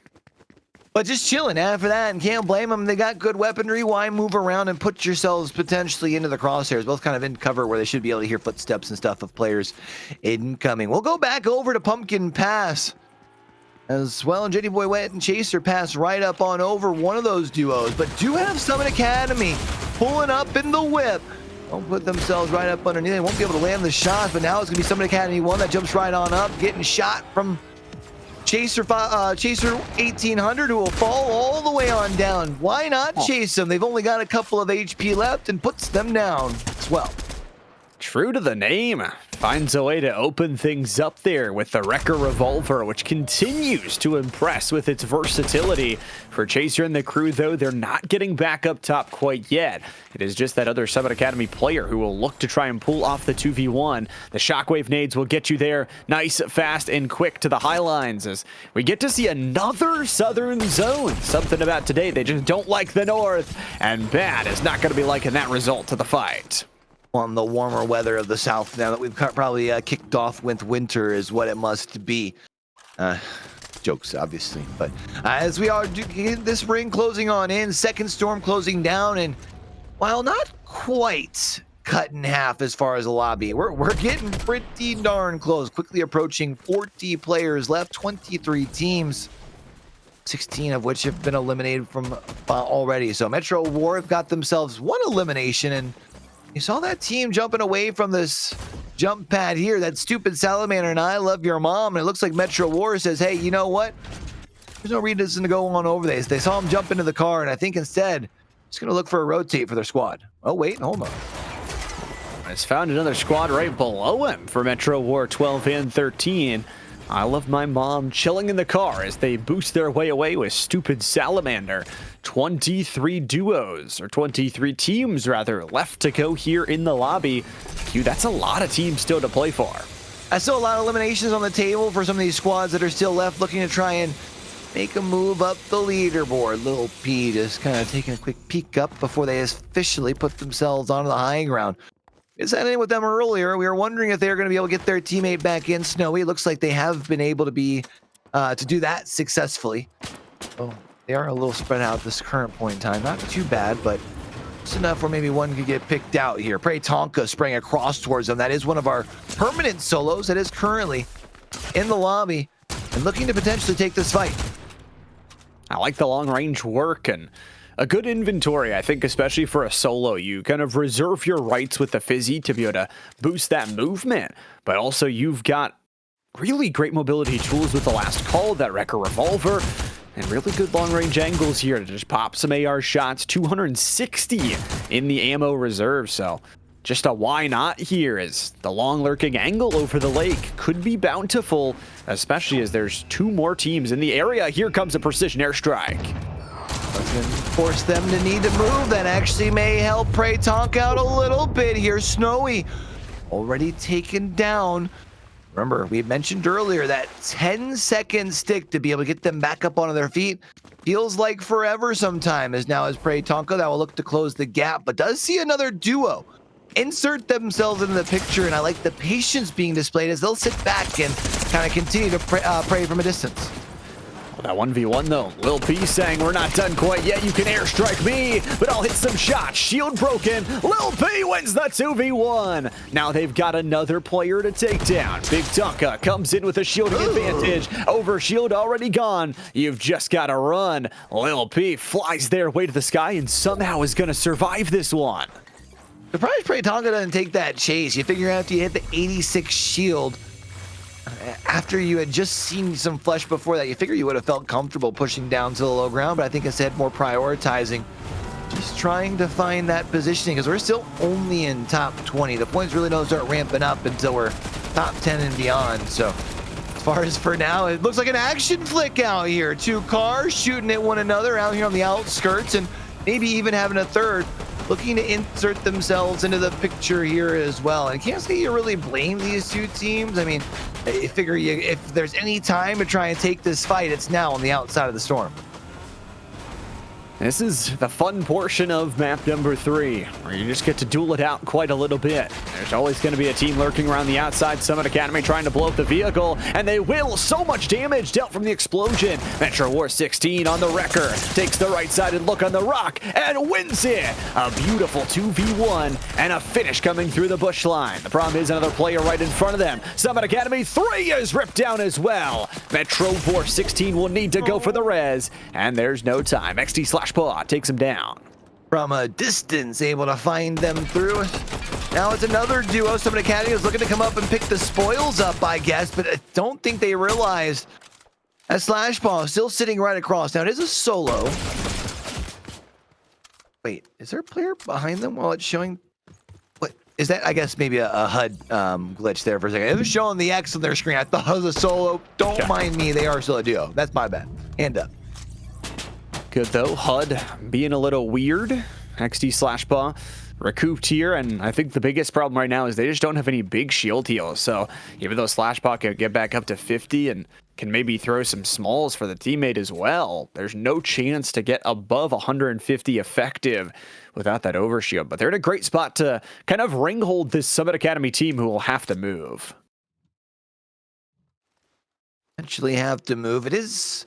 But just chilling after that, and can't blame them. They got good weaponry. Why move around and put yourselves potentially into the crosshairs? Both kind of in cover where they should be able to hear footsteps and stuff of players incoming. We'll go back over to Pumpkin Pass as well, and JD Boy Wet and Chaser pass right up on over one of those duos, but do have Summit Academy pulling up in the whip. Don't put themselves right up underneath. They won't be able to land the shot, but now it's going to be Summit Academy 1 that jumps right on up, getting shot from Chaser 1800, who will fall all the way on down. Why not chase them? They've only got a couple of HP left and puts them down as well. True to the name, finds a way to open things up there with the Wrecker Revolver, which continues to impress with its versatility. For Chaser and the crew, though, they're not getting back up top quite yet. It is just that other Summit Academy player who will look to try and pull off the 2v1. The Shockwave nades will get you there nice, fast, and quick to the high lines as we get to see another southern zone. Something about today, they just don't like the north, and Bad is not going to be liking that result to the fight. On the warmer weather of the south now that we've probably kicked off with winter is what it must be. Jokes, obviously, but as we are this ring closing on in, second storm closing down, and while not quite cut in half as far as the lobby, we're getting pretty darn close. Quickly approaching 40 players left, 23 teams, 16 of which have been eliminated from already. So Metro War have got themselves one elimination, and you saw that team jumping away from this jump pad here. That stupid salamander and I love your mom. And it looks like Metro War says, hey, you know what? There's no reason to go on over this. They saw him jump into the car, and I think instead, just going to look for a rotate for their squad. Oh, wait, hold on. Has found another squad right below him for Metro War 12 and 13. I love my mom chilling in the car as they boost their way away with stupid salamander. 23 duos, or 23 teams rather, left to go here in the lobby. Q, that's a lot of teams still to play for. I still a lot of eliminations on the table for some of these squads that are still left, looking to try and make a move up the leaderboard. Lil P just kind of taking a quick peek up before they officially put themselves onto the high ground. We sat in with them earlier. We were wondering if they were going to be able to get their teammate back in. Snowy, it looks like they have been able to do that successfully. Oh, they are a little spread out at this current point in time. Not too bad, but Just enough where maybe one could get picked out here. Prey Tonka spraying across towards them. That is one of our permanent solos that is currently in the lobby and looking to potentially take this fight. I like the long range work and a good inventory. I think especially for a solo, you kind of reserve your rights with the Fizzy to be able to boost that movement, but also you've got really great mobility tools with the last call, that Wrecker revolver, and really good long range angles here to just pop some AR shots. 260 in the ammo reserve, so just a why not here, as the long lurking angle over the lake could be bountiful, especially as there's 2 more teams in the area. Here comes a precision airstrike. Doesn't force them to need to move. That actually may help Prey Tonk out a little bit here. Snowy already taken down. Remember, we mentioned earlier that 10-second stick to be able to get them back up onto their feet feels like forever sometime, as now as Prey Tonka that will look to close the gap, but does see another duo insert themselves into the picture, and I like the patience being displayed as they'll sit back and kind of continue to pray from a distance. Well, that 1v1 though, Lil P saying we're not done quite yet. You can airstrike me, but I'll hit some shots. Shield broken. Lil P wins the 2v1. Now they've got another player to take down. Big Tonka comes in with a shielding advantage. Over shield already gone. You've just got to run. Lil P flies their way to the sky and somehow is going to survive this one. Surprised Prey Tonga doesn't take that chase. You figure after you hit the 86 shield, after you had just seen some flesh before that, you figure you would have felt comfortable pushing down to the low ground, but I think instead more prioritizing, just trying to find that positioning, because we're still only in top 20. The points really don't start ramping up until we're top 10 and beyond. So as far as for now, it looks like an action flick out here. 2 cars shooting at one another out here on the outskirts, and maybe even having a third looking to insert themselves into the picture here as well. And can't say you really blame these 2 teams. I mean, you figure if there's any time to try and take this fight, it's now on the outside of the storm. This is the fun portion of map number 3, where you just get to duel it out quite a little bit. There's always going to be a team lurking around the outside. Summit Academy trying to blow up the vehicle, and they will. So much damage dealt from the explosion. Metro War 16 on the Wrecker takes the right-sided look on the rock and wins it. A beautiful 2v1 and a finish coming through the bush line. The problem is another player right in front of them. Summit Academy 3 is ripped down as well. Metro War 16 will need to go for the res, and there's no time. XD/Paw takes him down. From a distance, able to find them through. Now it's another duo. Summit Academy is looking to come up and pick the spoils up, I guess, but I don't think they realized that /Paw still sitting right across. Now it is a solo. Wait, is there a player behind them while it's showing? What is that? I guess maybe a HUD glitch there for a second. It was showing the X on their screen. I thought it was a solo. Don't mind me. They are still a duo. That's my bad. Hand up. Good though, HUD being a little weird. XD/Paw recouped here, and I think the biggest problem right now is they just don't have any big shield heals. So even though /Paw can get back up to 50 and can maybe throw some smalls for the teammate as well, there's no chance to get above 150 effective without that overshield. But they're in a great spot to kind of ringhold this Summit Academy team who will have to move. Eventually have to move. It is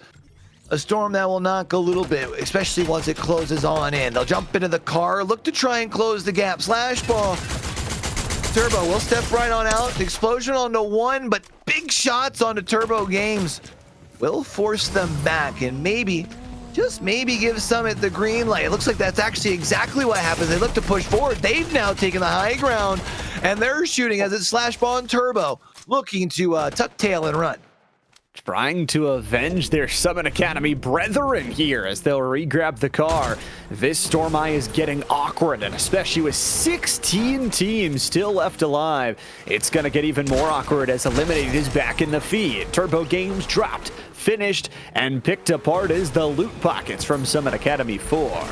a storm that will knock a little bit, especially once it closes on in. They'll jump into the car, look to try and close the gap. /Paw Turbo will step right on out. The explosion onto 1, but big shots onto Turbo Games will force them back and maybe, just maybe, give Summit the green light. It looks like that's actually exactly what happens. They look to push forward. They've now taken the high ground, and they're shooting as it's /Paw and Turbo looking to tuck tail and run. Trying to avenge their Summit Academy brethren here as they'll re-grab the car. This Storm Eye is getting awkward, and especially with 16 teams still left alive, it's going to get even more awkward as Eliminated is back in the feed. Turbo Games dropped, finished, and picked apart is the loot pockets from Summit Academy 4.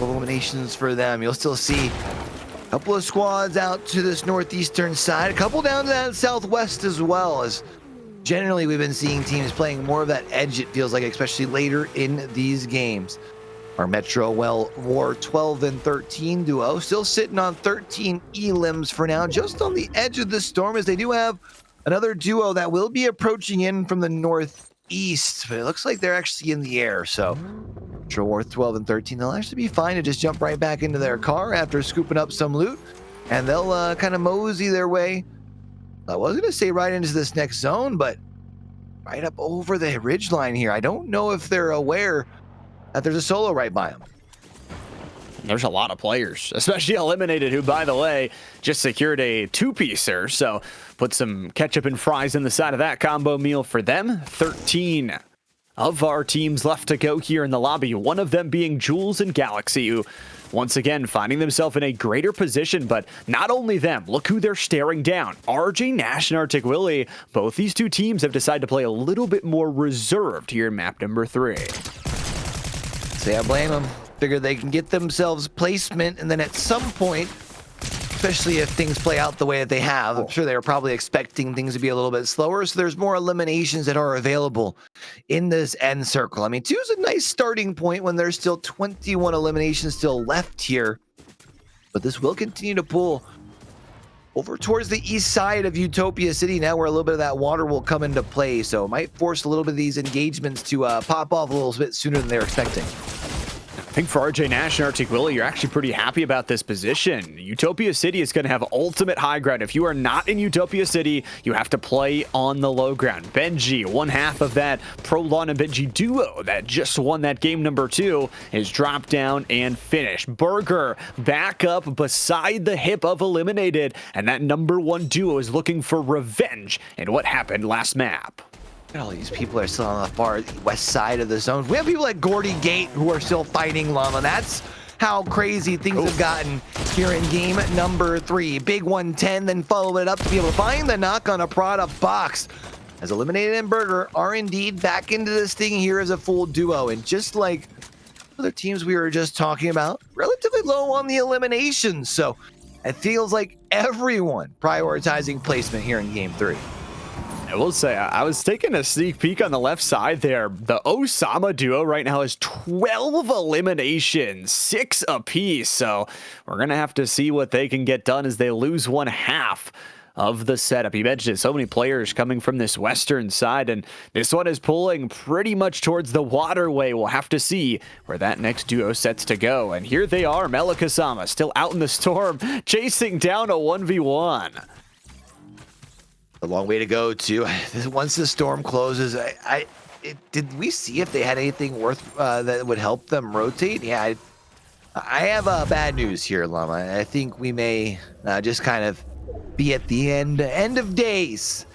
Eliminations for them. You'll still see a couple of squads out to this northeastern side, a couple down to that southwest as well, as generally we've been seeing teams playing more of that edge, it feels like, especially later in these games. Our Metro War 12 and 13 duo still sitting on 13 elims for now, just on the edge of the storm, as they do have another duo that will be approaching in from the northeast, but it looks like they're actually in the air. So Metro War 12 and 13, they'll actually be fine to just jump right back into their car after scooping up some loot, and they'll kind of mosey their way. I was going to say right into this next zone, but right up over the ridgeline here. I don't know if they're aware that there's a solo right by them. There's a lot of players, especially Eliminated, who, by the way, just secured a two-piecer. So put some ketchup and fries in the side of that combo meal for them. 13 of our teams left to go here in the lobby, one of them being Jules and Galaxy, who once again finding themselves in a greater position. But not only them, look who they're staring down. RJ Nash and Arctic Willie. Both these two teams have decided to play a little bit more reserved here in map number 3. Say I blame them. Figure they can get themselves placement, and then at some point, especially if things play out the way that they have, I'm sure they were probably expecting things to be a little bit slower, so there's more eliminations that are available in this end circle. I mean, 2 is a nice starting point when there's still 21 eliminations still left here, but this will continue to pull over towards the east side of Utopia City now, where a little bit of that water will come into play, so it might force a little bit of these engagements to pop off a little bit sooner than they're expecting. I think for RJ Nash and Arctic Willie, you're actually pretty happy about this position. Utopia City is going to have ultimate high ground. If you are not in Utopia City, you have to play on the low ground. Benji, one half of that Prolon and Benji duo that just won that game number 2, is dropped down and finished. Burger back up beside the hip of Eliminated, and that number 1 duo is looking for revenge in what happened last map. All these people are still on the far west side of the zone. We have people like Gordy Gate who are still fighting Llama. That's how crazy things have gotten here in game number 3. Big 110, then follow it up to be able to find the knock on a Prada box. As Eliminated and Burger are indeed back into this thing here as a full duo. And just like other teams we were just talking about, relatively low on the eliminations. So it feels like everyone prioritizing placement here in game 3. I will say, I was taking a sneak peek on the left side there. The Osama duo right now has 12 eliminations, 6 apiece. So we're going to have to see what they can get done as they lose one half of the setup. You mentioned so many players coming from this western side, and this one is pulling pretty much towards the waterway. We'll have to see where that next duo sets to go. And here they are, Melikasama still out in the storm, chasing down a 1v1. A long way to go too. Once the storm closes, did we see if they had anything worth that would help them rotate? Yeah, I have bad news here, Llama. I think we may just kind of be at the end of days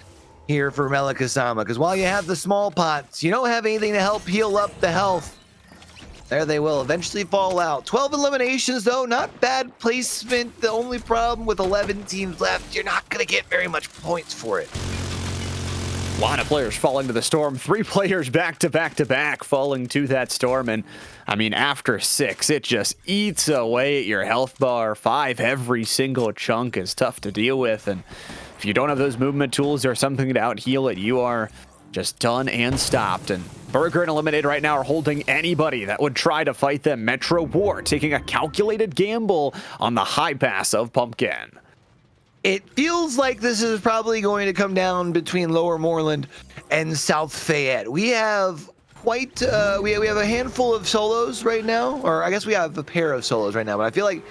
here for Melikasama, because while you have the small pots, you don't have anything to help heal up the health. There they will eventually fall out. 12 eliminations, though, not bad placement. The only problem with 11 teams left, you're not going to get very much points for it. A lot of players falling to the storm. 3 players back to back to back falling to that storm. And I mean, after 6, it just eats away at your health bar. 5 every single chunk is tough to deal with. And if you don't have those movement tools or something to out heal it, you are just done and stopped. And Burger and Eliminated right now are holding anybody that would try to fight them. Metro War taking a calculated gamble on the high pass of Pumpkin. It feels like this is probably going to come down between Lower Moreland and South Fayette. We have quite we have a handful of solos right now, or I guess we have a pair of solos right now, but I feel like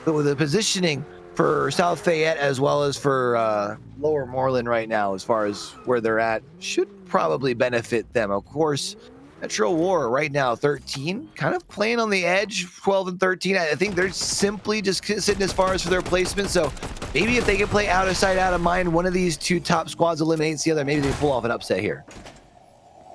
the positioning for South Fayette as well as for Lower Moreland right now, as far as where they're at, should probably benefit them. Of course, Metro War right now 13, kind of playing on the edge, 12 and 13. I think they're simply just sitting as far as for their placement. So maybe if they can play out of sight, out of mind, one of these 2 top squads eliminates the other. Maybe they pull off an upset here.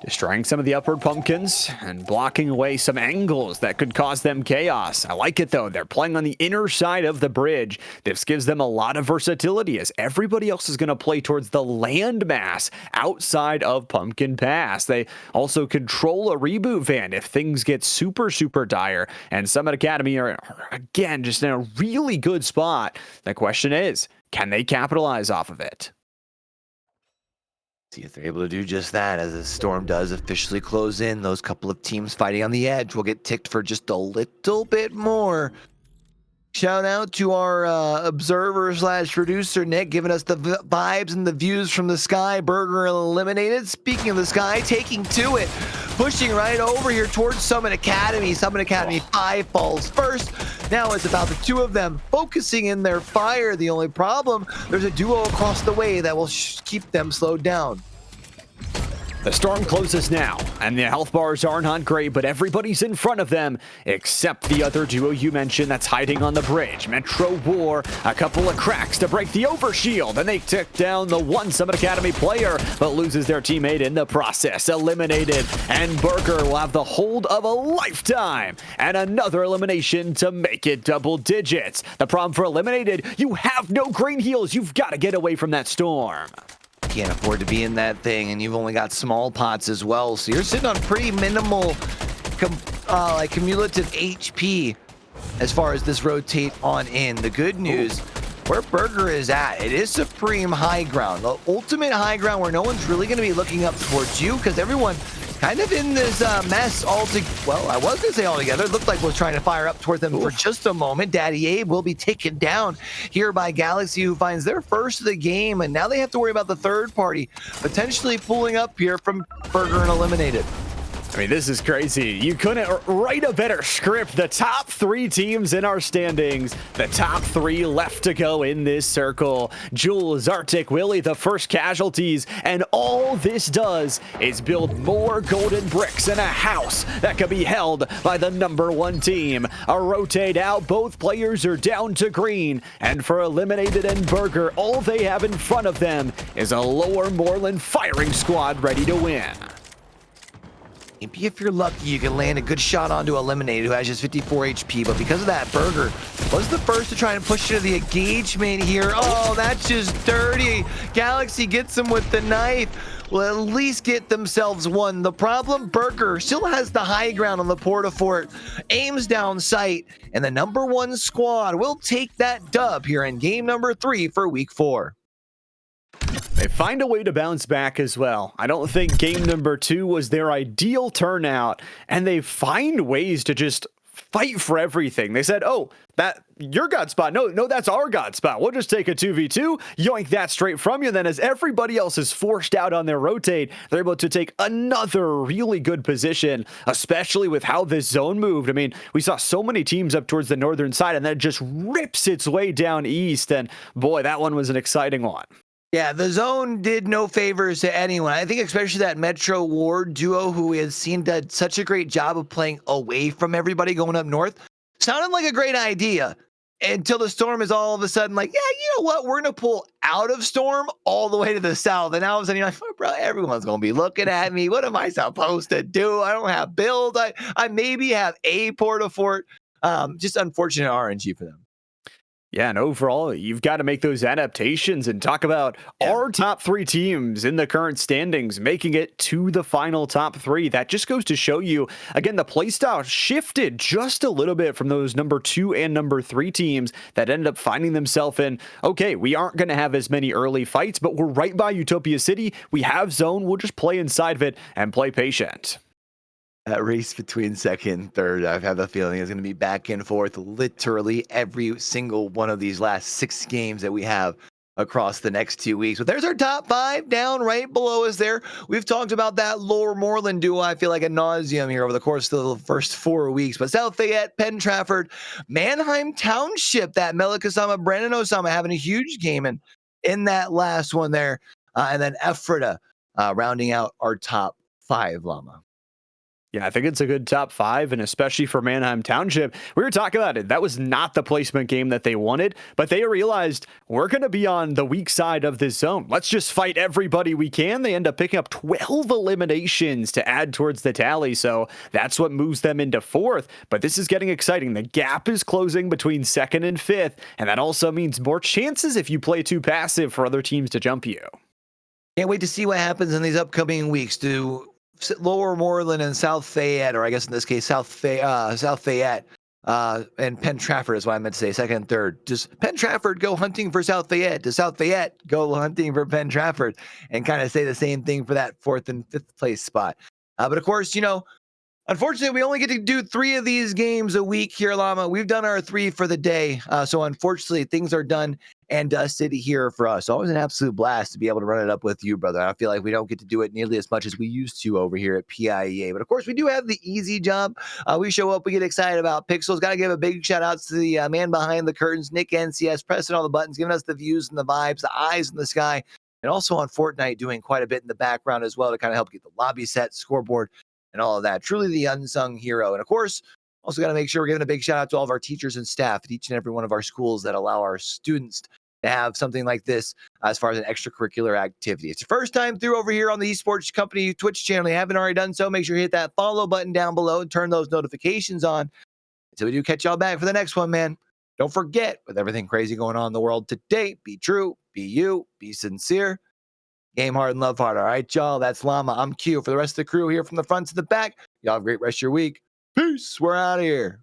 Destroying some of the upward pumpkins and blocking away some angles that could cause them chaos. I like it though. They're playing on the inner side of the bridge. This gives them a lot of versatility as everybody else is going to play towards the landmass outside of Pumpkin Pass. They also control a reboot van if things get super, super dire. And Summit Academy are, again, just in a really good spot. The question is, can they capitalize off of it? See if they're able to do just that as the storm does officially close in. Those couple of teams fighting on the edge will get ticked for just a little bit more. Shout out to our observer / producer, Nick, giving us the vibes and the views from the sky. Burger eliminated. Speaking of the sky, taking to it. pushing right over here towards Summit Academy. Summit Academy 5 falls first. Now it's about the two of them focusing in their fire. The only problem, there's a duo across the way that will keep them slowed down. The storm closes now, and the health bars are not great, but everybody's in front of them, except the other duo you mentioned that's hiding on the bridge. Metro War, a couple of cracks to break the overshield, and they take down the one Summit Academy player, but loses their teammate in the process. Eliminated, and Burger will have the hold of a lifetime, and another elimination to make it double digits. The problem for Eliminated, you have no green heals. You've got to get away from that storm. Can't afford to be in that thing, and you've only got small pots as well, so you're sitting on pretty minimal like cumulative HP as far as this rotate on in. The good news, where Burger is at, it is supreme high ground, the ultimate high ground where no one's really going to be looking up towards you, because everyone kind of in this mess all together. Well, I was going to say all together. It looked like was trying to fire up toward them for just a moment. Daddy Abe will be taken down here by Galaxy, who finds their first of the game, and now they have to worry about the third party potentially pulling up here from Burger and Eliminated. I mean, this is crazy. You couldn't write a better script. The top 3 teams in our standings, the top 3 left to go in this circle. Jules, Arctic, Willie, the first casualties, and all this does is build more golden bricks in a house that can be held by the #1 team. A rotate out, both players are down to green, and for Eliminated and Burger, all they have in front of them is a Lower Moreland firing squad ready to win. Maybe if you're lucky, you can land a good shot onto Eliminated, who has just 54 HP, but because of that, Burger was the first to try and push into the engagement here. Oh, that's just dirty. Galaxy gets him with the knife. Will at least get themselves one. The problem, Burger still has the high ground on the Porta-Fort, aims down sight, and the #1 squad will take that dub here in game number 3 for week 4. They find a way to bounce back as well. I don't think game number 2 was their ideal turnout, and they find ways to just fight for everything. They said, oh, that your god spot. No, that's our god spot. We'll just take a 2v2, yoink that straight from you. Then as everybody else is forced out on their rotate, they're able to take another really good position, especially with how this zone moved. I mean, we saw so many teams up towards the northern side, and then it just rips its way down east. And boy, that one was an exciting one. Yeah, the zone did no favors to anyone. I think especially that Metro Ward duo, who we had seen did such a great job of playing away from everybody going up north, sounded like a great idea until the storm is all of a sudden like, yeah, you know what? We're going to pull out of storm all the way to the south. And all of a sudden you're like, oh, bro, everyone's going to be looking at me. What am I supposed to do? I don't have build. I maybe have a Porta-Fort. Just unfortunate RNG for them. Yeah, and overall, you've got to make those adaptations and talk about our top 3 teams in the current standings making it to the final top 3. That just goes to show you, again, the playstyle shifted just a little bit from those #2 and #3 teams that ended up finding themselves in, okay, we aren't going to have as many early fights, but we're right by Utopia City. We have zone. We'll just play inside of it and play patient. That race between second and third, I have a feeling is going to be back and forth literally every single one of these last 6 games that we have across the next 2 weeks. But there's our top 5 down right below us there. We've talked about that Lower Moreland duo, I feel like, ad nauseum here over the course of the first 4 weeks. But South Fayette, Penn Trafford, Manheim Township, that Melik Osama, Brandon Osama having a huge game in that last one there. And then Ephrata rounding out our top 5, Llama. Yeah, I think it's a good top 5, and especially for Manheim Township. We were talking about it. That was not the placement game that they wanted, but they realized we're going to be on the weak side of this zone. Let's just fight everybody we can. They end up picking up 12 eliminations to add towards the tally, so that's what moves them into 4th. But this is getting exciting. The gap is closing between 2nd and 5th, and that also means more chances if you play too passive for other teams to jump you. Can't wait to see what happens in these upcoming weeks. Do Lower Moreland and South Fayette, or I guess in this case, South Fayette and Penn Trafford is what I meant to say, 2nd and 3rd. Does Penn Trafford go hunting for South Fayette? Does South Fayette go hunting for Penn Trafford? And kind of say the same thing for that 4th and 5th place spot. But of course, you know, unfortunately, we only get to do 3 of these games a week here, Llama. We've done our 3 for the day. So unfortunately, things are done and Dusted here for us. Always an absolute blast to be able to run it up with you, brother. I feel like we don't get to do it nearly as much as we used to over here at PIEA. But of course, we do have the easy job. We show up, we get excited about pixels. Got to give a big shout out to the man behind the curtains, Nick NCS, pressing all the buttons, giving us the views and the vibes, the eyes in the sky, and also on Fortnite doing quite a bit in the background as well to kind of help get the lobby set, scoreboard, and all of that. Truly the unsung hero. And of course, also got to make sure we're giving a big shout out to all of our teachers and staff at each and every one of our schools that allow our students to have something like this as far as an extracurricular activity. It's your first time through over here on the Esports Company Twitch channel. If you haven't already done so, make sure you hit that follow button down below and turn those notifications on. So we do catch y'all back for the next one, man. Don't forget, with everything crazy going on in the world today, be true, be you, be sincere, game hard and love hard. All right, y'all, that's Llama. I'm Q. For the rest of the crew here from the front to the back, y'all have a great rest of your week. Peace. We're out of here.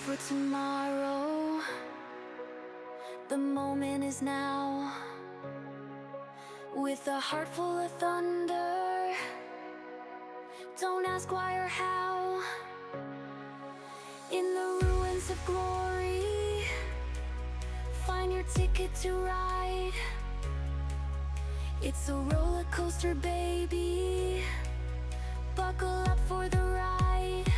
for tomorrow. The moment is now. With a heart full of thunder, don't ask why or how. In the ruins of glory, find your ticket to ride. It's a roller coaster, baby. Buckle up for the ride.